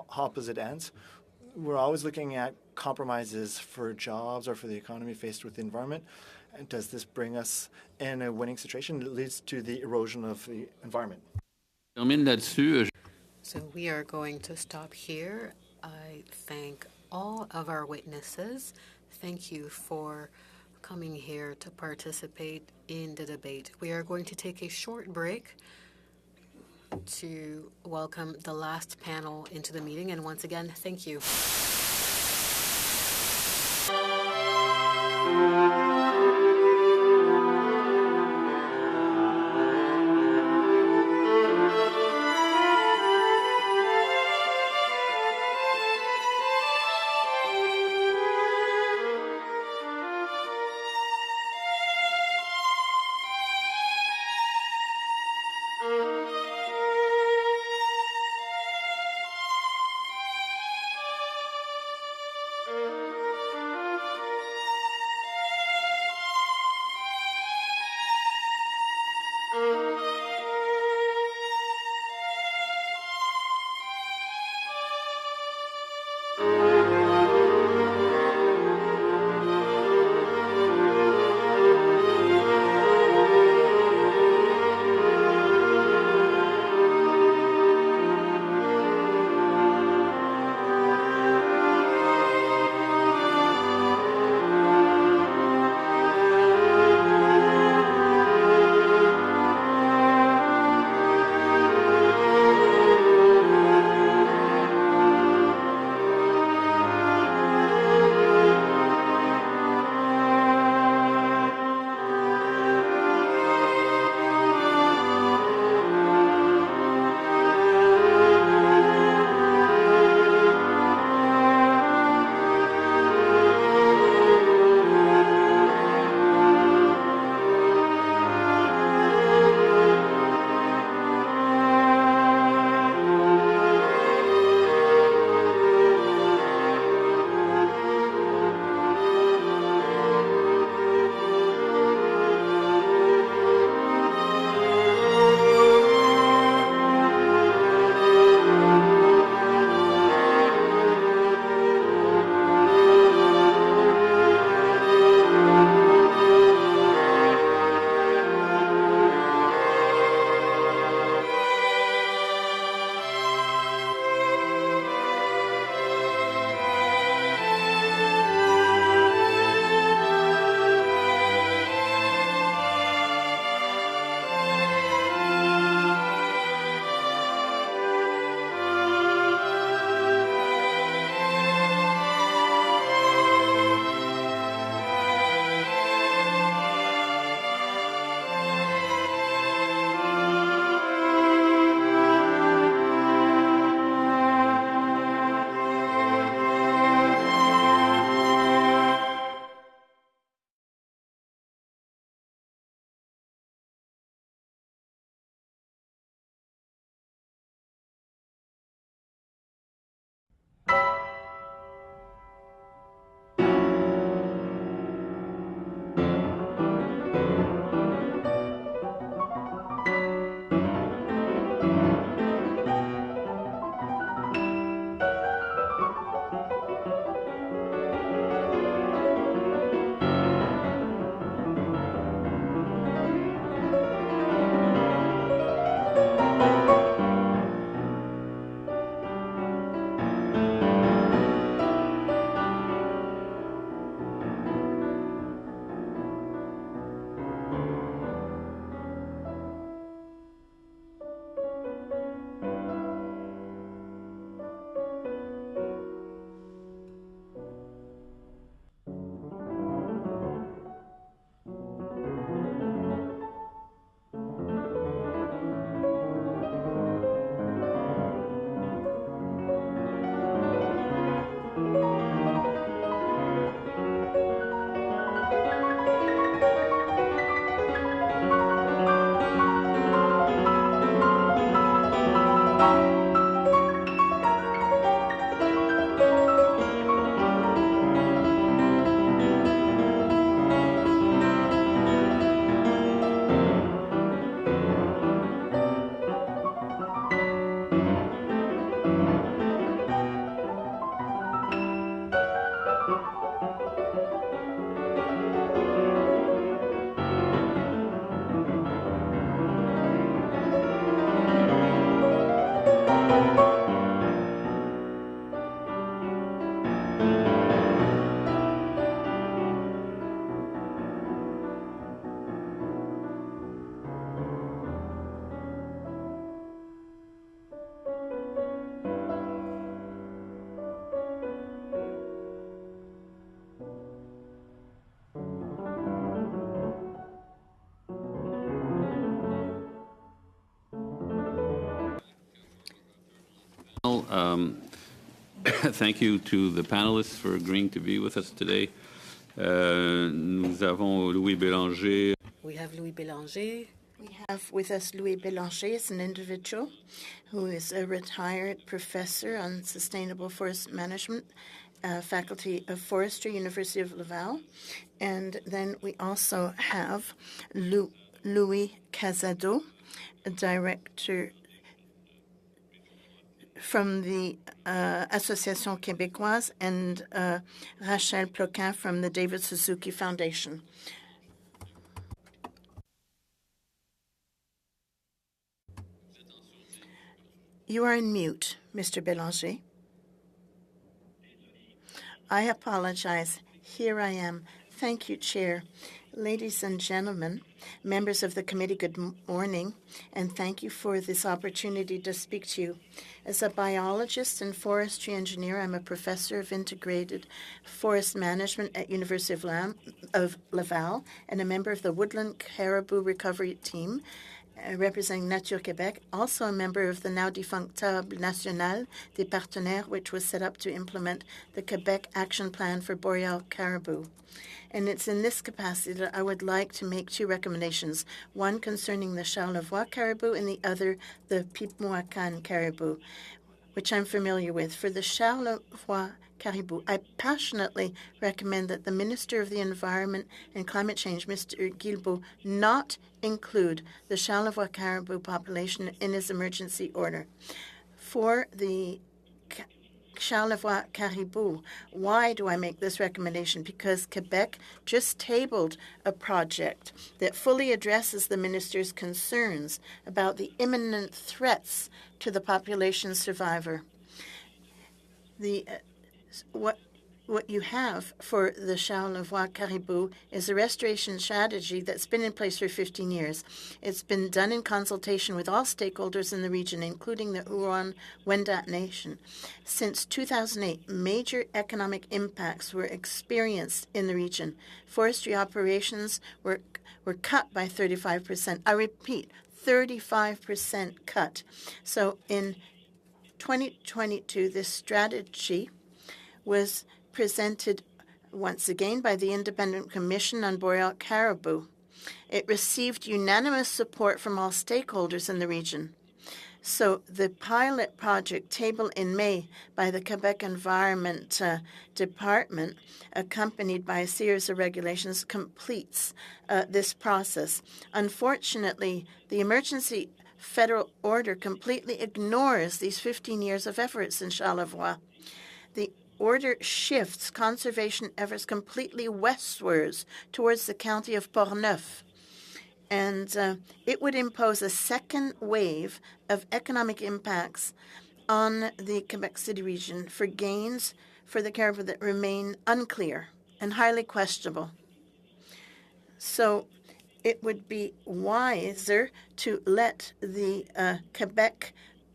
opposite ends, we're always looking at compromises for jobs or for the economy faced with the environment. And does this bring us in a winning situation that leads to the erosion of the environment? So we are going to stop here. I thank all of our witnesses. Thank you for coming here to participate in the debate. We are going to take a short break to welcome the last panel into the meeting. And once again, thank you. Thank you to the panelists for agreeing to be with us today. Nous avons Louis Bélanger. We have Louis Bélanger. We have with us Louis Bélanger as an individual who is a retired professor on sustainable forest management, Faculty of Forestry, University of Laval. And then we also have Louis Casado, a director from the Association Québécoise, and Rachel Ploquin from the David Suzuki Foundation. You are in mute, Mr. Bélanger. I apologize. Here I am. Thank you, Chair. Ladies and gentlemen, members of the committee, good morning, and thank you for this opportunity to speak to you. As a biologist and forestry engineer, I'm a professor of integrated forest management at University of Laval and a member of the Woodland Caribou Recovery Team representing Nature Québec, also a member of the now-defunct Table National des Partenaires, which was set up to implement the Quebec Action Plan for Boreal Caribou. And it's in this capacity that I would like to make two recommendations, one concerning the Charlevoix caribou and the other the Pipe-Mohawken caribou, which I'm familiar with. For the Charlevoix caribou, I passionately recommend that the Minister of the Environment and Climate Change, Mr. Guilbeault, not include the Charlevoix caribou population in his emergency order. For the Charlevoix caribou, why do I make this recommendation? Because Quebec just tabled a project that fully addresses the minister's concerns about the imminent threats to the population survivor. What you have for the Charlevoix caribou is a restoration strategy that's been in place for 15 years. It's been done in consultation with all stakeholders in the region, including the Huron-Wendat Nation. Since 2008, major economic impacts were experienced in the region. Forestry operations were cut by 35%. I repeat, 35% cut. So in 2022, this strategy was presented once again by the Independent Commission on Boreal Caribou. It received unanimous support from all stakeholders in the region. So the pilot project tabled in May by the Quebec Environment Department, accompanied by a series of regulations, completes this process. Unfortunately, the emergency federal order completely ignores these 15 years of efforts in Charlevoix. The order shifts conservation efforts completely westwards towards the county of Portneuf. And it would impose a second wave of economic impacts on the Quebec City region for gains for the caribou that remain unclear and highly questionable. So it would be wiser to let the Quebec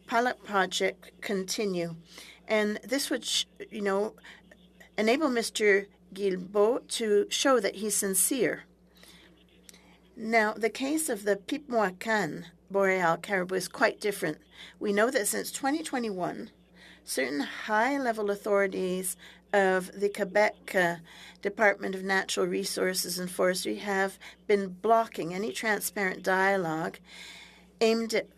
pilot project continue. And this would, enable Mr. Guilbeault to show that he's sincere. Now, the case of the Pipe-Mohawken boreal caribou is quite different. We know that since 2021, certain high-level authorities of the Quebec Department of Natural Resources and Forestry have been blocking any transparent dialogue aimed at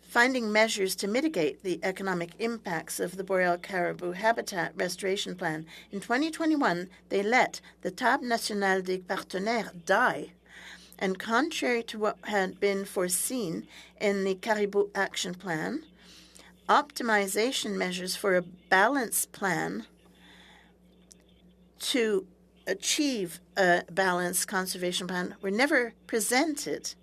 finding measures to mitigate the economic impacts of the boreal caribou habitat restoration plan. In 2021, they let the Table National des Partenaires die. And contrary to what had been foreseen in the Caribou Action Plan, optimization measures for a balanced plan to achieve a balanced conservation plan were never presented.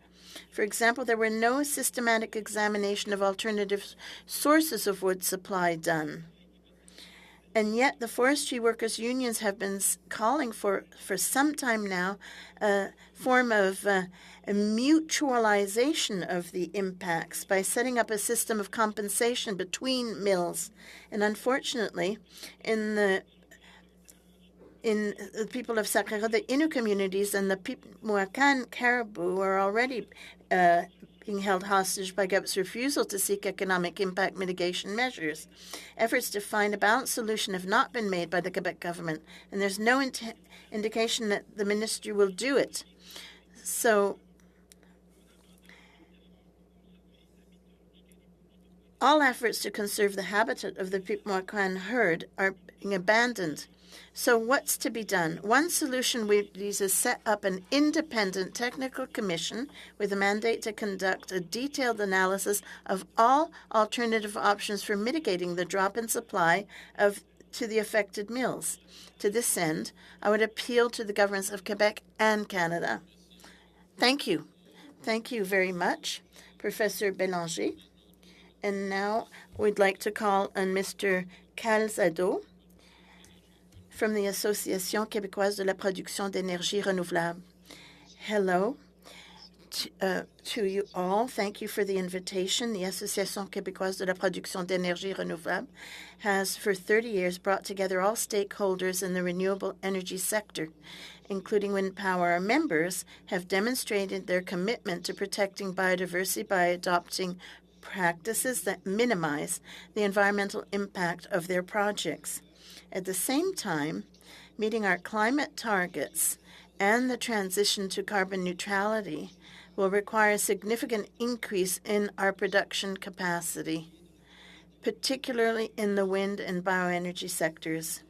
For example, there were no systematic examination of alternative sources of wood supply done. And yet the forestry workers' unions have been calling for some time now a form of a mutualization of the impacts by setting up a system of compensation between mills. And unfortunately, in the people of Sacré-Rod, the Innu communities and the Pipe-Mohawken caribou are already being held hostage by Quebec's refusal to seek economic impact mitigation measures. Efforts to find a balanced solution have not been made by the Quebec government, and there's no indication that the ministry will do it. So all efforts to conserve the habitat of the Pipmoakan herd are being abandoned. So what's to be done? One solution we use is set up an independent technical commission with a mandate to conduct a detailed analysis of all alternative options for mitigating the drop in supply to the affected mills. To this end, I would appeal to the governments of Quebec and Canada. Thank you. Thank you very much, Professor Bélanger. And now we'd like to call on Mr. Calzado from the Association québécoise de la production d'énergie renouvelable. Hello to you all. Thank you for the invitation. The Association québécoise de la production d'énergie renouvelable has for 30 years brought together all stakeholders in the renewable energy sector, including wind power. Our members have demonstrated their commitment to protecting biodiversity by adopting practices that minimize the environmental impact of their projects. At the same time, meeting our climate targets and the transition to carbon neutrality will require a significant increase in our production capacity, particularly in the wind and bioenergy sectors.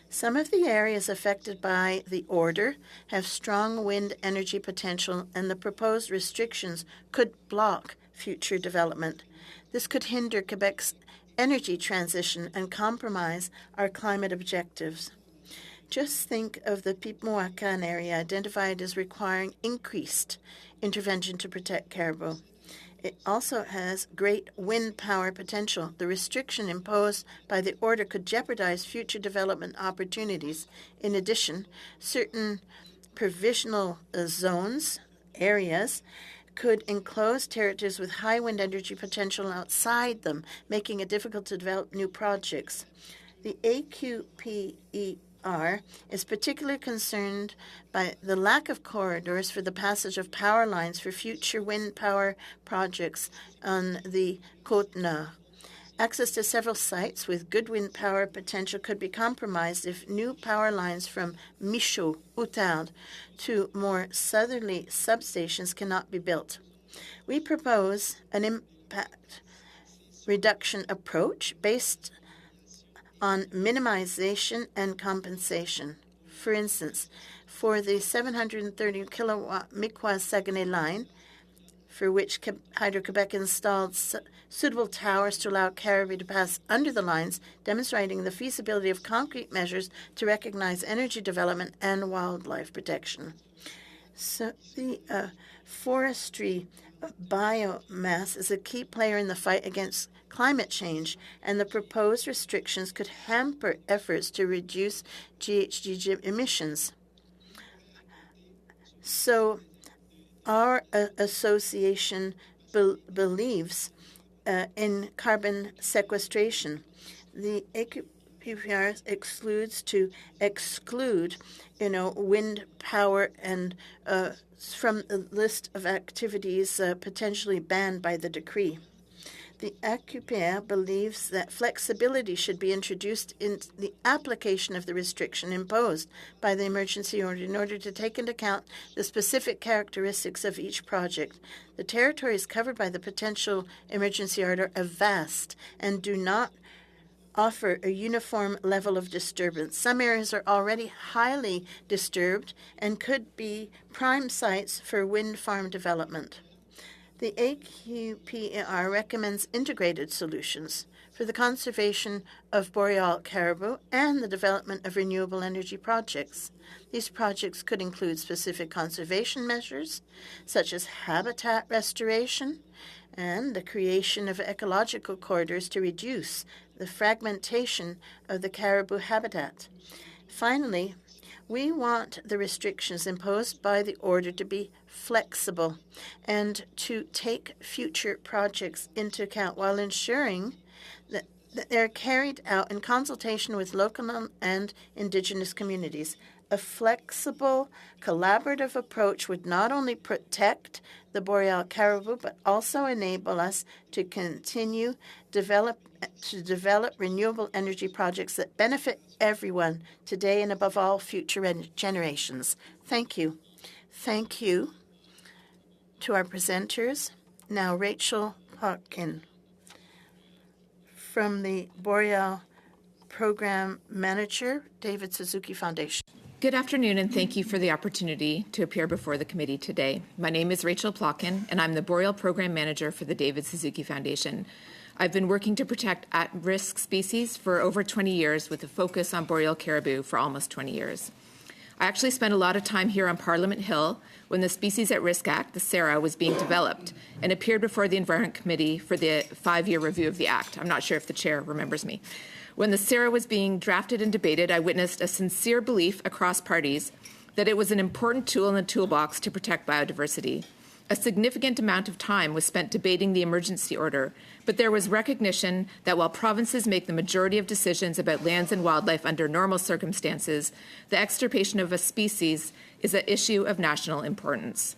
Some of the areas affected by the order have strong wind energy potential, and the proposed restrictions could block future development. This could hinder Quebec's energy transition and compromise our climate objectives. Just think of the Pipmoakan area identified as requiring increased intervention to protect caribou. It also has great wind power potential. The restriction imposed by the order could jeopardize future development opportunities. In addition, certain provisional areas, could enclose territories with high wind energy potential outside them, making it difficult to develop new projects. The AQPER is particularly concerned by the lack of corridors for the passage of power lines for future wind power projects on the Côte-Nord. Access to several sites with good wind power potential could be compromised if new power lines from Michaud, Outarde, to more southerly substations cannot be built. We propose an impact reduction approach based on minimization and compensation. For instance, for the 730 kilowatt Miquois-Saguenay line, for which Hydro-Quebec installed suitable towers to allow caribou to pass under the lines, demonstrating the feasibility of concrete measures to recognize energy development and wildlife protection. So the forestry biomass is a key player in the fight against climate change, and the proposed restrictions could hamper efforts to reduce GHG emissions. So our association believes in carbon sequestration. The AQPR exclude wind power and from the list of activities potentially banned by the decree. The AQPR believes that flexibility should be introduced in the application of the restriction imposed by the emergency order in order to take into account the specific characteristics of each project. The territories covered by the potential emergency order are vast and do not offer a uniform level of disturbance. Some areas are already highly disturbed and could be prime sites for wind farm development. The AQPR recommends integrated solutions for the conservation of boreal caribou and the development of renewable energy projects. These projects could include specific conservation measures, such as habitat restoration and the creation of ecological corridors to reduce the fragmentation of the caribou habitat. Finally, we want the restrictions imposed by the order to be flexible and to take future projects into account while ensuring that they're carried out in consultation with local and Indigenous communities. A flexible, collaborative approach would not only protect the boreal caribou, but also enable us to continue to develop renewable energy projects that benefit everyone today and above all future generations. Thank you. Thank you to our presenters. Now, Rachel Hawkin from the Boreal Program Manager, David Suzuki Foundation. Good afternoon, and thank you for the opportunity to appear before the committee today. My name is Rachel Plotkin, and I'm the Boreal Program Manager for the David Suzuki Foundation. I've been working to protect at-risk species for over 20 years with a focus on boreal caribou for almost 20 years. I actually spent a lot of time here on Parliament Hill when the Species at Risk Act, the SARA, was being developed and appeared before the Environment Committee for the 5-year review of the Act. I'm not sure if the chair remembers me. When the SARA was being drafted and debated, I witnessed a sincere belief across parties that it was an important tool in the toolbox to protect biodiversity. A significant amount of time was spent debating the emergency order, but there was recognition that while provinces make the majority of decisions about lands and wildlife under normal circumstances, the extirpation of a species is an issue of national importance.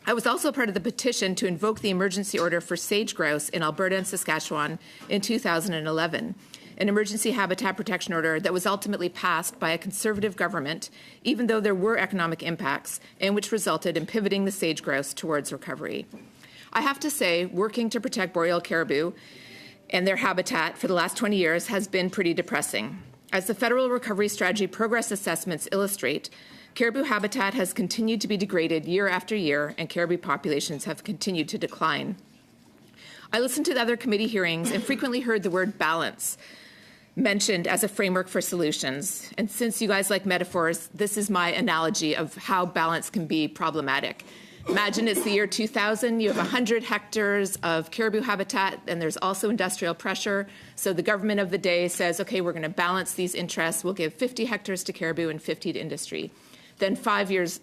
I was also part of the petition to invoke the emergency order for sage grouse in Alberta and Saskatchewan in 2011. An emergency habitat protection order that was ultimately passed by a Conservative government, even though there were economic impacts, and which resulted in pivoting the sage grouse towards recovery. I have to say, working to protect boreal caribou and their habitat for the last 20 years has been pretty depressing. As the Federal Recovery Strategy progress assessments illustrate, caribou habitat has continued to be degraded year after year, and caribou populations have continued to decline. I listened to the other committee hearings and frequently heard the word balance mentioned as a framework for solutions. And since you guys like metaphors, this is my analogy of how balance can be problematic. Imagine it's the year 2000, you have 100 hectares of caribou habitat, and there's also industrial pressure. So the government of the day says, okay, we're going to balance these interests. We'll give 50 hectares to caribou and 50 to industry. Then 5 years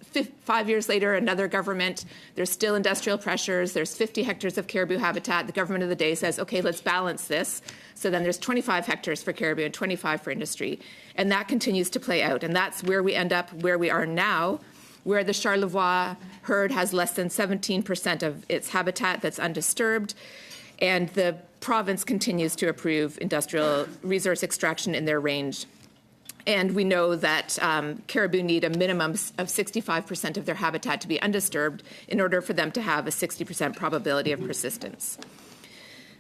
later, another government, there's still industrial pressures, there's 50 hectares of caribou habitat. The government of the day says, okay, let's balance this. So then there's 25 hectares for caribou and 25 for industry. And that continues to play out. And that's where we end up where we are now, where the Charlevoix herd has less than 17% of its habitat that's undisturbed. And the province continues to approve industrial resource extraction in their range. And we know that caribou need a minimum of 65% of their habitat to be undisturbed in order for them to have a 60% probability of persistence.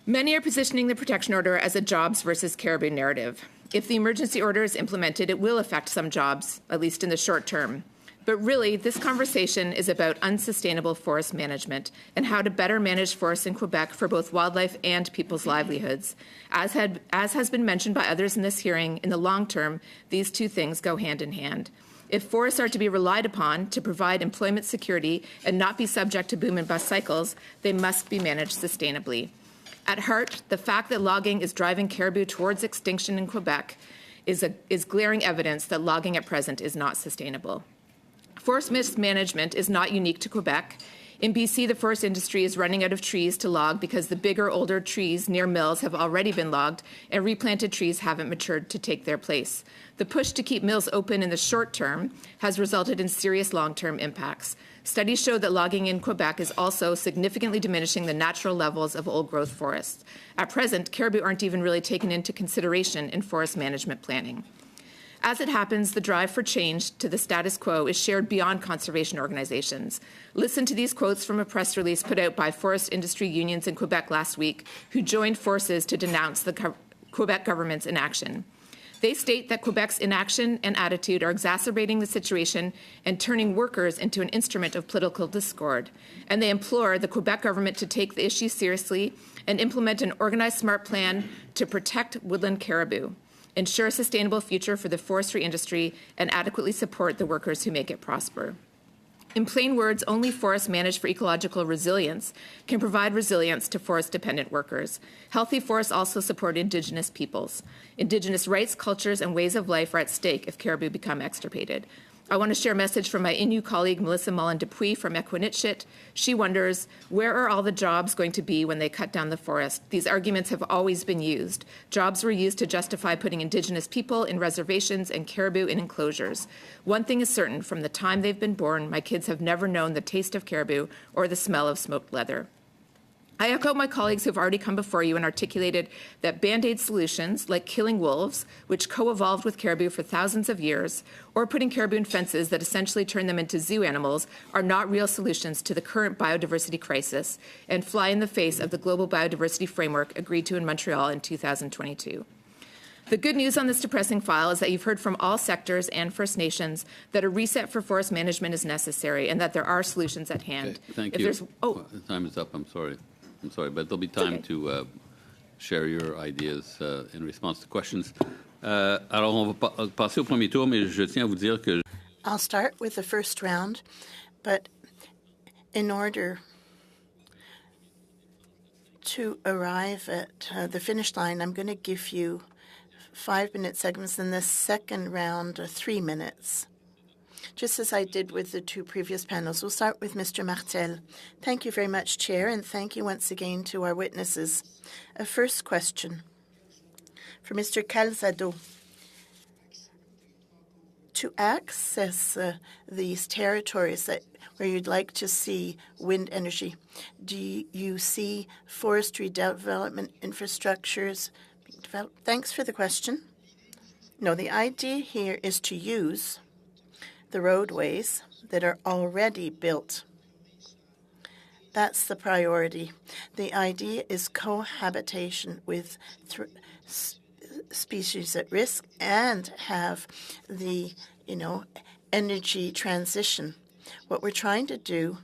Many are positioning the protection order as a jobs versus caribou narrative. If the emergency order is implemented, it will affect some jobs, at least in the short term. But really, this conversation is about unsustainable forest management and how to better manage forests in Quebec for both wildlife and people's livelihoods. As has been mentioned by others in this hearing, in the long term, these two things go hand in hand. If forests are to be relied upon to provide employment security and not be subject to boom and bust cycles, they must be managed sustainably. At heart, the fact that logging is driving caribou towards extinction in Quebec is glaring evidence that logging at present is not sustainable. Forest mismanagement is not unique to Quebec. In BC, the forest industry is running out of trees to log because the bigger, older trees near mills have already been logged and replanted trees haven't matured to take their place. The push to keep mills open in the short term has resulted in serious long-term impacts. Studies show that logging in Quebec is also significantly diminishing the natural levels of old-growth forests. At present, caribou aren't even really taken into consideration in forest management planning. As it happens, the drive for change to the status quo is shared beyond conservation organizations. Listen to these quotes from a press release put out by forest industry unions in Quebec last week, who joined forces to denounce the Quebec government's inaction. They state that Quebec's inaction and attitude are exacerbating the situation and turning workers into an instrument of political discord. And they implore the Quebec government to take the issue seriously and implement an organized, smart plan to protect woodland caribou, ensure a sustainable future for the forestry industry, and adequately support the workers who make it prosper. In plain words, only forests managed for ecological resilience can provide resilience to forest-dependent workers. Healthy forests also support Indigenous peoples. Indigenous rights, cultures, and ways of life are at stake if caribou become extirpated. I want to share a message from my Innu colleague, Melissa Mullen-Dupuy from Equinitshit. She wonders, where are all the jobs going to be when they cut down the forest? These arguments have always been used. Jobs were used to justify putting Indigenous people in reservations and caribou in enclosures. One thing is certain, from the time they've been born, my kids have never known the taste of caribou or the smell of smoked leather. I echo my colleagues who have already come before you and articulated that Band-Aid solutions, like killing wolves, which co-evolved with caribou for thousands of years, or putting caribou in fences that essentially turn them into zoo animals, are not real solutions to the current biodiversity crisis and fly in the face of the Global Biodiversity Framework agreed to in Montreal in 2022. The good news on this depressing file is that you've heard from all sectors and First Nations that a reset for forest management is necessary and that there are solutions at hand. Okay, thank you. The time is up. I'm sorry, but there'll be time to share your ideas in response to questions. Alors, on va passer au premier tour, mais je tiens à vous dire que... I'll start with the first round, but in order to arrive at the finish line, I'm going to give you 5-minute segments, and the second round 3 minutes, just as I did with the two previous panels. We'll start with Mr. Martel. Thank you very much, Chair, and thank you once again to our witnesses. A first question for Mr. Calzado. To access these territories where you'd like to see wind energy, do you see forestry development infrastructures being developed? Thanks for the question. No, the idea here is to use the roadways that are already built. That's the priority. The idea is cohabitation with species at risk and have the, energy transition. What we're trying to do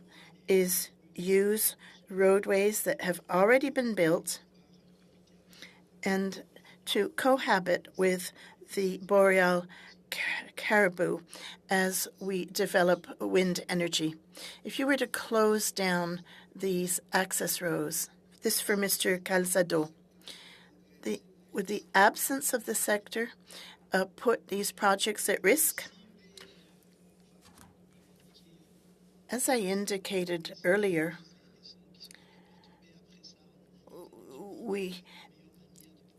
is use roadways that have already been built and to cohabit with the boreal caribou as we develop wind energy. If you were to close down these access roads, this for Mr. Calzado, would the absence of the sector put these projects at risk? As I indicated earlier, we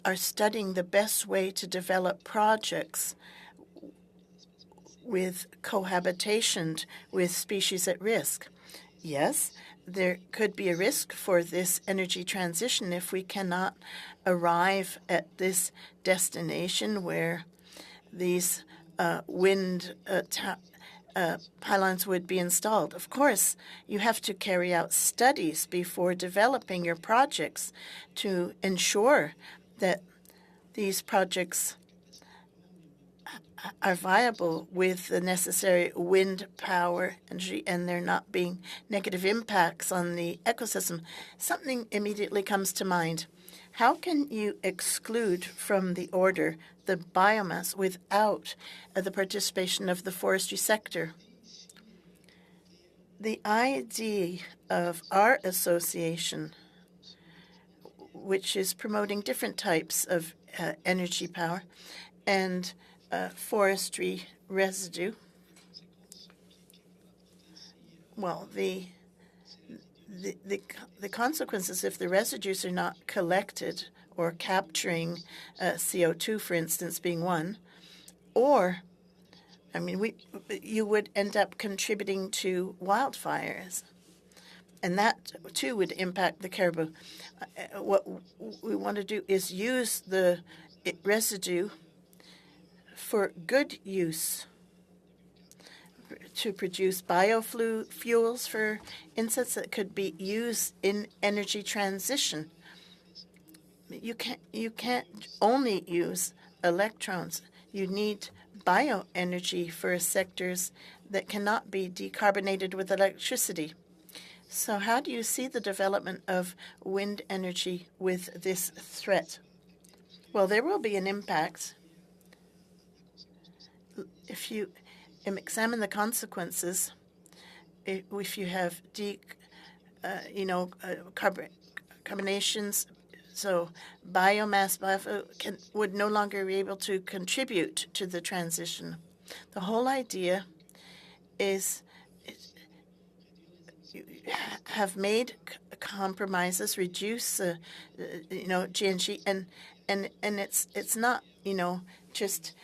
are studying the best way to develop projects with cohabitation with species at risk. Yes, there could be a risk for this energy transition if we cannot arrive at this destination where these wind pylons would be installed. Of course, you have to carry out studies before developing your projects to ensure that these projects are viable with the necessary wind power energy and there not being negative impacts on the ecosystem. Something immediately comes to mind. How can you exclude from the order the biomass without the participation of the forestry sector? The idea of our association, which is promoting different types of energy power and forestry residue, well, the consequences if the residues are not collected or capturing CO2, for instance, being one, or, you would end up contributing to wildfires, and that too would impact the caribou. What we want to do is use the residue for good use to produce biofuels, for instance, that could be used in energy transition. You can't only use electrons. You need bioenergy for sectors that cannot be decarbonated with electricity. So how do you see the development of wind energy with this threat? Well, there will be an impact. If you examine the consequences, if you have carbonations, so biomass would no longer be able to contribute to the transition. The whole idea have made compromises, reduce, GNG, and it's not, just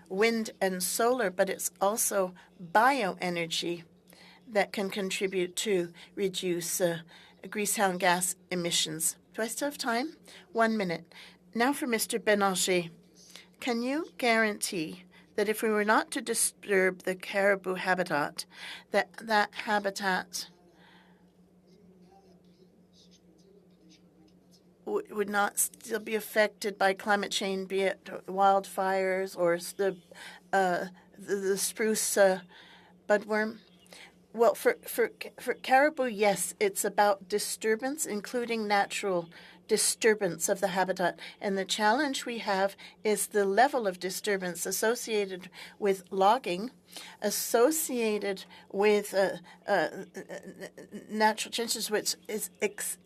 wind and solar, but it's also bioenergy that can contribute to reduce greenhouse gas emissions. Do I still have time? 1 minute. Now for Mr. Bélanger. Can you guarantee that if we were not to disturb the caribou habitat, that habitat would not still be affected by climate change, be it wildfires or the spruce budworm? Well, for caribou, yes, it's about disturbance, including natural disturbance of the habitat. And the challenge we have is the level of disturbance associated with logging, associated with natural changes, which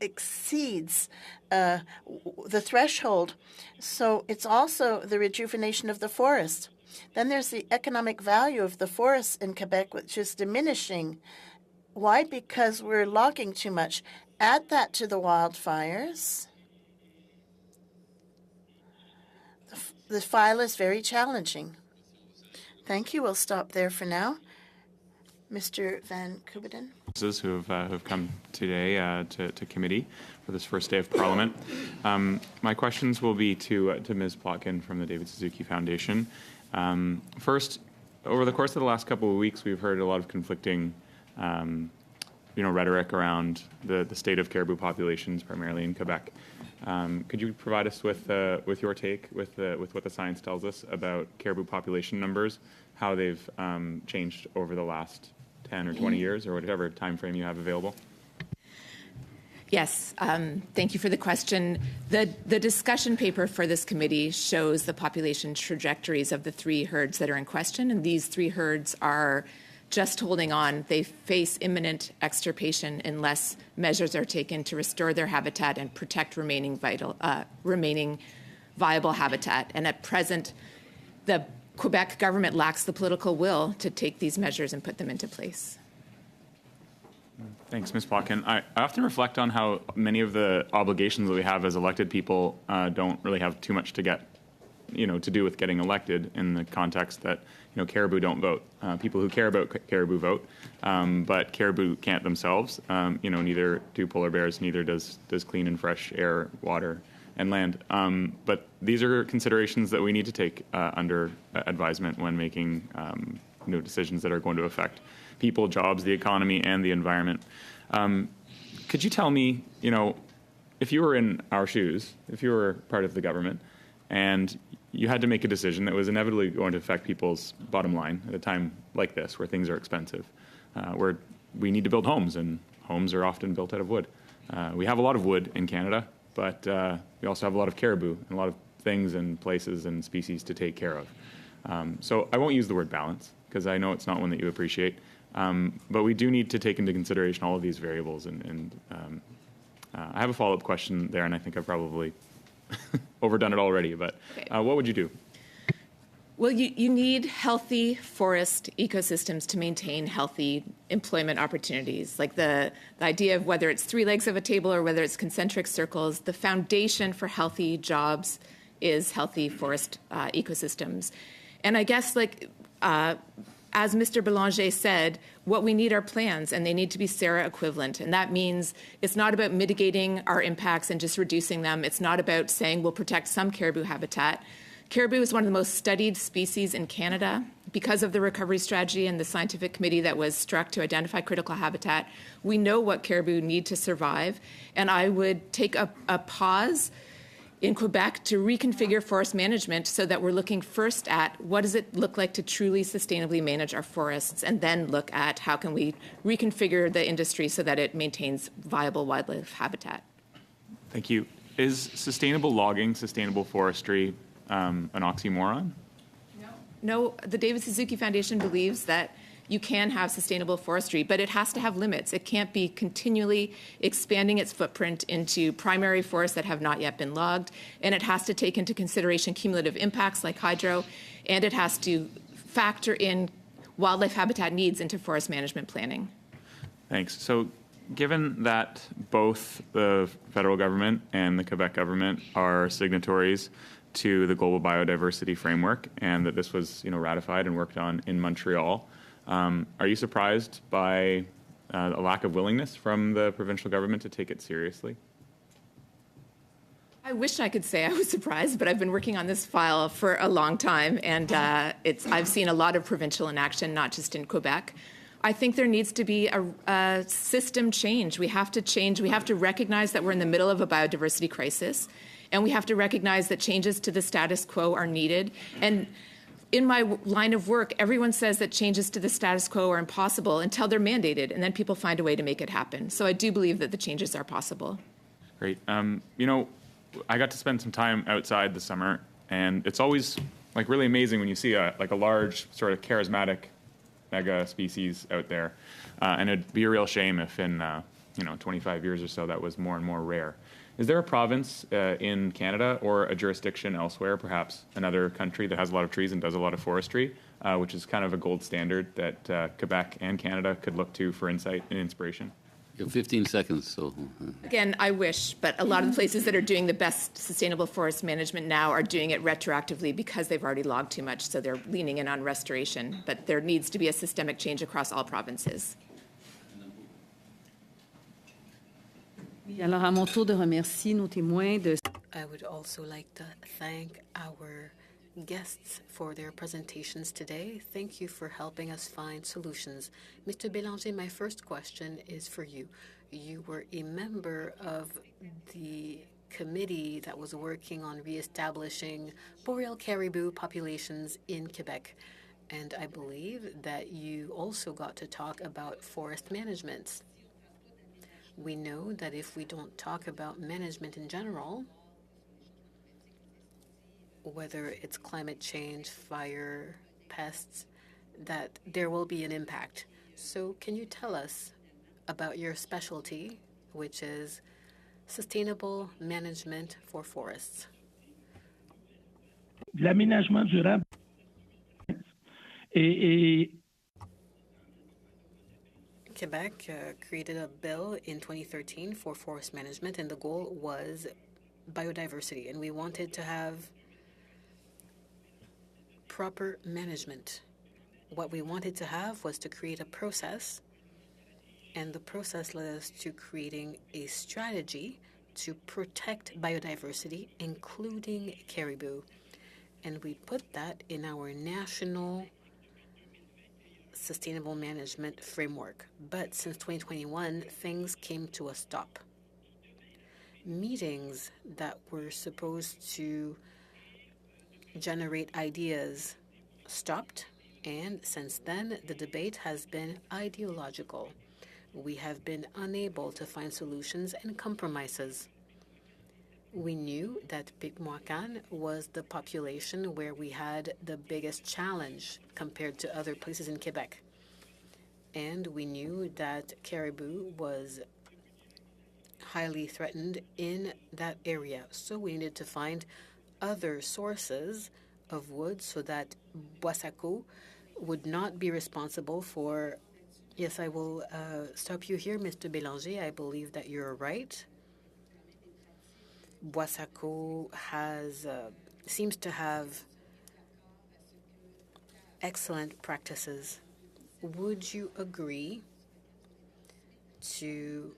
exceeds the threshold. So it's also the rejuvenation of the forest. Then there's the economic value of the forests in Quebec, which is diminishing. Why? Because we're logging too much. Add that to the wildfires. The file is very challenging. Thank you. We'll stop there for now. Mr. Van Koubeden. Who have come today to committee for this first day of Parliament. My questions will be to Ms. Plotkin from the David Suzuki Foundation. First, over the course of the last couple of weeks, we've heard a lot of conflicting, rhetoric around the state of caribou populations, primarily in Quebec. Could you provide us with your take, with what the science tells us about caribou population numbers, how they've changed over the last 10 or 20 years, or whatever time frame you have available? Yes, thank you for the question. The discussion paper for this committee shows the population trajectories of the 3 herds that are in question, and these 3 herds are just holding on. They face imminent extirpation unless measures are taken to restore their habitat and protect remaining viable habitat. And at present, the Quebec government lacks the political will to take these measures and put them into place. Thanks, Ms. Plotkin. I often reflect on how many of the obligations that we have as elected people don't really have too much to get, to do with getting elected, in the context that, caribou don't vote. People who care about caribou vote, but caribou can't themselves. Neither do polar bears, neither does clean and fresh air, water, and land. But these are considerations that we need to take under advisement when making decisions that are going to affect people, jobs, the economy, and the environment. Could you tell me, if you were in our shoes, if you were part of the government, and you had to make a decision that was inevitably going to affect people's bottom line at a time like this, where things are expensive, where we need to build homes, and homes are often built out of wood. We have a lot of wood in Canada, but we also have a lot of caribou and a lot of things and places and species to take care of. So I won't use the word balance, because I know it's not one that you appreciate. But we do need to take into consideration all of these variables. And I have a follow-up question there, and I think I've probably overdone it already. But what would you do? Well, you need healthy forest ecosystems to maintain healthy employment opportunities. Like the idea of whether it's 3 legs of a table or whether it's concentric circles, the foundation for healthy jobs is healthy forest ecosystems. And I guess, as Mr. Bélanger said, what we need are plans, and they need to be SARA equivalent. And that means it's not about mitigating our impacts and just reducing them. It's not about saying we'll protect some caribou habitat. Caribou is one of the most studied species in Canada. Because of the recovery strategy and the scientific committee that was struck to identify critical habitat, we know what caribou need to survive. And I would take a pause in Quebec to reconfigure forest management so that we're looking first at what does it look like to truly sustainably manage our forests, and then look at how can we reconfigure the industry so that it maintains viable wildlife habitat. Thank you. Is sustainable logging, sustainable forestry an oxymoron? No, the David Suzuki Foundation believes that you can have sustainable forestry, but it has to have limits. It can't be continually expanding its footprint into primary forests that have not yet been logged, and it has to take into consideration cumulative impacts like hydro, and it has to factor in wildlife habitat needs into forest management planning. Thanks. So given that both the federal government and the Quebec government are signatories to the Global Biodiversity Framework and that this was ratified and worked on in Montreal, are you surprised by a lack of willingness from the provincial government to take it seriously? I wish I could say I was surprised, but I've been working on this file for a long time, and I've seen a lot of provincial inaction, not just in Quebec. I think there needs to be a system change. We have to change. We have to recognize that we're in the middle of a biodiversity crisis, and we have to recognize that changes to the status quo are needed. And in my line of work, everyone says that changes to the status quo are impossible until they're mandated, and then people find a way to make it happen. So I do believe that the changes are possible. Great. I got to spend some time outside this summer, and it's always really amazing when you see a large sort of charismatic mega species out there, and it'd be a real shame if in 25 years or so that was more and more rare. Is there a province in Canada or a jurisdiction elsewhere, perhaps another country that has a lot of trees and does a lot of forestry, which is kind of a gold standard that Quebec and Canada could look to for insight and inspiration? You have 15 seconds. So Again, I wish, but a lot of the places that are doing the best sustainable forest management now are doing it retroactively because they've already logged too much, so they're leaning in on restoration. But there needs to be a systemic change across all provinces. Alors, à mon tour de remercier nos témoins de... I would also like to thank our guests for their presentations today. Thank you for helping us find solutions. Mr. Bélanger, my first question is for you. You were a member of the committee that was working on reestablishing boreal caribou populations in Quebec. And I believe that you also got to talk about forest management. We know that if we don't talk about management in general, whether it's climate change, fire, pests, that there will be an impact. So can you tell us about your specialty, which is sustainable management for forests? L'aménagement durable et Quebec created a bill in 2013 for forest management, and the goal was biodiversity, and we wanted to have proper management. What we wanted to have was to create a process, and the process led us to creating a strategy to protect biodiversity, including caribou. And we put that in our national sustainable management framework. But since 2021, things came to a stop. Meetings that were supposed to generate ideas stopped, and since then, the debate has been ideological. We have been unable to find solutions and compromises. We knew that Pic-Moican was the population where we had the biggest challenge compared to other places in Quebec. And we knew that caribou was highly threatened in that area. So we needed to find other sources of wood so that Boissaco would not be responsible for... Yes, I will stop you here, Mr. Bélanger. I believe that you're right. Boissaco seems to have excellent practices. Would you agree to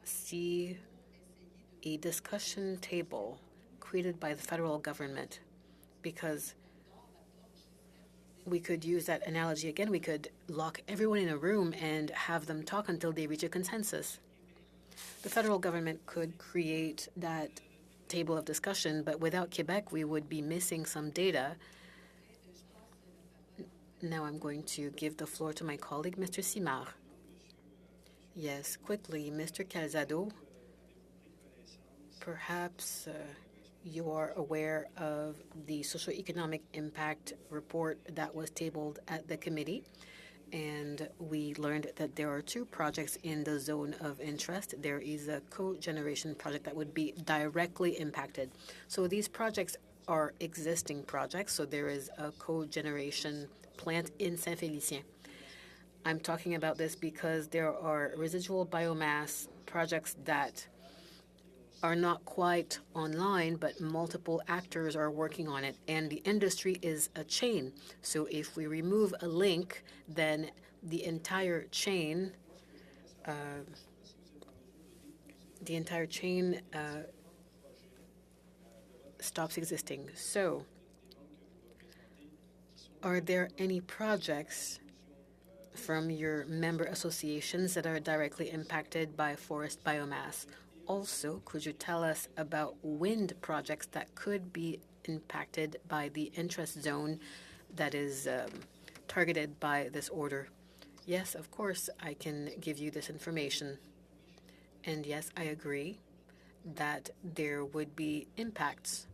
see a discussion table created by the federal government? Because we could use that analogy again. We could lock everyone in a room and have them talk until they reach a consensus. The federal government could create that table of discussion, but without Quebec, we would be missing some data. Now I'm going to give the floor to my colleague, Mr. Simard. Yes, quickly, Mr. Calzado, perhaps you are aware of the socioeconomic impact report that was tabled at the committee. And we learned that there are two projects in the zone of interest. There is a cogeneration project that would be directly impacted. So these projects are existing projects, so there is a cogeneration plant in Saint-Félicien. I'm talking about this because there are residual biomass projects that are not quite online, but multiple actors are working on it, and the industry is a chain. So if we remove a link, then the entire chain stops existing. So are there any projects from your member associations that are directly impacted by forest biomass? Also, could you tell us about wind projects that could be impacted by the interest zone that is targeted by this order? Yes, of course, I can give you this information. And yes, I agree that there would be impacts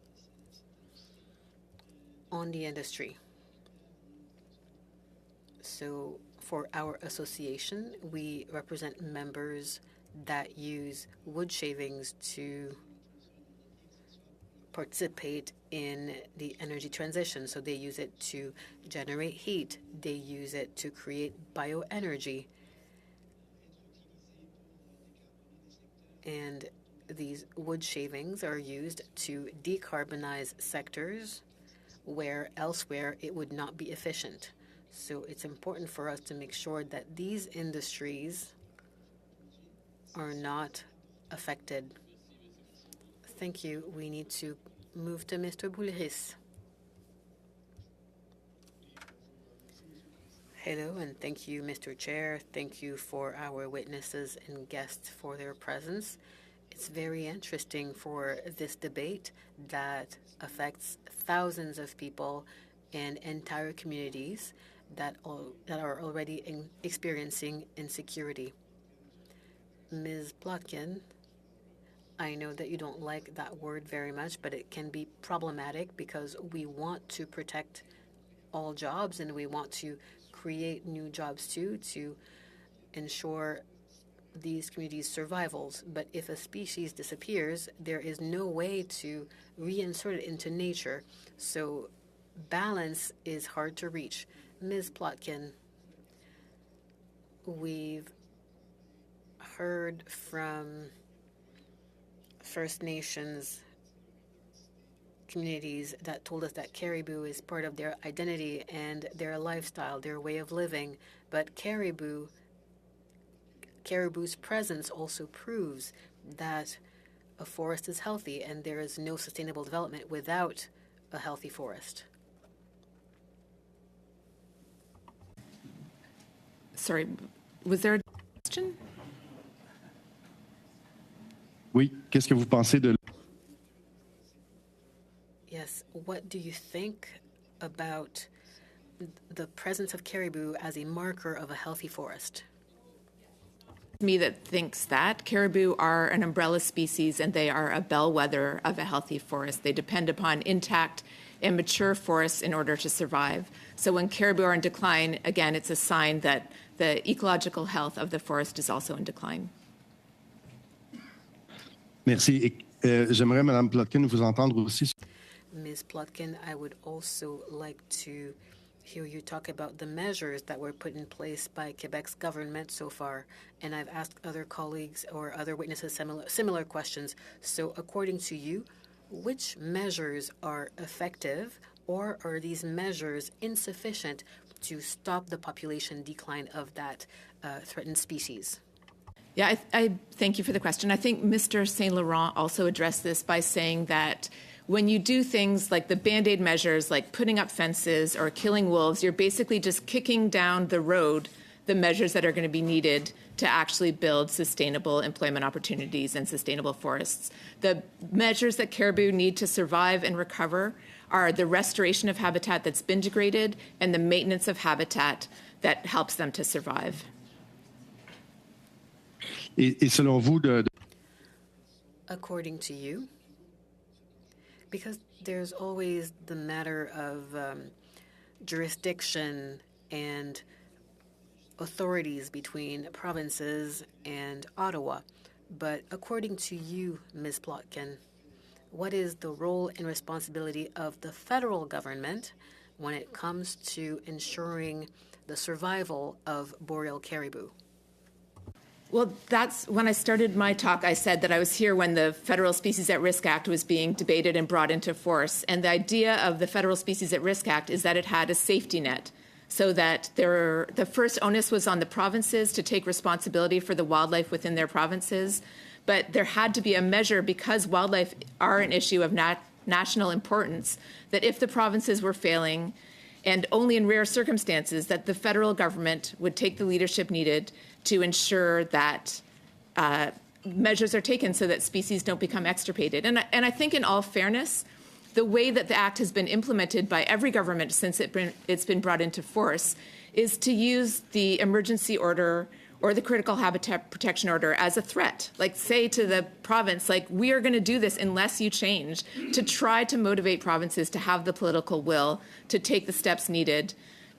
on the industry. So for our association, we represent members that use wood shavings to participate in the energy transition. So they use it to generate heat. They use it to create bioenergy. And these wood shavings are used to decarbonize sectors where elsewhere it would not be efficient. So it's important for us to make sure that these industries are not affected. Thank you. We need to move to Mr. Boulris. Hello, and thank you, Mr. Chair. Thank you for our witnesses and guests for their presence. It's very interesting for this debate that affects thousands of people and entire communities that are already experiencing insecurity. Ms. Plotkin, I know that you don't like that word very much, but it can be problematic because we want to protect all jobs and we want to create new jobs too to ensure these communities' survivals. But if a species disappears, there is no way to reinsert it into nature. So balance is hard to reach. Ms. Plotkin, we've heard from First Nations communities that told us that caribou is part of their identity and their lifestyle, their way of living. But caribou's presence also proves that a forest is healthy and there is no sustainable development without a healthy forest. Sorry, was there a question? Oui, qu'est-ce que vous pensez de... Yes, what do you think about the presence of caribou as a marker of a healthy forest? Me that thinks that caribou are an umbrella species and they are a bellwether of a healthy forest. They depend upon intact and mature forests in order to survive. So when caribou are in decline, again, it's a sign that the ecological health of the forest is also in decline. Merci. J'aimerais, Madame Plotkin, vous entendre aussi. Ms. Plotkin, I would also like to hear you talk about the measures that were put in place by Quebec's government so far. And I've asked other colleagues or other witnesses similar questions. So according to you, which measures are effective, or are these measures insufficient to stop the population decline of that threatened species? Yeah, I thank you for the question. I think Mr. St. Laurent also addressed this by saying that when you do things like the Band-Aid measures, like putting up fences or killing wolves, you're basically just kicking down the road the measures that are going to be needed to actually build sustainable employment opportunities and sustainable forests. The measures that caribou need to survive and recover are the restoration of habitat that's been degraded and the maintenance of habitat that helps them to survive. Et selon vous, according to you, because there's always the matter of jurisdiction and authorities between provinces and Ottawa. But according to you, Ms. Plotkin, what is the role and responsibility of the federal government when it comes to ensuring the survival of boreal caribou? Well, that's when I started my talk. I said that I was here when the Federal Species at Risk Act was being debated and brought into force. And the idea of the Federal Species at Risk Act is that it had a safety net, so that the first onus was on the provinces to take responsibility for the wildlife within their provinces. But there had to be a measure, because wildlife are an issue of national importance, that if the provinces were failing, and only in rare circumstances, that the federal government would take the leadership needed to ensure that measures are taken so that species don't become extirpated. And I think, in all fairness, the way that the Act has been implemented by every government since it's been brought into force is to use the emergency order or the critical habitat protection order as a threat. Like, say to the province, like, we are going to do this unless you change, to try to motivate provinces to have the political will to take the steps needed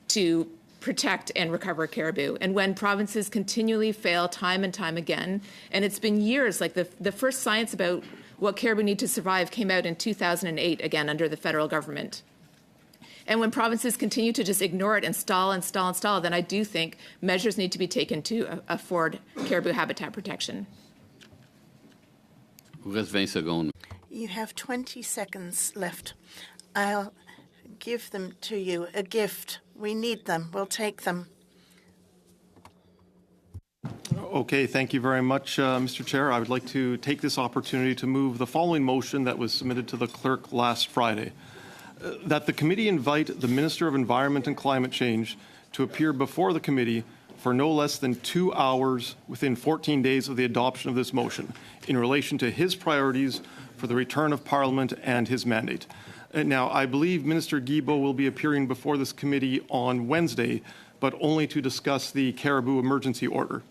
to protect and recover caribou. And when provinces continually fail time and time again, and it's been years, like the first science about what caribou need to survive came out in 2008, again, under the federal government. And when provinces continue to just ignore it and stall, then I do think measures need to be taken to afford caribou habitat protection. You have 20 seconds left. I'll give them to you, a gift. We need them. We'll take them. Okay, thank you very much, Mr. Chair. I would like to take this opportunity to move the following motion that was submitted to the clerk last Friday. That the committee invite the Minister of Environment and Climate Change to appear before the committee for no less than 2 hours within 14 days of the adoption of this motion in relation to his priorities for the return of Parliament and his mandate. Now, I believe Minister Guilbeault will be appearing before this committee on Wednesday, but only to discuss the caribou emergency order.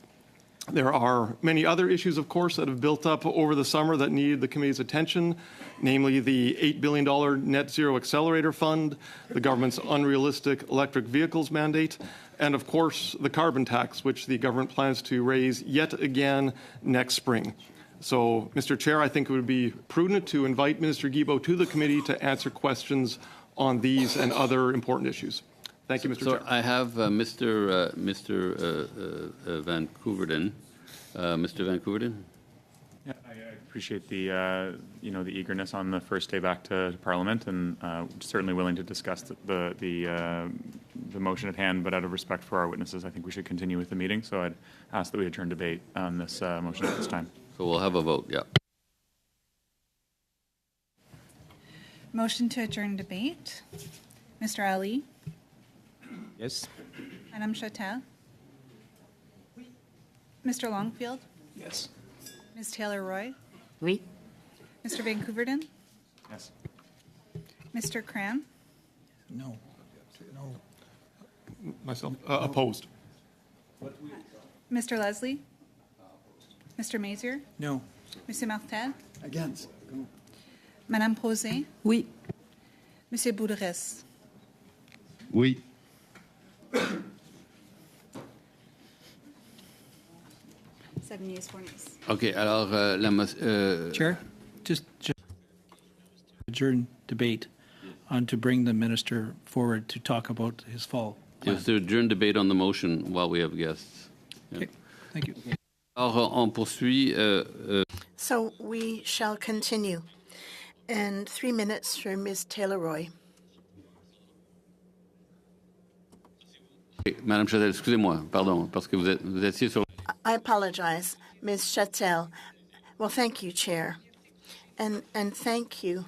There are many other issues, of course, that have built up over the summer that needed the committee's attention, namely the $8 billion Net Zero Accelerator Fund, the government's unrealistic electric vehicles mandate, and, of course, the carbon tax, which the government plans to raise yet again next spring. So, Mr. Chair, I think it would be prudent to invite Minister Guilbeault to the committee to answer questions on these and other important issues. Thank you, Mr. Chair. I have Mr. Van Couverden. Mr. Van Couverden? Yeah, I appreciate the the eagerness on the first day back to Parliament, and certainly willing to discuss the motion at hand. But out of respect for our witnesses, I think we should continue with the meeting. So I'd ask that we adjourn debate on this motion at this time. So we'll have a vote. Yeah. Motion to adjourn debate. Mr. Ali? Yes. Madame Chatel? Mr. Longfield? Yes. Ms. Taylor-Roy? Oui. Mr. Van Couverden? Yes. Mr. Cram? No. Myself, opposed. Mr. Leslie? Mr. Mazier? No. Monsieur Martel? Against. Go. Madame Posé? Oui. Monsieur Boudres? Oui. 7 yeas, 4 nays. OK, alors Chair, just adjourn debate on to bring the minister forward to talk about his fall plan. Yes, to adjourn debate on the motion while we have guests. Yeah. Okay, thank you. Alors, on poursuit. So we shall continue. And 3 minutes for Ms. Taylor-Roy. Madame Chatel, excusez-moi, pardon, parce que vous étiez sur. I apologize, Ms. Chatel. Well, thank you, Chair. And thank you.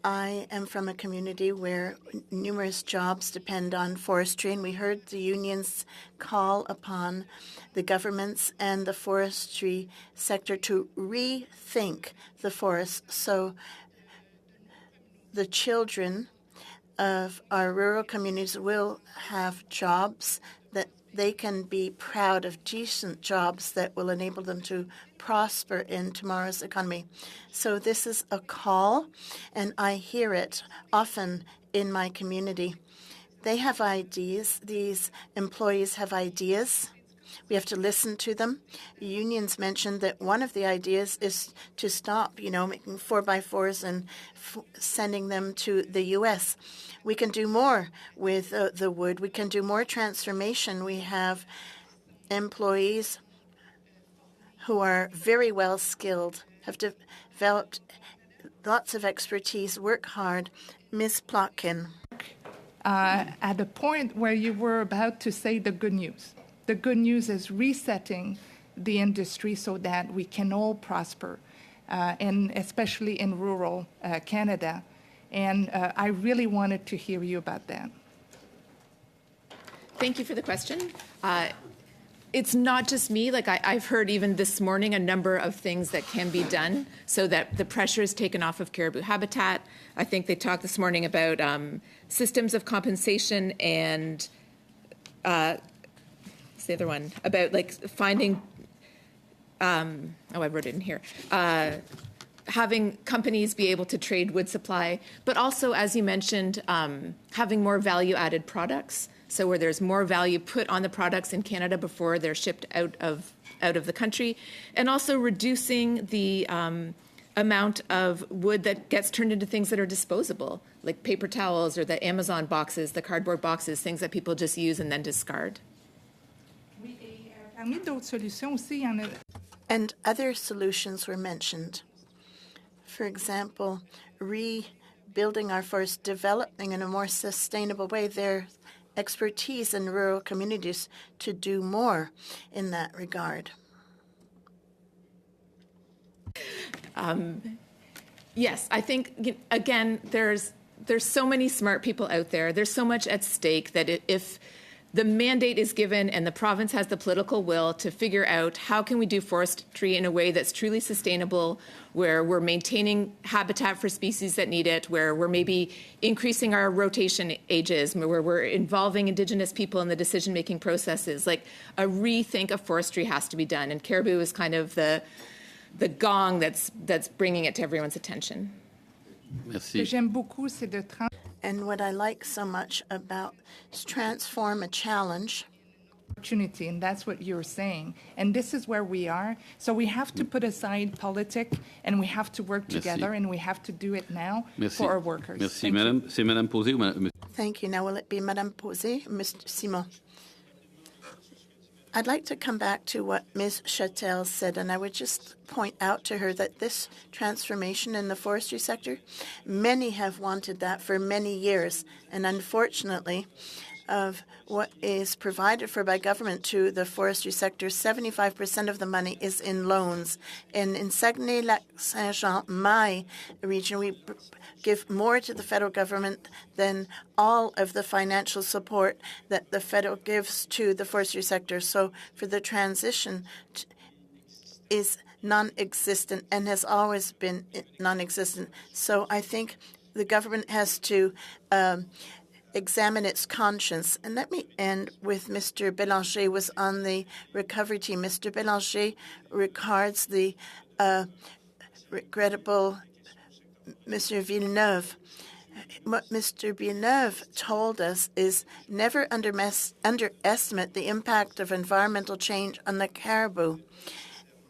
I am from a community where numerous jobs depend on forestry, and we heard the unions call upon the governments and the forestry sector to rethink the forests so the children of our rural communities will have jobs that they can be proud of, decent jobs that will enable them to prosper in tomorrow's economy. So this is a call, and I hear it often in my community. They have ideas. These employees have ideas We have to listen to them. Unions mentioned that one of the ideas is to stop, making 4x4s and sending them to the U.S. We can do more with the wood. We can do more transformation. We have employees who are very well skilled, have developed lots of expertise, work hard. Ms. Plotkin. At the point where you were about to say the good news. The good news is resetting the industry so that we can all prosper, and especially in rural Canada. And I really wanted to hear you about that. Thank you for the question. It's not just me. I've heard even this morning a number of things that can be done so that the pressure is taken off of caribou habitat. I think they talked this morning about systems of compensation and what's the other one? About finding, I wrote it in here, having companies be able to trade wood supply, but also, as you mentioned, having more value-added products. So where there's more value put on the products in Canada before they're shipped out of the country, and also reducing the amount of wood that gets turned into things that are disposable, like paper towels or the Amazon boxes, the cardboard boxes, things that people just use and then discard. And other solutions were mentioned. For example, rebuilding our forest, developing in a more sustainable way their expertise in rural communities to do more in that regard. Yes, I think, again, there's so many smart people out there. There's so much at stake that if the mandate is given and the province has the political will to figure out how can we do forestry in a way that's truly sustainable, where we're maintaining habitat for species that need it, where we're maybe increasing our rotation ages, where we're involving Indigenous people in the decision-making processes, a rethink of forestry has to be done. And caribou is kind of the gong that's bringing it to everyone's attention. Merci. And what I like so much about transform a challenge. Opportunity, and that's what you're saying. And this is where we are. So we have to put aside politics, and we have to work together, and we have to do it now for our workers. Merci, Madame. C'est Madame Posé ou Madame? Thank you. Now, will it be Madame Posé or Mr. Simon? I'd like to come back to what Ms. Chattel said, and I would just point out to her that this transformation in the forestry sector, many have wanted that for many years, and unfortunately, of what is provided for by government to the forestry sector, 75% of the money is in loans. And in Saguenay-Lac-Saint-Jean, my region, we give more to the federal government than all of the financial support that the federal gives to the forestry sector. So for the transition is non-existent and has always been non-existent. So I think the government has to examine its conscience. And let me end with Mr. Bélanger was on the recovery team. Mr. Bélanger regards the regrettable Mr. Villeneuve. What Mr. Villeneuve told us is never underestimate the impact of environmental change on the caribou.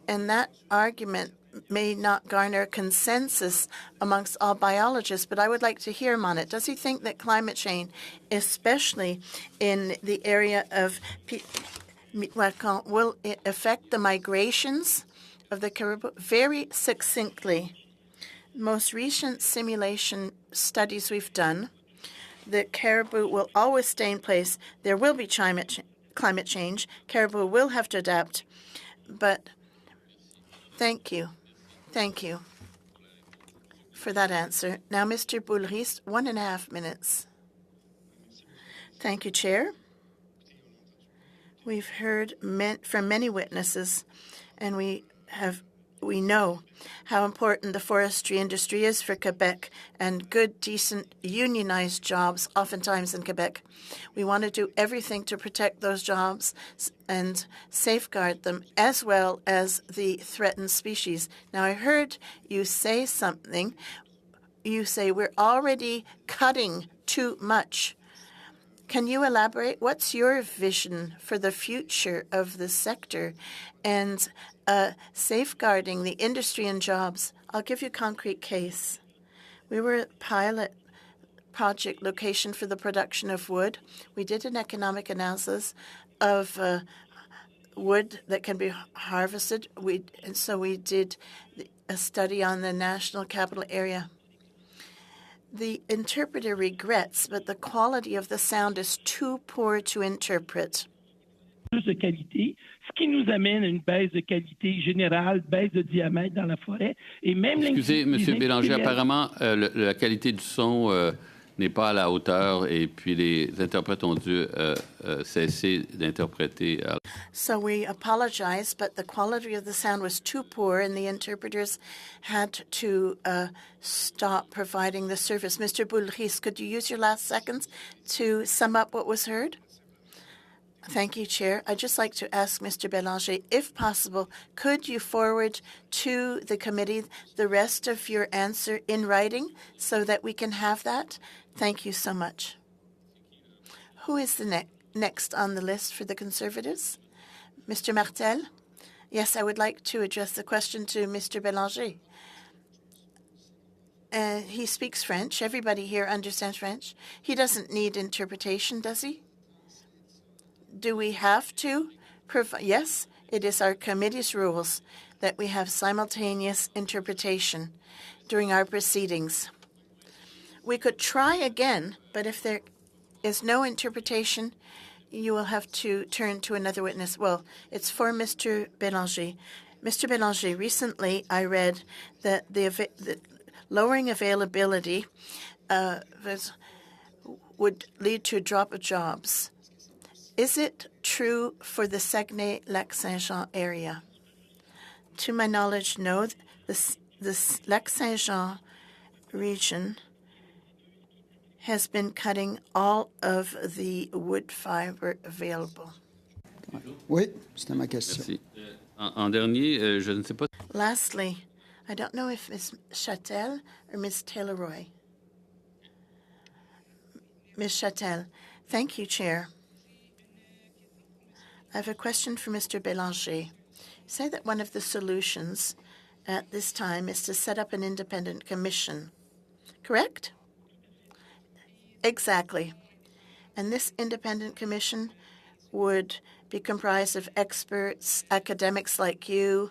And that argument may not garner consensus amongst all biologists, but I would like to hear him on it. Does he think that climate change, especially in the area of Mi'kmaq, will it affect the migrations of the caribou? Very succinctly, most recent simulation studies we've done, the caribou will always stay in place. There will be climate change. Caribou will have to adapt. But thank you. Thank you for that answer. Now, Mr. Boulris, 1.5 minutes. Thank you, Chair. We've heard from many witnesses, and we know how important the forestry industry is for Quebec and good, decent, unionized jobs, oftentimes in Quebec. We want to do everything to protect those jobs and safeguard them, as well as the threatened species. Now, I heard you say something. You say we're already cutting too much. Can you elaborate? What's your vision for the future of the sector and safeguarding the industry and jobs? I'll give you a concrete case. We were at pilot project location for the production of wood. We did an economic analysis of wood that can be harvested. So we did a study on the national capital area. The interpreter regrets, but the quality of the sound is too poor to interpret. Plus de qualité, ce qui nous amène à une baisse de qualité générale, baisse de diamètre dans la forêt, et même Excusez, M. Bélanger, apparemment, la qualité du son n'est pas à la hauteur et puis les interprètes ont dû cesser d'interpréter. So we apologize, but the quality of the sound was too poor and the interpreters had to stop providing the service. Mr. Boulris, could you use your last seconds to sum up what was heard? Thank you, Chair. I'd just like to ask Mr. Bélanger, if possible, could you forward to the committee the rest of your answer in writing so that we can have that? Thank you so much. Who is the next on the list for the Conservatives? Mr. Martel? Yes, I would like to address the question to Mr. Bélanger. He speaks French. Everybody here understands French. He doesn't need interpretation, does he? Do we have to provide? Yes, it is our committee's rules that we have simultaneous interpretation during our proceedings. We could try again, but if there is no interpretation, you will have to turn to another witness. Well, it's for Mr. Bélanger. Mr. Bélanger, recently I read that the lowering availability would lead to a drop of jobs. Is it true for the Saguenay-Lac-Saint-Jean area? To my knowledge, no. The Lac-Saint-Jean region has been cutting all of the wood fiber available. Oui, c'était ma question. Merci. En dernier, je ne sais pas. Lastly, I don't know if Ms. Châtel or Ms. Taylor-Roy. Ms. Châtel, thank you, Chair. I have a question for Mr. Bélanger. You say that one of the solutions at this time is to set up an independent commission, correct? Exactly. And this independent commission would be comprised of experts, academics like you,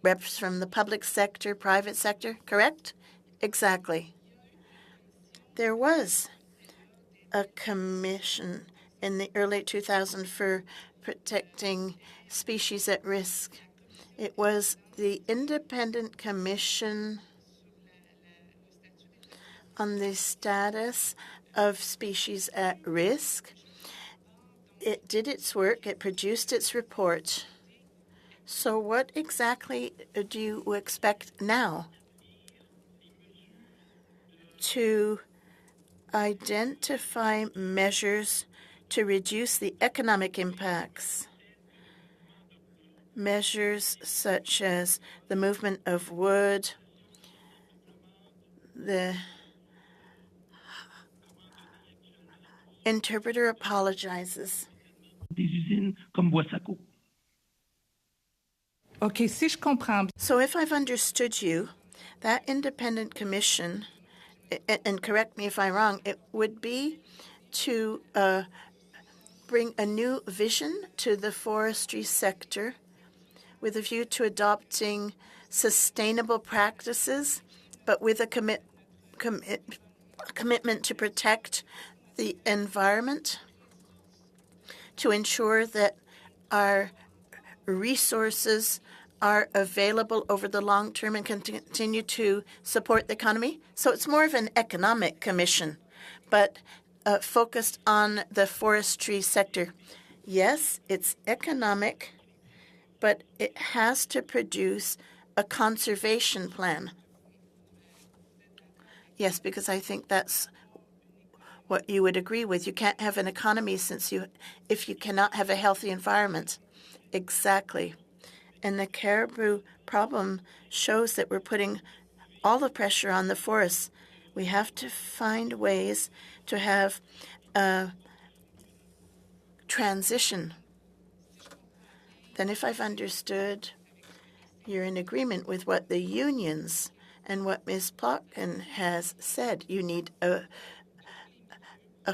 reps from the public sector, private sector, correct? Exactly. There was a commission in the early 2000s for protecting species at risk. It was the Independent Commission on the Status of Species at Risk. It did its work. It produced its report. So what exactly do you expect now? To identify measures to reduce the economic impacts, measures such as the movement of wood, the interpreter apologizes. Des usines comme Boissaco. Okay, si je comprends. So if I've understood you, that independent commission, and correct me if I'm wrong, it would be to bring a new vision to the forestry sector with a view to adopting sustainable practices, but with a commitment to protect the environment, to ensure that our resources are available over the long term and continue to support the economy. So it's more of an economic commission, but focused on the forestry sector. Yes, it's economic, but it has to produce a conservation plan. Yes, because I think that's what you would agree with. You can't have an economy if you cannot have a healthy environment. Exactly. And the caribou problem shows that we're putting all the pressure on the forests. We have to find ways to have transition, then if I've understood, you're in agreement with what the unions and what Ms. Plotkin has said. You need a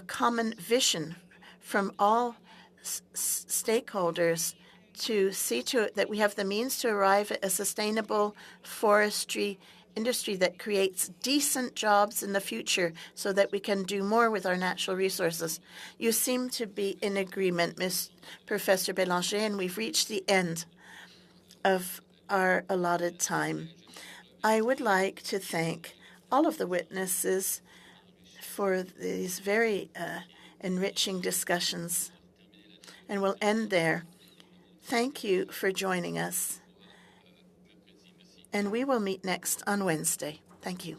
common vision from all stakeholders to see to it that we have the means to arrive at a sustainable forestry industry that creates decent jobs in the future so that we can do more with our natural resources. You seem to be in agreement, Ms. Professor Bélanger, and we've reached the end of our allotted time. I would like to thank all of the witnesses for these very enriching discussions, and we'll end there. Thank you for joining us, and we will meet next on Wednesday. Thank you.